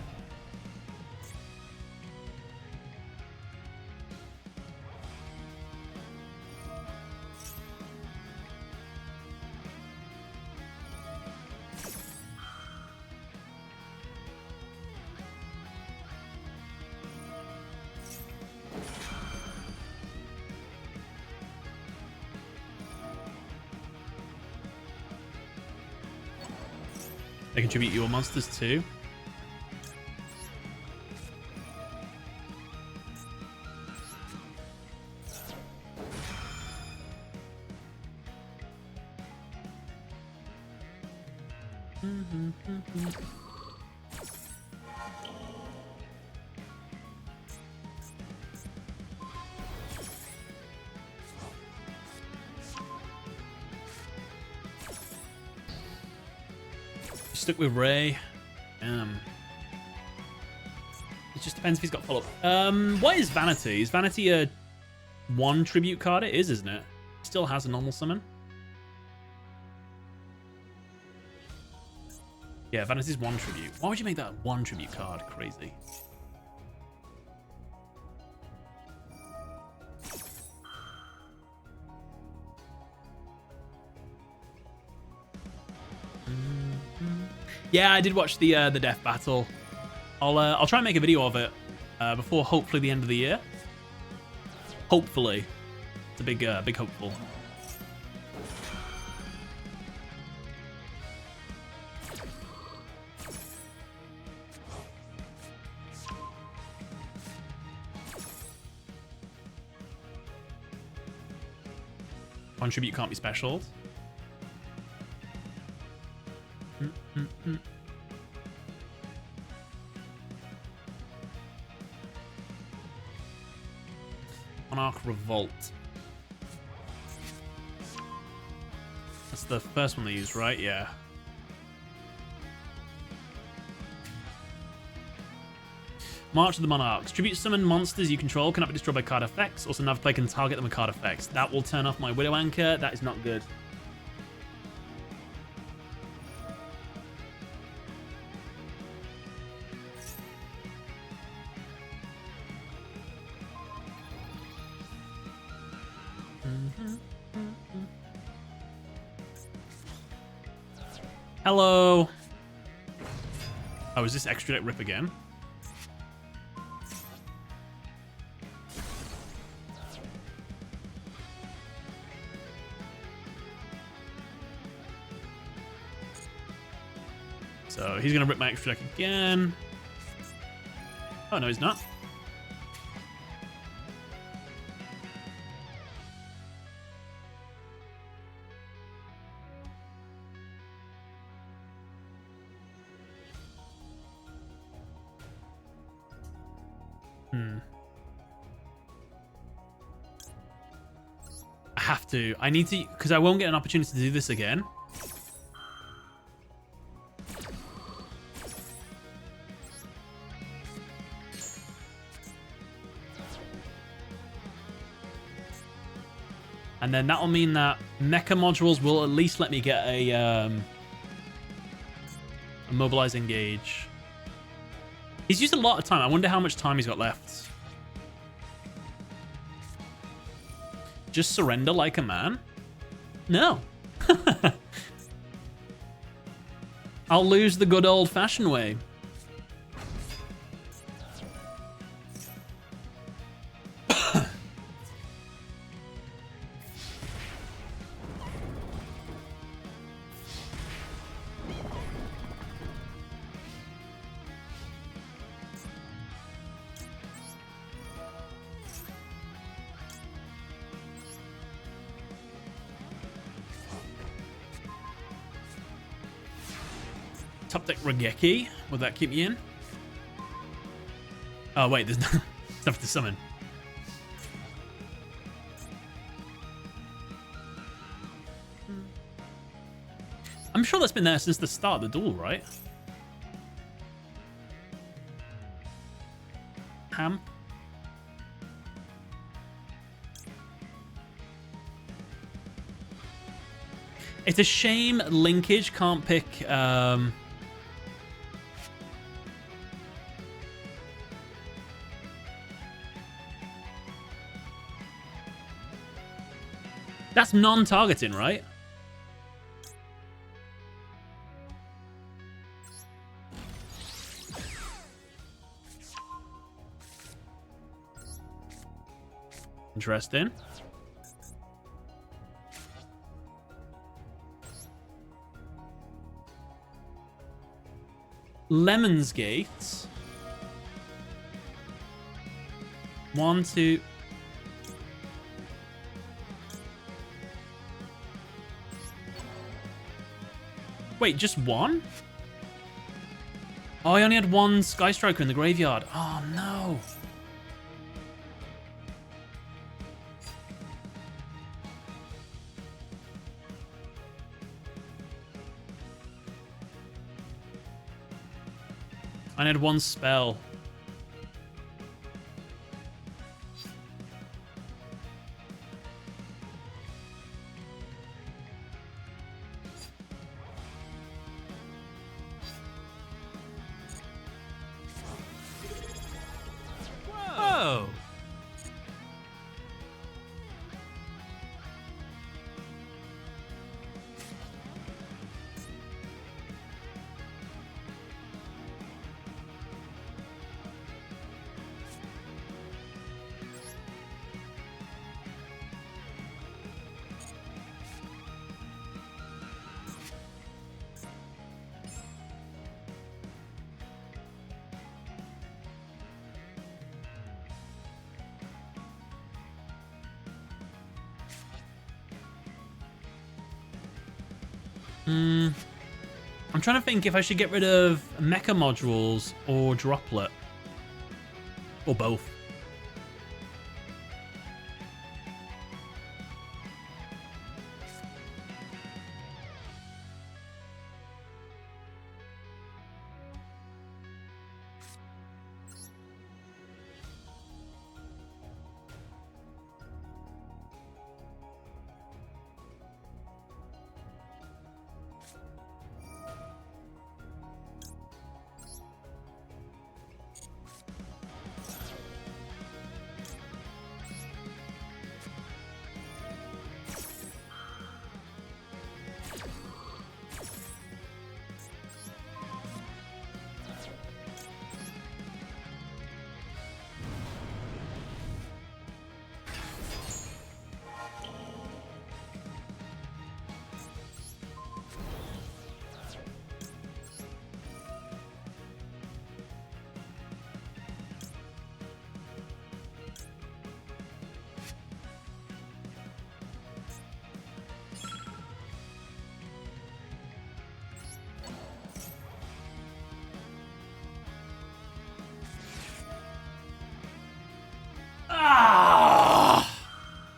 They contribute your monsters too. Stuck with Ray. It just depends if he's got follow-up. What is Vanity? Is Vanity a 1 tribute card? It is, isn't it? Still has a normal summon. Yeah, Vanity's 1 tribute. Why would you make that 1 tribute card? Crazy. Yeah, I did watch the death battle. I'll try and make a video of it before hopefully the end of the year. Hopefully, it's a big hopeful. Contribute can't be specialed. Monarch Revolt. That's the first one they used, right? Yeah. March of the Monarchs. Tribute summon monsters you control cannot be destroyed by card effects. Also, nav play can target them with card effects. That will turn off my Widow Anchor. That is not good. Hello. Oh, is this extra deck rip again? So he's gonna rip my extra deck again. Oh no, he's not. I have to. I need to, because I won't get an opportunity to do this again. And then that'll mean that mecha modules will at least let me get a mobilize engage. He's used a lot of time. I wonder how much time he's got left. Just surrender like a man? No. I'll lose the good old-fashioned way. Top deck Regeki. Will that keep me in? Oh, wait, there's no stuff to summon. I'm sure that's been there since the start of the duel, right? Ham. It's a shame Linkage can't pick that's non-targeting, right? Interesting. Lemon's Gate. 1, 2. Wait, just one? Oh, I only had one Sky Striker in the graveyard. Oh, no. I had one spell. Whoa! I'm trying to think if I should get rid of mecha modules or droplet. Or both.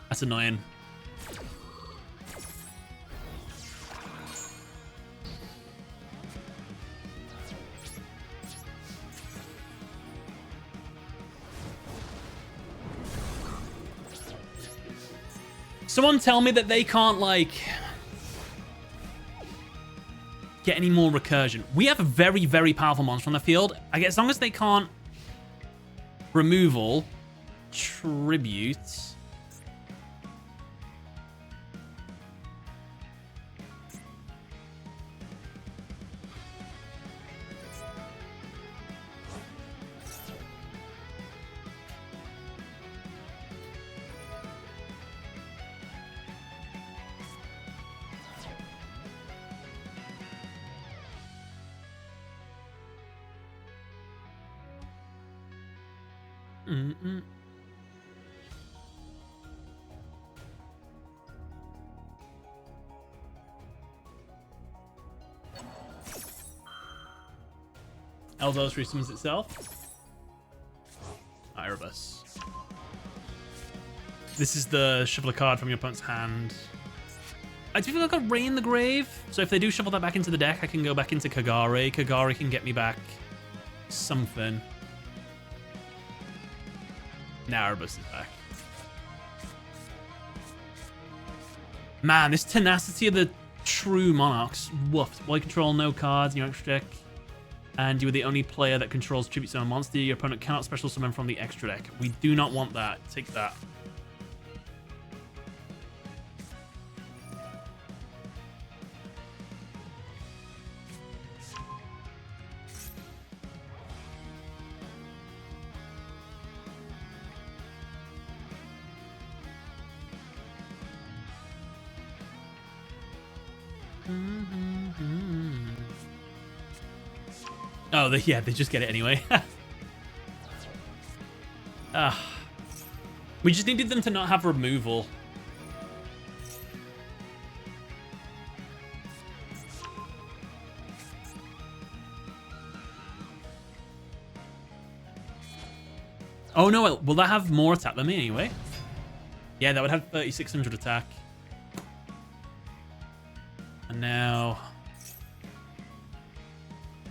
That's annoying. Someone tell me that they can't, like, get any more recursion. We have a very, very powerful monster on the field. I guess as long as they can't removal, tribute. Eldos resumes itself. Erebus. This is the shuffle a card from your opponent's hand. I do feel like I've Ray in the Grave. So if they do shuffle that back into the deck, I can go back into Kagari. Kagari can get me back something. Now Erebus is back. Man, this tenacity of the true monarchs. Woofed. While you control no cards in your extra deck, and you are the only player that controls tribute summon monster, your opponent cannot special summon from the extra deck. We do not want that. Take that. Oh, yeah, they just get it anyway. We just needed them to not have removal. Oh no, will that have more attack than me anyway? Yeah, that would have 3600 attack. And now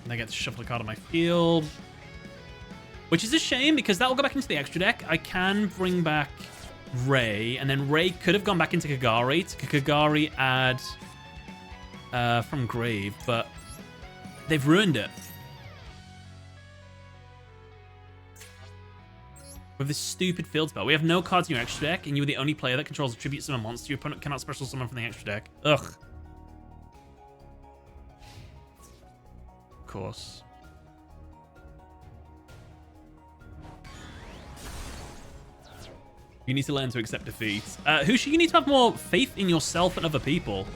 I get to shuffle a card on my field, which is a shame because that will go back into the extra deck. I can bring back Ray, and then Ray could have gone back into Kagari to Kagari add from Grave, but they've ruined it with this stupid field spell. We have no cards in your extra deck, and you're the only player that controls a tribute summon monster. Your opponent cannot special summon from the extra deck. Ugh. Of course. You need to learn to accept defeat. Husha, you need to have more faith in yourself and other people.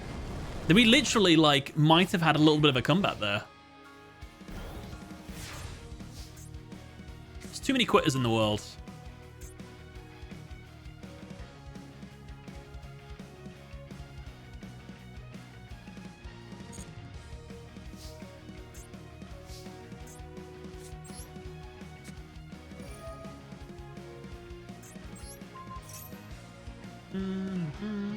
That we literally, like, might have had a little bit of a comeback there. There's too many quitters in the world. Mm-hmm.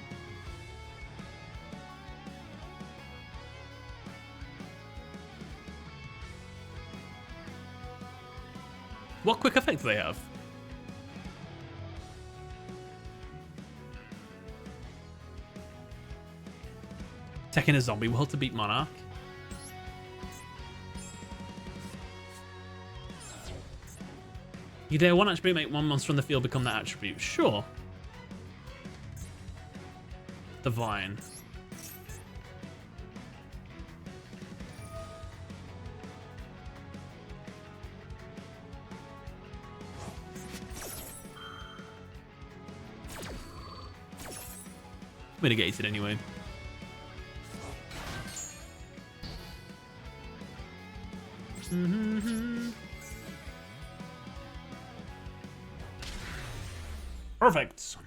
What quick effect do they have? Taking a zombie world to beat Monarch. You dare one attribute, make one monster on the field become that attribute. Sure. Divine. Mitigated anyway. Mm-hmm. Perfect.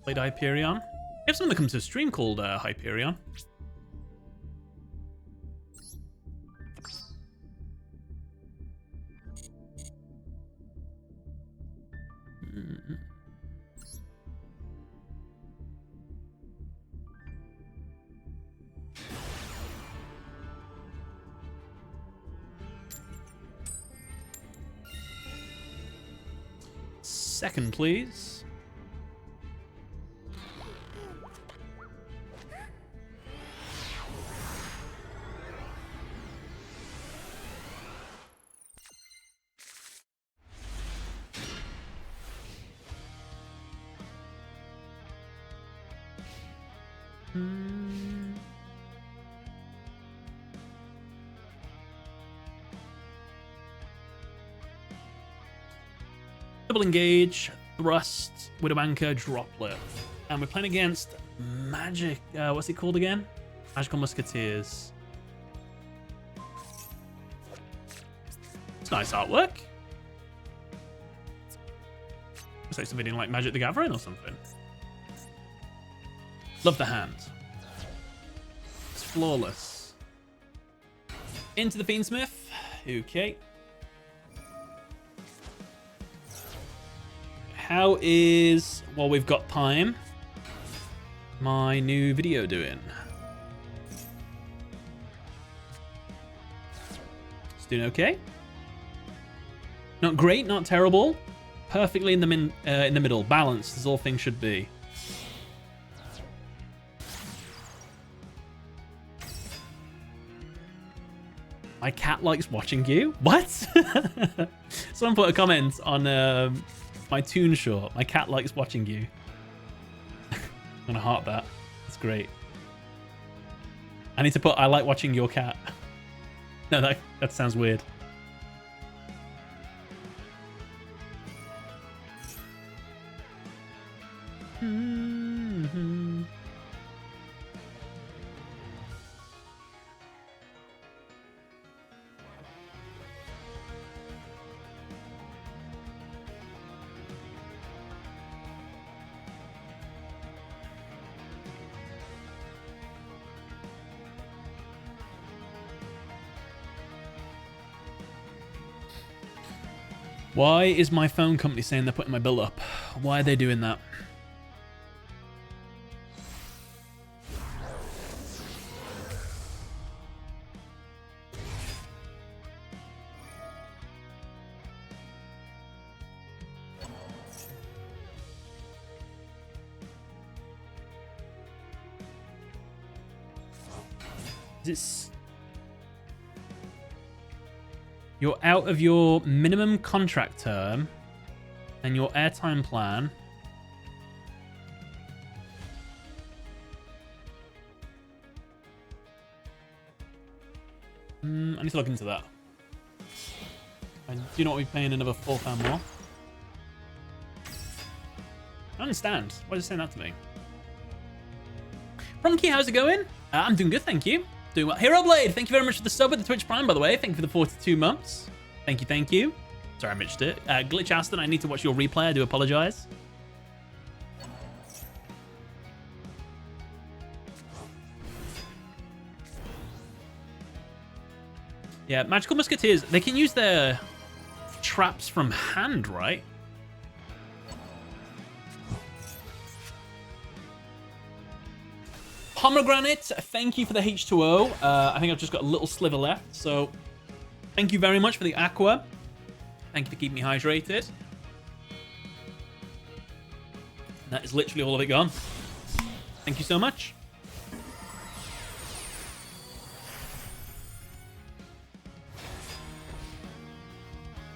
Played Hyperion. We have someone that comes to a stream called Hyperion. Second, please. Double engage, thrust, widow anchor, droplet. And we're playing against Magic, what's it called again? Magical Musketeers. It's nice artwork. Looks like something like Magic the Gathering or something. Love the hand. It's flawless. Into the Fiendsmith. Okay. How is, while we've got time, my new video doing? It's doing okay. Not great, not terrible. Perfectly in the middle, balanced as all things should be. My cat likes watching you. What? Someone put a comment on my Toon short. My cat likes watching you. I'm gonna heart that. That's great. I need to put I like watching your cat. No, that sounds weird. Why is my phone company saying they're putting my bill up? Why are they doing that? Is it... You're out of your minimum contract term and your airtime plan. I need to look into that. I do not be paying another £4 more. I don't understand. Why is it saying that to me? Ronky, how's it going? I'm doing good, thank you. Doing well. Hero Blade, thank you very much for the sub with the Twitch Prime, by the way. Thank you for the 42 months. Thank you, thank you. Sorry, I missed it. Glitch Aston, I need to watch your replay. I do apologize. Yeah, magical musketeers, they can use their traps from hand, right? Pomegranate, thank you for the H2O. I think I've just got a little sliver left, so thank you very much for the aqua. Thank you for keeping me hydrated. That is literally all of it gone. Thank you so much.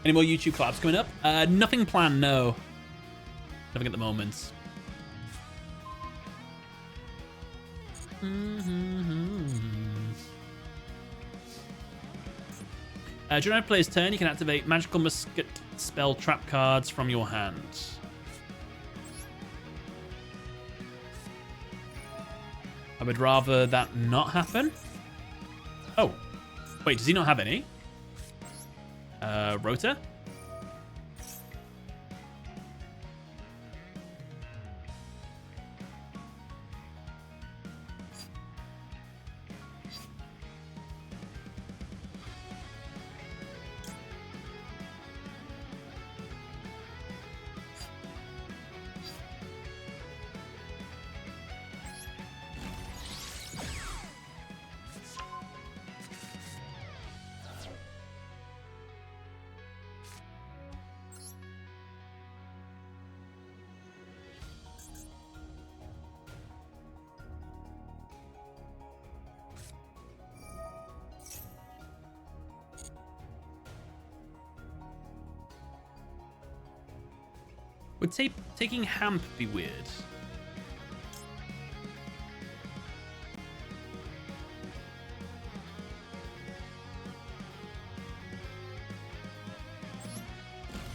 Any more YouTube collabs coming up? Nothing planned, no. Nothing at the moment. During a player's turn, you can activate magical musket spell trap cards from your hand. I would rather that not happen. Oh. Wait, does he not have any? Rota? Would taking Hamp be weird?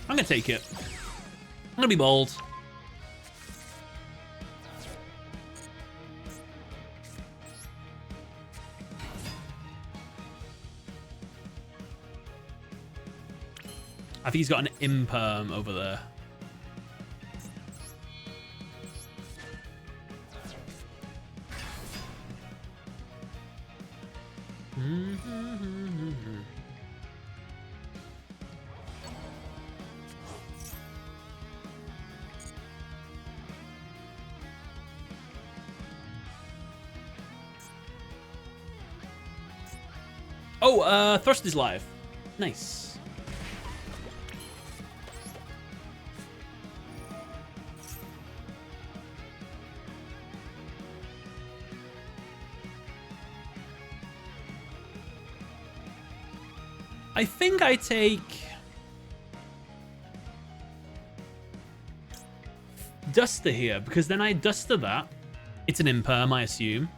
I'm gonna take it. I'm gonna be bold. I think he's got an imperm over there. Oh, Thrust is live. Nice. I think I take Duster here, because then I Duster that. It's an imperm, I assume.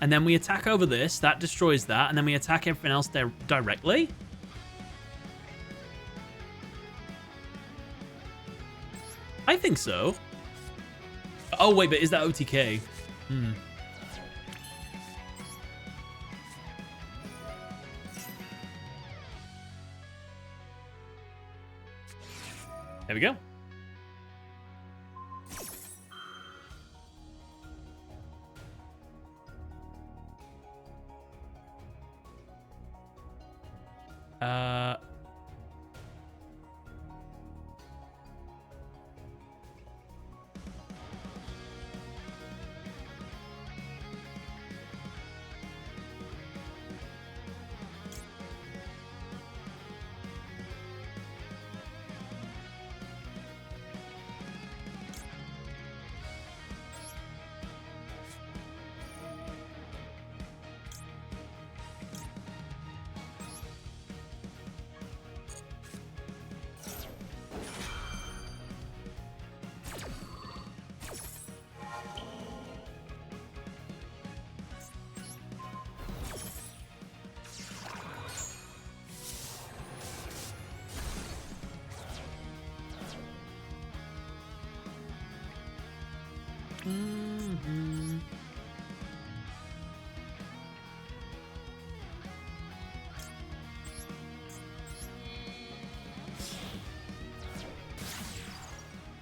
And then we attack over this, that destroys that, and then we attack everything else directly? I think so. Oh, wait, but is that OTK? There we go.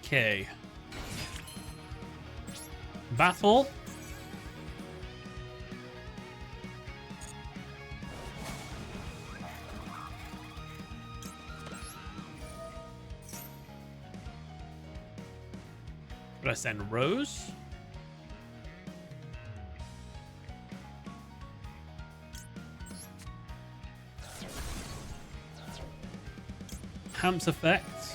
Okay. Battle. send Rose. Hamps effects.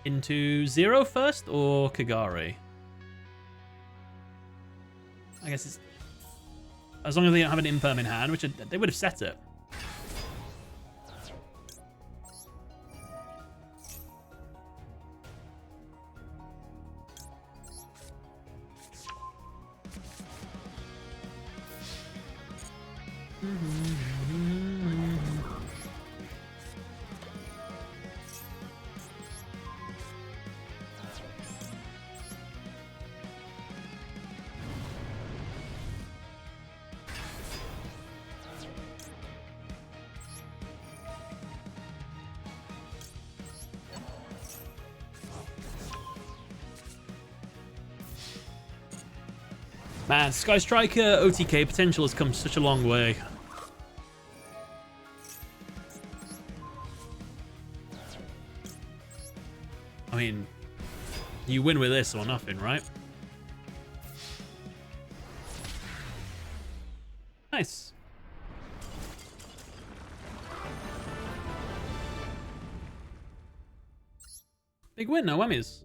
Into Zero first or Kagari? I guess it's... As long as they don't have an imperm in hand, which they would have set it. Man, Sky Striker OTK potential has come such a long way. I mean, you win with this or nothing, right? Nice. Big win, no whammies.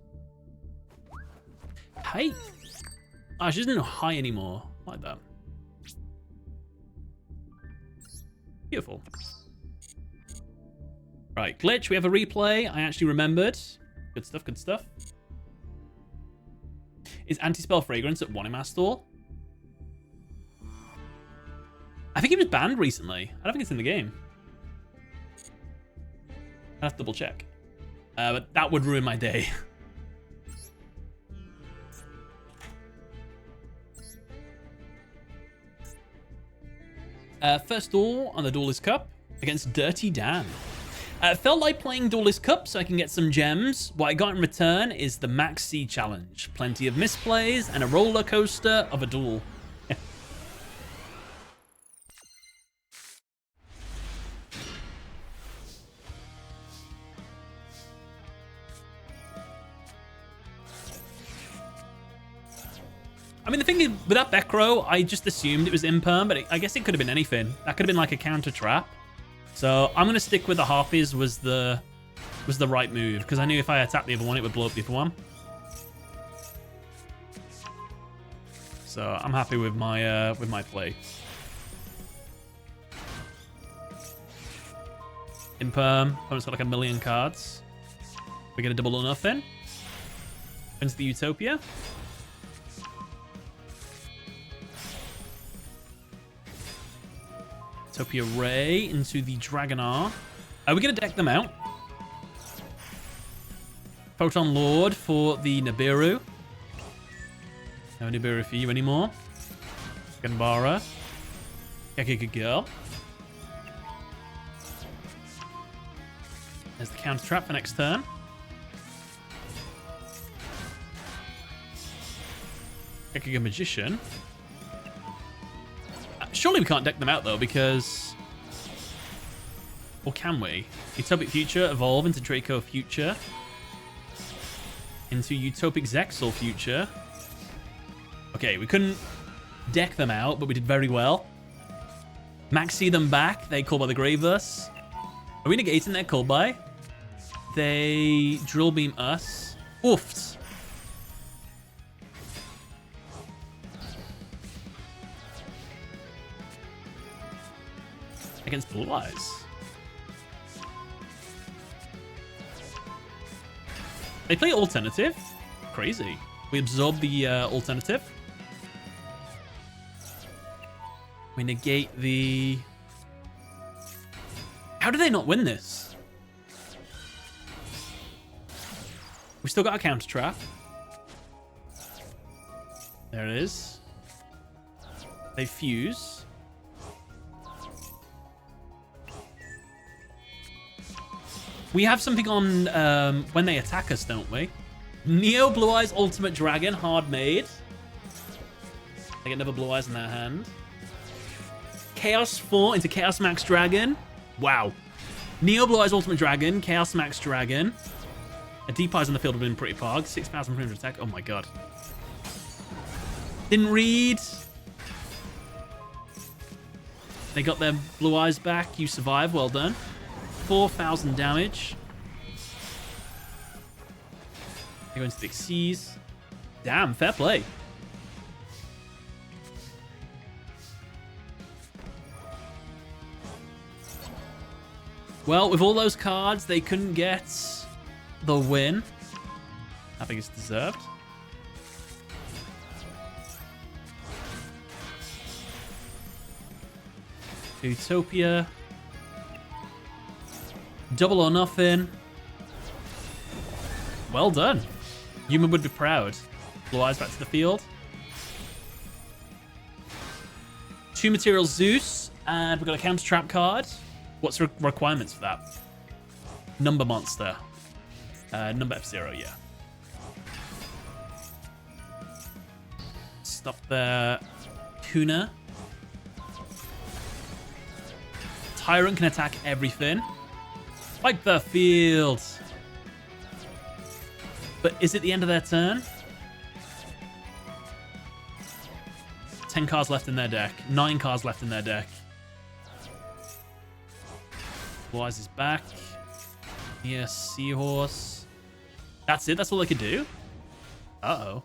Hey. Oh, she doesn't know high anymore. I like that. Beautiful. Right, glitch. We have a replay. I actually remembered. Good stuff, good stuff. Is Anti-Spell Fragrance at 1 in Master? I think it was banned recently. I don't think it's in the game. I'll have to double check. But that would ruin my day. First duel on the Duelist Cup against Dirty Dan. Felt like playing Duelist Cup so I can get some gems. What I got in return is the Max C challenge. Plenty of misplays and a roller coaster of a duel. I mean, the thing is, with that Bekro, I just assumed it was imperm, but I guess it could have been anything. That could have been like a counter trap. So I'm gonna stick with the Harpies was the right move, because I knew if I attacked the other one, it would blow up the other one. So I'm happy with my play. Imperm, opponent's got like a million cards. We're gonna double or nothing. Into the Utopia. Utopia Ray into the Dragonar. Are we going to deck them out? Photon Lord for the Nibiru. No Nibiru for you anymore. Ganbara. Good girl. There's the counter trap for next turn. Good Magician. Surely we can't deck them out, though, because... Or can we? Utopic Future, evolve into Draco Future. Into Utopic Zexal Future. Okay, we couldn't deck them out, but we did very well. Maxi them back. They call by the Graveless. Are we negating their call by? They Drill Beam us. Oofed. Against Blue Eyes. They play alternative. Crazy. We absorb the alternative. We negate the... How do they not win this? We still got a counter trap. There it is. They fuse. We have something on when they attack us, don't we? Neo Blue Eyes Ultimate Dragon, hard made. They get another Blue Eyes in their hand. Chaos 4 into Chaos Max Dragon. Wow. Neo Blue Eyes Ultimate Dragon, Chaos Max Dragon. A Deep Eyes on the field would have been pretty pog. 6,300 attack. Oh my god. Didn't read. They got their Blue Eyes back. You survive. Well done. 4,000 damage. They go into the Xyz. Damn, fair play. Well, with all those cards, they couldn't get the win. I think it's deserved. Utopia. Double or nothing. Well done. Human would be proud. Blue Eyes back to the field. 2 materials Zeus, and we've got a counter trap card. What's the requirements for that? Number monster. Number F0, yeah. Stuff there. Tuna. Tyrant can attack everything. Like the field. But is it the end of their turn? 10 cards left in their deck. 9 cards left in their deck. Blue Eyes is back. Yes, Seahorse. That's it? That's all they could do? Uh-oh.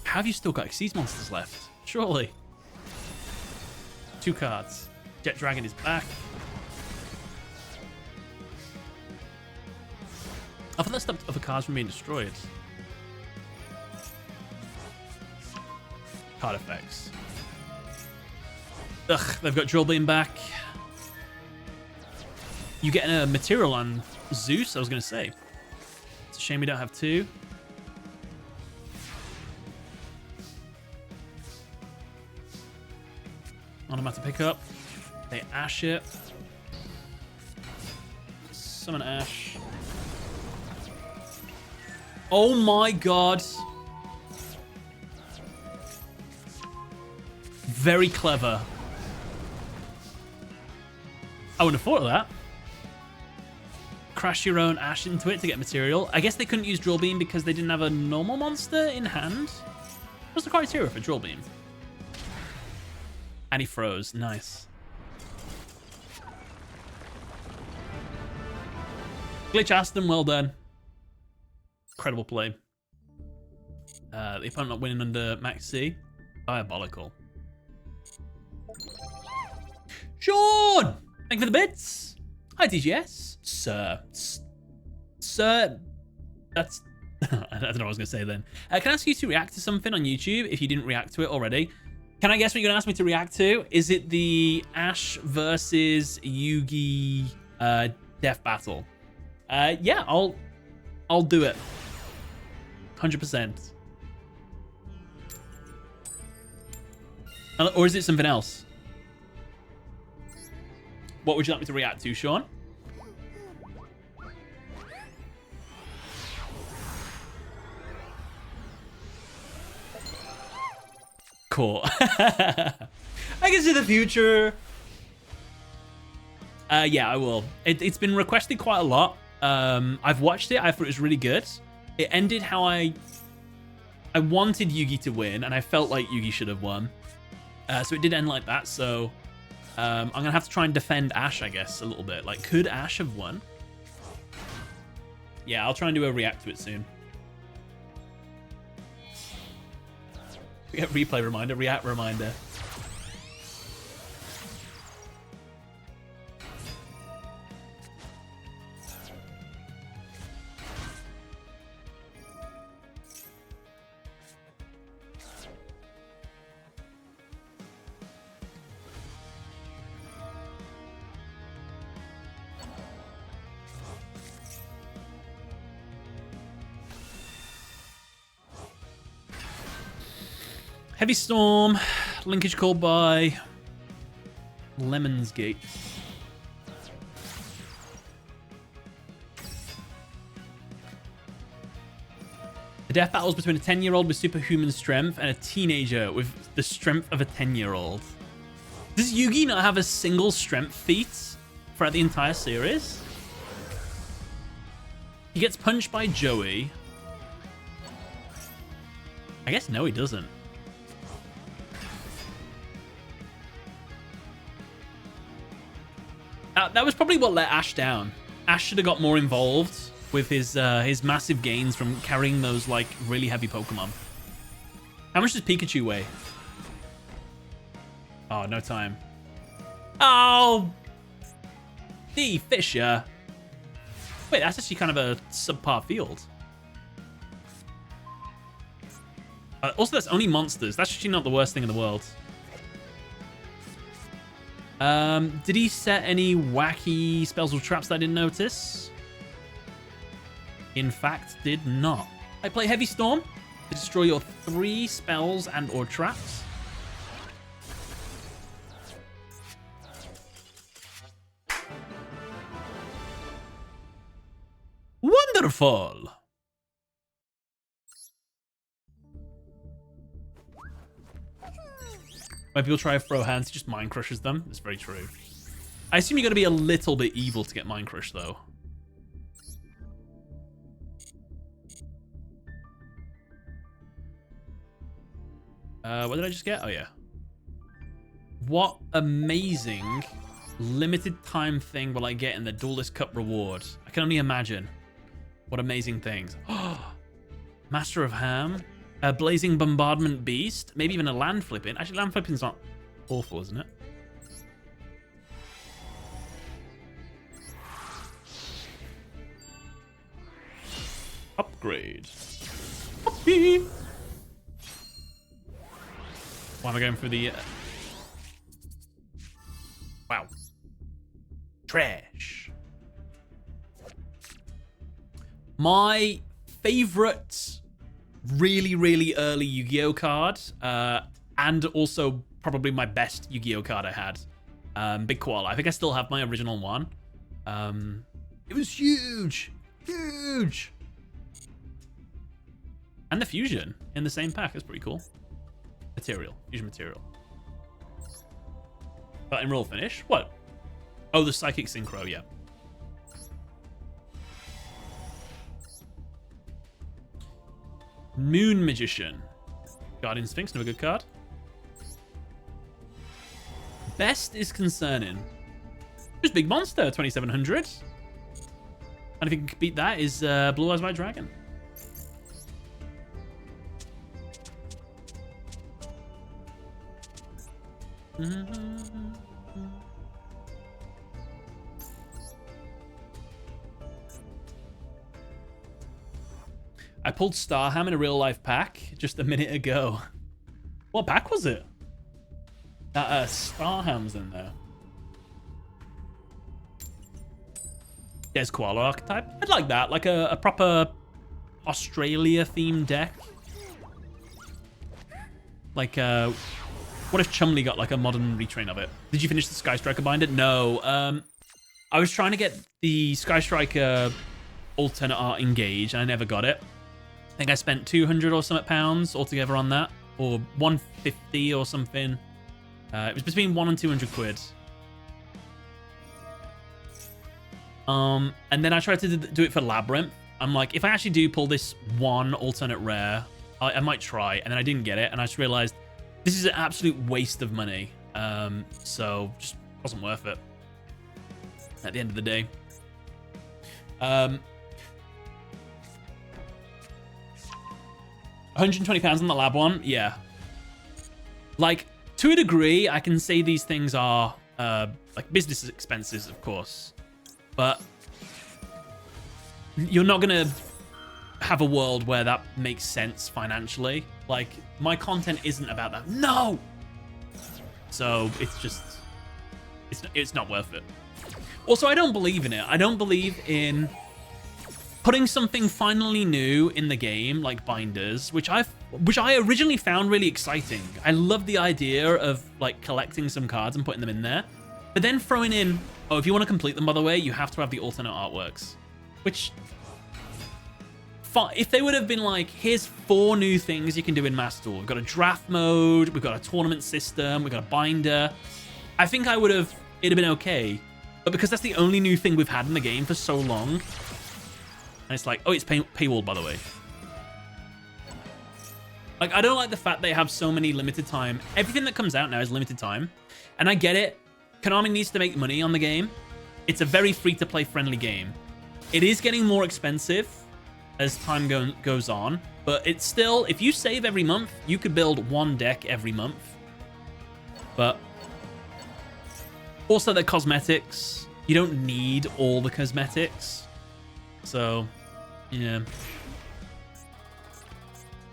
How have you still got Xyz monsters left? Surely. 2 cards. Jet Dragon is back. I thought that stopped other cards from being destroyed. Card effects. Ugh, they've got Drill Beam back. You get a material on Zeus, I was going to say. It's a shame we don't have 2. Automatic pickup. They Ash it. Summon Ash. Oh my god. Very clever. I wouldn't have thought of that. Crash your own Ash into it to get material. I guess they couldn't use Drill Beam because they didn't have a normal monster in hand. What's the criteria for Drill Beam? And he froze. Nice. Glitch Aston, well done. Incredible play. The opponent not winning under Max C. Diabolical. Sean! Thank you for the bits. Hi, DGS. Sir. Sir. That's... I don't know what I was going to say then. Can I ask you to react to something on YouTube if you didn't react to it already? Can I guess what you're going to ask me to react to? Is it the Ash versus Yugi death battle? Yeah, I'll do it. 100%. Or is it something else? What would you like me to react to, Sean? Cool. I can see the future. Yeah, I will. It's been requested quite a lot. I've watched it. I thought it was really good. It ended how I wanted Yugi to win, and I felt like Yugi should have won. So it did end like that. So I'm gonna have to try and defend Ash, I guess, a little bit. Like, could Ash have won? Yeah, I'll try and do a react to it soon. We get replay reminder, react reminder. Heavy Storm, linkage called by Lemon's Gate. The death battles between a 10-year-old with superhuman strength and a teenager with the strength of a 10-year-old. Does Yugi not have a single strength feat throughout the entire series? He gets punched by Joey. I guess no, he doesn't. That was probably what let Ash down. Ash should have got more involved with his massive gains from carrying those like really heavy Pokemon. How much does Pikachu weigh? Oh, no time. Oh, D. Fisher. Wait, that's actually kind of a subpar field. Also, that's only monsters. That's actually not the worst thing in the world. Did he set any wacky spells or traps that I didn't notice? In fact, did not. I play Heavy Storm to destroy your 3 spells and or traps. Wonderful. When people try to throw hands, he just mind crushes them. It's very true. I assume you got to be a little bit evil to get mind crushed, though. What did I just get? Oh, yeah. What amazing limited time thing will I get in the Duelist Cup reward? I can only imagine. What amazing things. Master of Ham. A Blazing Bombardment Beast. Maybe even a Land Flipping. Actually, Land Flipping's not awful, isn't it? Upgrade. Why am I going for the... Wow. Trash. My favorite really, really early Yu-Gi-Oh card, and also probably my best Yu-Gi-Oh card I had, Big Koala. I think I still have my original one. It was huge. Huge. And the fusion in the same pack. That's pretty cool. Material. Fusion material. But in roll finish. What? Oh, the Psychic Synchro, yeah. Moon Magician. Guardian Sphinx, another good card. Best is concerning. Just Big Monster, 2700. And if you can beat that is Blue Eyes White Dragon. I pulled Starham in a real life pack just a minute ago. What pack was it? That Starham's in there. There's Koala archetype. I'd like that, like a proper Australia themed deck. Like what if Chumley got like a modern retrain of it? Did you finish the Sky Striker binder? No. I was trying to get the Sky Striker alternate art engaged and I never got it. I think I spent 200 or something pounds altogether on that, or 150 or something. It was between 1 and 200 quid. And then I tried to do it for Labyrinth. I'm like, if I actually do pull this one alternate rare, I might try. And then I didn't get it, and I just realized this is an absolute waste of money. So just wasn't worth it at the end of the day. 120 pounds on the lab one, yeah. Like, to a degree, I can say these things are like business expenses, of course, but you're not gonna have a world where that makes sense financially. Like, my content isn't about that. No. So it's just, it's not worth it. Also, I don't believe in it. I don't believe in putting something finally new in the game, like binders, which I originally found really exciting. I love the idea of like collecting some cards and putting them in there. But then throwing in, oh, if you want to complete them, by the way, you have to have the alternate artworks. Which, if they would have been like, here's 4 new things you can do in Master Duel. We've got a draft mode, we've got a tournament system, we've got a binder. I think it'd have been okay. But because that's the only new thing we've had in the game for so long, and it's like, oh, it's paywalled, by the way. Like, I don't like the fact they have so many limited time. Everything that comes out now is limited time. And I get it. Konami needs to make money on the game. It's a very free-to-play friendly game. It is getting more expensive as time goes on. But it's still, if you save every month, you could build 1 deck every month. But also the cosmetics. You don't need all the cosmetics. So, yeah.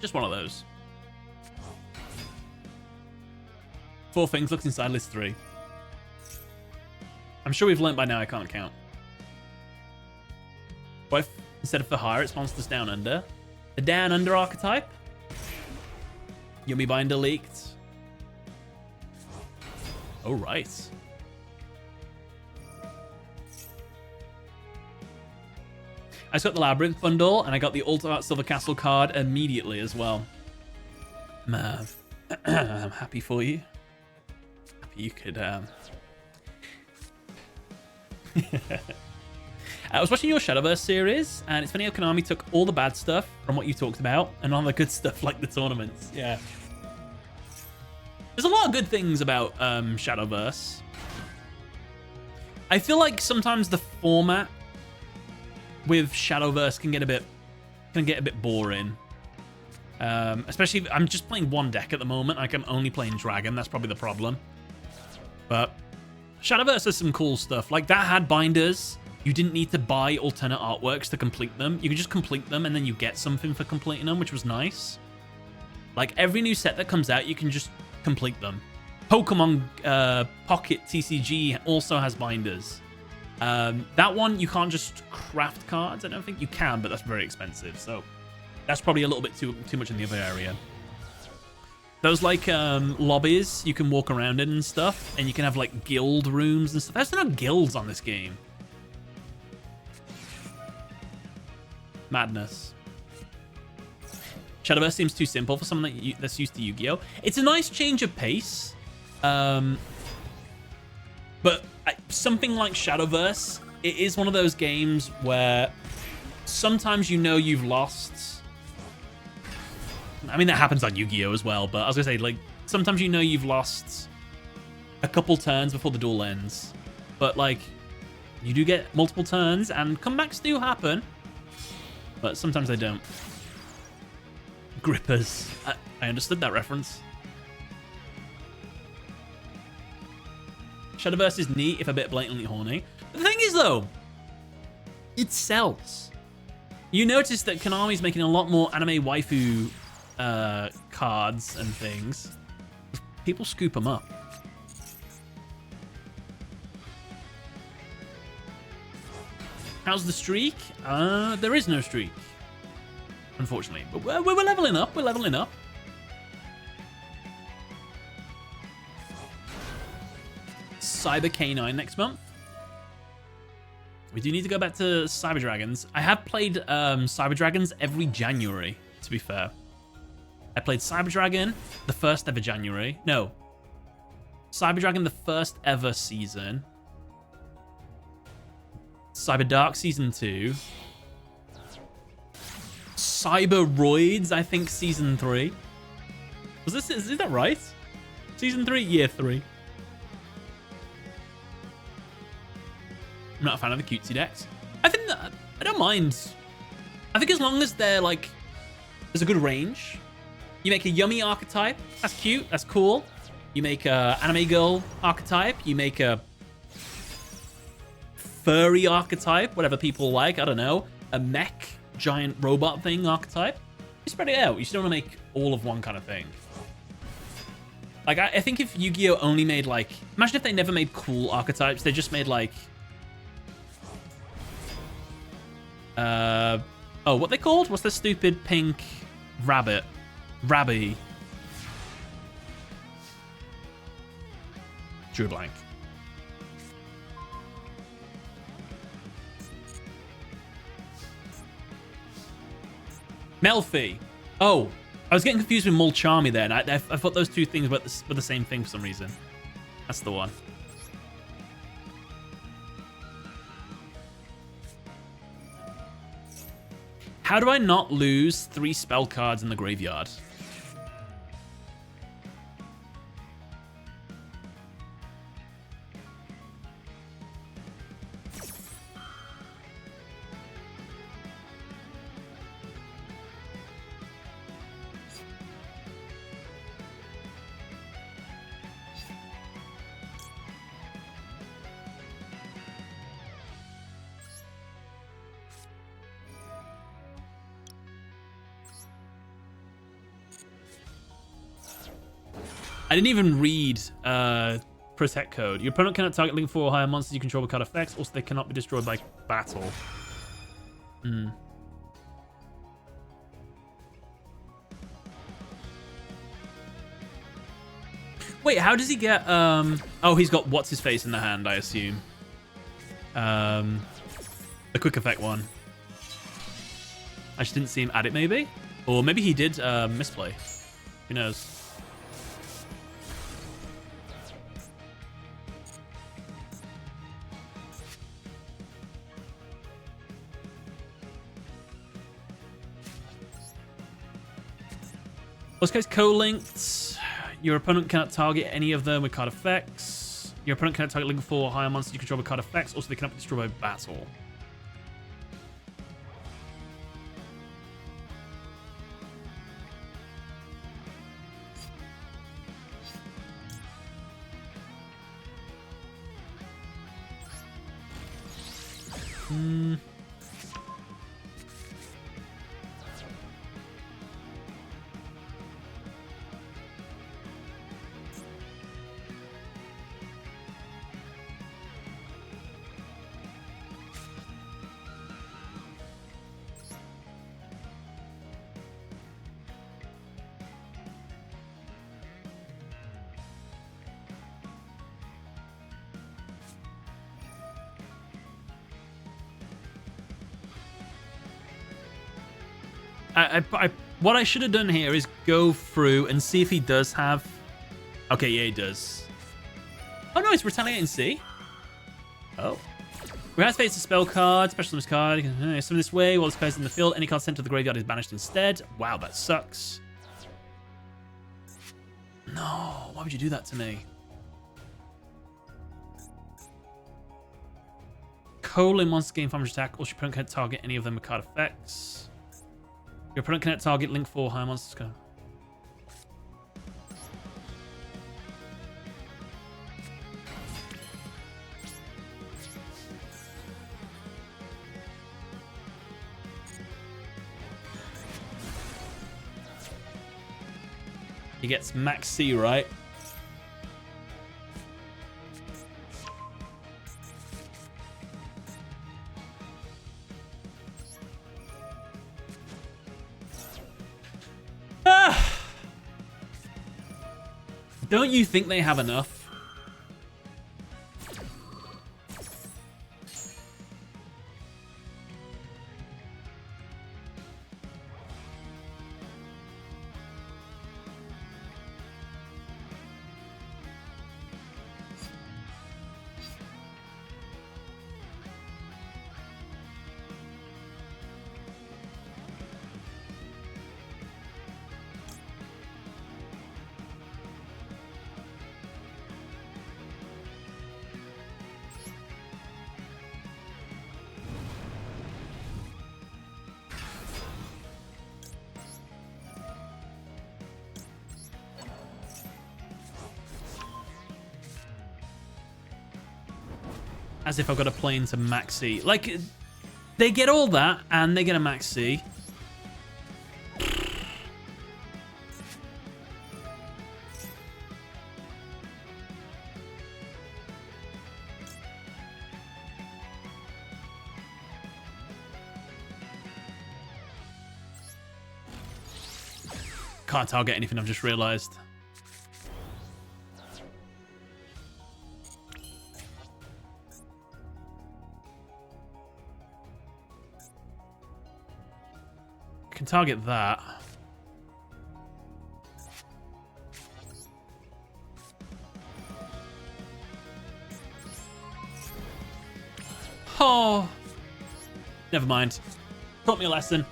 Just one of those. 4 things looked inside list 3. I'm sure we've learnt by now I can't count. What if instead of for hire it's monsters down under? The down under archetype? Yummy binder leaked. Oh, right. I just got the Labyrinth bundle and I got the Ultimate Silver Castle card immediately as well. Mav, I'm happy for you. You could I was watching your Shadowverse series, and it's funny how Konami took all the bad stuff from what you talked about and all the good stuff like the tournaments. Yeah, there's a lot of good things about Shadowverse. I feel like sometimes the format with Shadowverse can get a bit boring. Especially if I'm just playing 1 deck at the moment. Like, I'm only playing Dragon. That's probably the problem. But Shadowverse has some cool stuff. Like, that had binders. You didn't need to buy alternate artworks to complete them. You could just complete them and then you get something for completing them, which was nice. Like, every new set that comes out, you can just complete them. Pokemon Pocket TCG also has binders. That one, you can't just craft cards. I don't think you can, but that's very expensive. So that's probably a little bit too much in the other area. Those, like, lobbies you can walk around in and stuff, and you can have, like, guild rooms and stuff. There's no guilds on this game. Madness. Shadowverse seems too simple for someone that's used to Yu-Gi-Oh! It's a nice change of pace. But something like Shadowverse, it is one of those games where sometimes you know you've lost. I mean, that happens on Yu-Gi-Oh! As well, but I was gonna say, like, sometimes you know you've lost a couple turns before the duel ends. But, like, you do get multiple turns, and comebacks do happen. But sometimes they don't. Grippers. I understood that reference. Shadowverse is neat if a bit blatantly horny. The thing is, though, it sells. You notice that Konami's making a lot more anime waifu cards and things. People scoop them up. How's the streak? There is no streak, unfortunately. But we're leveling up. We're leveling up. Cyber K9 next month. We do need to go back to Cyber Dragons. I have played Cyber Dragons every January, to be fair. I played Cyber Dragon the first ever January. No. Cyber Dragon the first ever season. Cyber Dark Season 2. Cyber Roids, I think, Season 3. Is that right? Season 3? Year 3. I'm not a fan of the cutesy decks. I think that, I don't mind. I think as long as they're like, there's a good range. You make a yummy archetype. That's cute. That's cool. You make a anime girl archetype. You make a furry archetype, whatever people like. I don't know. A mech giant robot thing archetype. You spread it out. You just don't want to make all of one kind of thing. Like, I think if Yu-Gi-Oh! Only made, like, imagine if they never made cool archetypes. They just made, like, oh, what they called? What's the stupid pink rabbit? Rabby. Drew a blank. Melfi. Oh, I was getting confused with Mulcharmy then. I thought those two things were the same thing for some reason. That's the one. How do I not lose 3 spell cards in the graveyard? I didn't even read Protect Code. Your opponent cannot target link 4 or higher monsters you control with card effects. Also, they cannot be destroyed by battle. Wait, how does he get... Oh, he's got what's-his-face in the hand, I assume. The quick effect one. I just didn't see him add it, maybe? Or maybe he did misplay. Who knows? Most cases co-linked. Your opponent cannot target any of them with card effects. Your opponent cannot target link 4 or higher monsters you control with card effects. Also, they cannot be destroyed by battle. What I should have done here is go through and see if he does have... Okay, yeah, he does. Oh, no, it's Retaliating Sea. Oh. Reactivates a spell card, special card. You can summon this way while this card's in the field. Any card sent to the graveyard is banished instead. Wow, that sucks. No, why would you do that to me? Colon monster gain 500 attack. Also, your opponent can't target any of them with card effects. Your opponent cannot target link 4 high monsters. Go. He gets max C, right? Don't you think they have enough? As if I've got to play into max C. Like, they get all that, and they get a max C. Can't target anything, I've just realized. can target that. Oh, never mind. Taught me a lesson.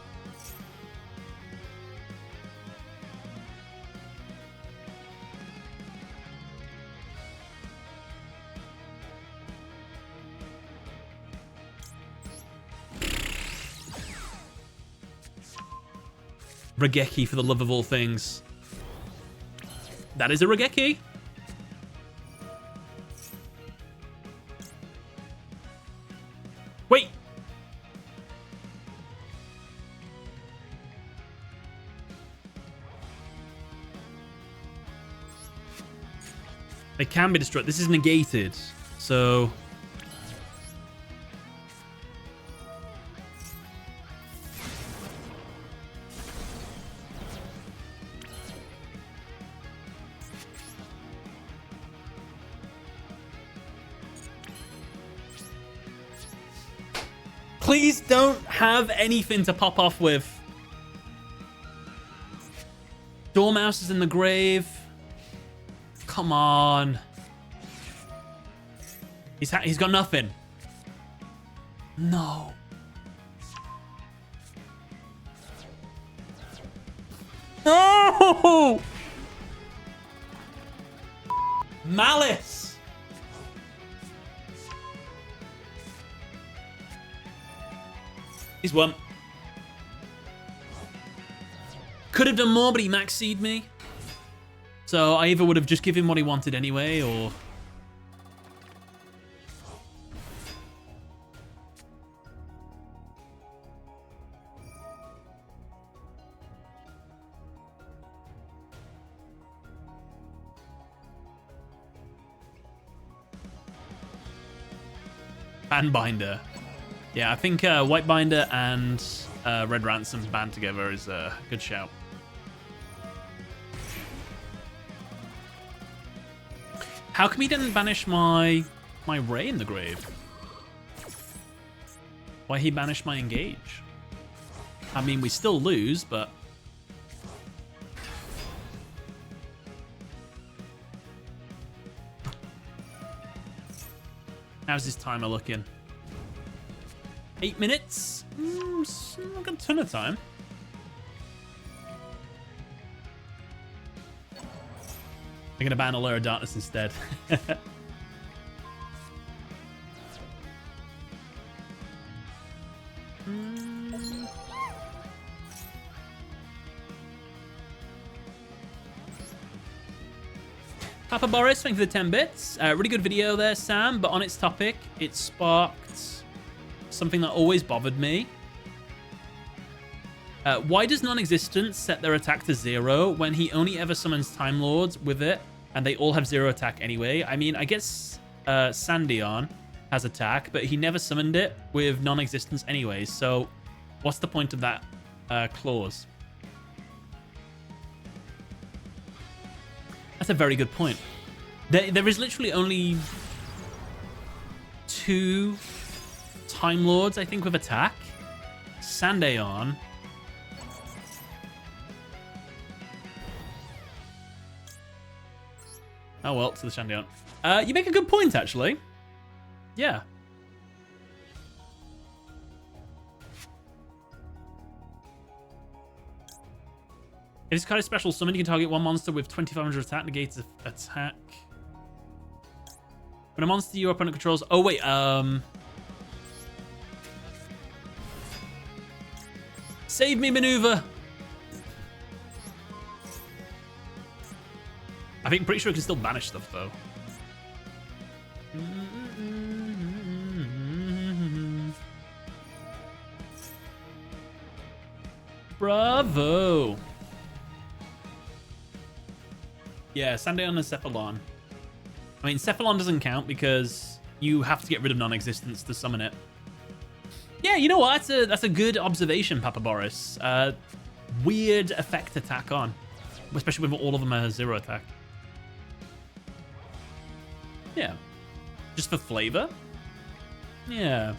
Regeki, for the love of all things. That is a Regeki. Wait. They can be destroyed. This is negated, so... Please don't have anything to pop off with. Dormouse is in the grave. Come on. He's got nothing. No. No! Malice. He's won. Could have done more, but he maxed me. So I either would have just given him what he wanted anyway, or... And Binder. Yeah, I think White Binder and Red Ransom band together is a good shout. How come he didn't banish my Ray in the grave? Why he banished my Engage? I mean, we still lose, but... How's this timer looking? 8 minutes? Not got a ton of time. I'm gonna ban Allure of Darkness instead. Papa Boris, thank you for the 10 bits. Really good video there, Sam, but on its topic, it sparked something that always bothered me. Why does non-existent set their attack to 0 when he only ever summons Time Lords with it and they all have 0 attack anyway? I mean, I guess Sandion has attack, but he never summoned it with non-existence anyway, so what's the point of that clause? That's a very good point. There is literally only 2 Time Lords, I think, with attack. Sandaeon. Oh well, to the Sandaeon. You make a good point, actually. Yeah. If it's kind of special summon, you can target one monster with 2500 attack, negates attack. When a monster your opponent controls... Oh, wait, Save me, maneuver! I think, pretty sure I can still banish stuff, though. Bravo! Yeah, Sandaeon and Cephalon. I mean, Cephalon doesn't count because you have to get rid of non-existence to summon it. Yeah, you know what? That's a good observation, Papa Boris. Weird effect to tack on, especially when all of them are 0 attack. Yeah. Just for flavor? Yeah.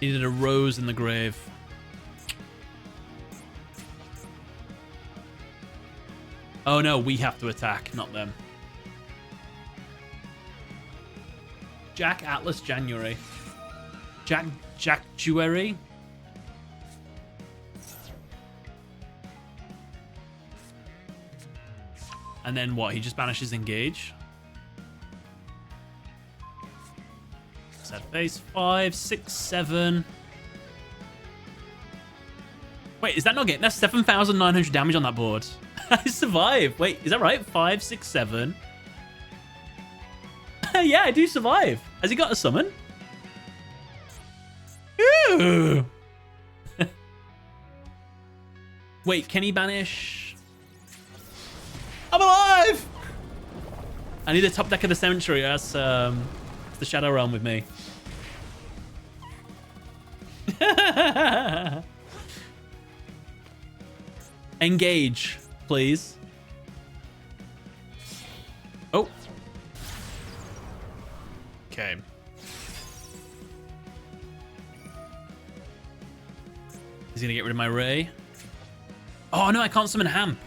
Needed a rose in the grave. Oh no, we have to attack, not them. Jack Atlas January. Jack Jewelry. And then what? He just banishes engage. Set base 5, 6, 7. Wait, is that not getting? That's 7,900 damage on that board. I survive. Wait, is that right? 5, 6, 7. Yeah, I do survive. Has he got a summon? Ooh. Wait, can he banish? I'm alive! I need the top deck of the Cemetery. That's the Shadow Realm with me. Engage, please. Oh. Okay. He's gonna get rid of my Ray. Oh no, I can't summon Hamp.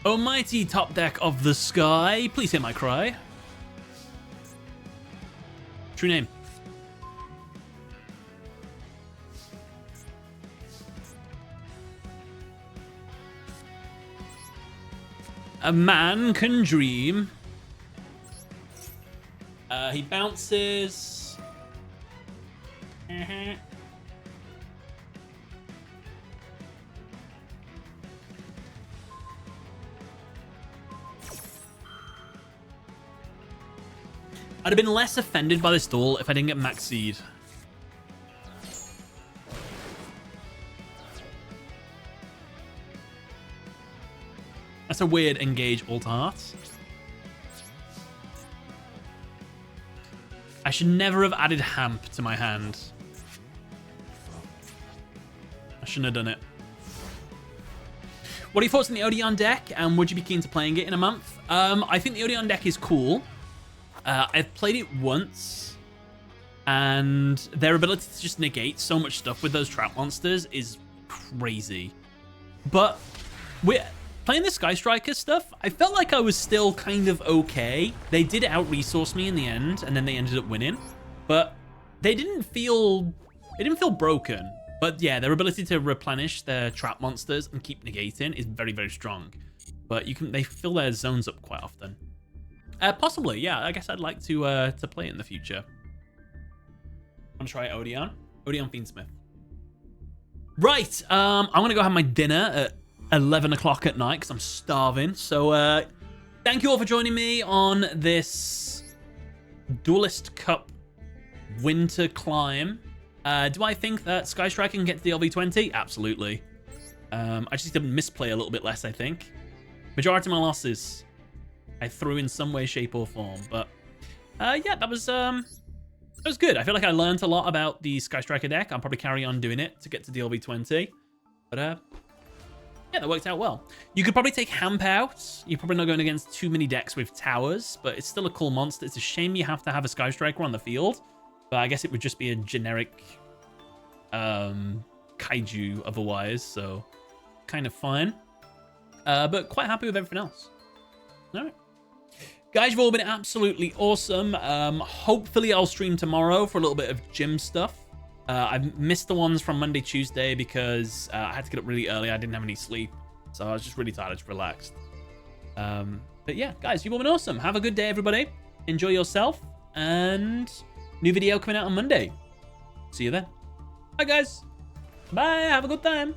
Almighty top deck of the sky, please hear my cry. True name. A man can dream. He bounces. I'd have been less offended by this duel if I didn't get max seed. That's a weird engage alt art. I should never have added Hamp to my hand. I shouldn't have done it. What are your thoughts on the Odeon deck, and would you be keen to playing it in a month? I think the Odeon deck is cool. I've played it once, and their ability to just negate so much stuff with those trap monsters is crazy. But playing the Sky Striker stuff, I felt like I was still kind of okay. They did out-resource me in the end, and then they ended up winning. But they didn't feel broken. But yeah, their ability to replenish their trap monsters and keep negating is very, very strong. But they fill their zones up quite often. Possibly, yeah. I guess I'd like to play it in the future. Want to try Odeon? Odeon Fiendsmith. Right, I'm gonna go have my dinner at 11 o'clock at night because I'm starving. So thank you all for joining me on this Duelist Cup winter climb. Do I think that Sky Striker can get to DLV.20? Absolutely. I just need to misplay a little bit less, I think. Majority of my losses I threw in some way, shape, or form. But yeah, that was good. I feel like I learned a lot about the Sky Striker deck. I'll probably carry on doing it to get to DLV.20. But yeah, that worked out well. You could probably take Hamp out. You're probably not going against too many decks with towers, but it's still a cool monster. It's a shame you have to have a Sky Striker on the field, but I guess it would just be a generic kaiju otherwise, so kind of fine. But quite happy with everything else. All right. Guys, you've all been absolutely awesome. Hopefully I'll stream tomorrow for a little bit of gym stuff. I missed the ones from Monday, Tuesday because I had to get up really early. I didn't have any sleep, so I was just really tired. I just relaxed. But yeah, guys, you've all been awesome. Have a good day, everybody. Enjoy yourself, and new video coming out on Monday. See you then. Bye, guys. Bye. Have a good time.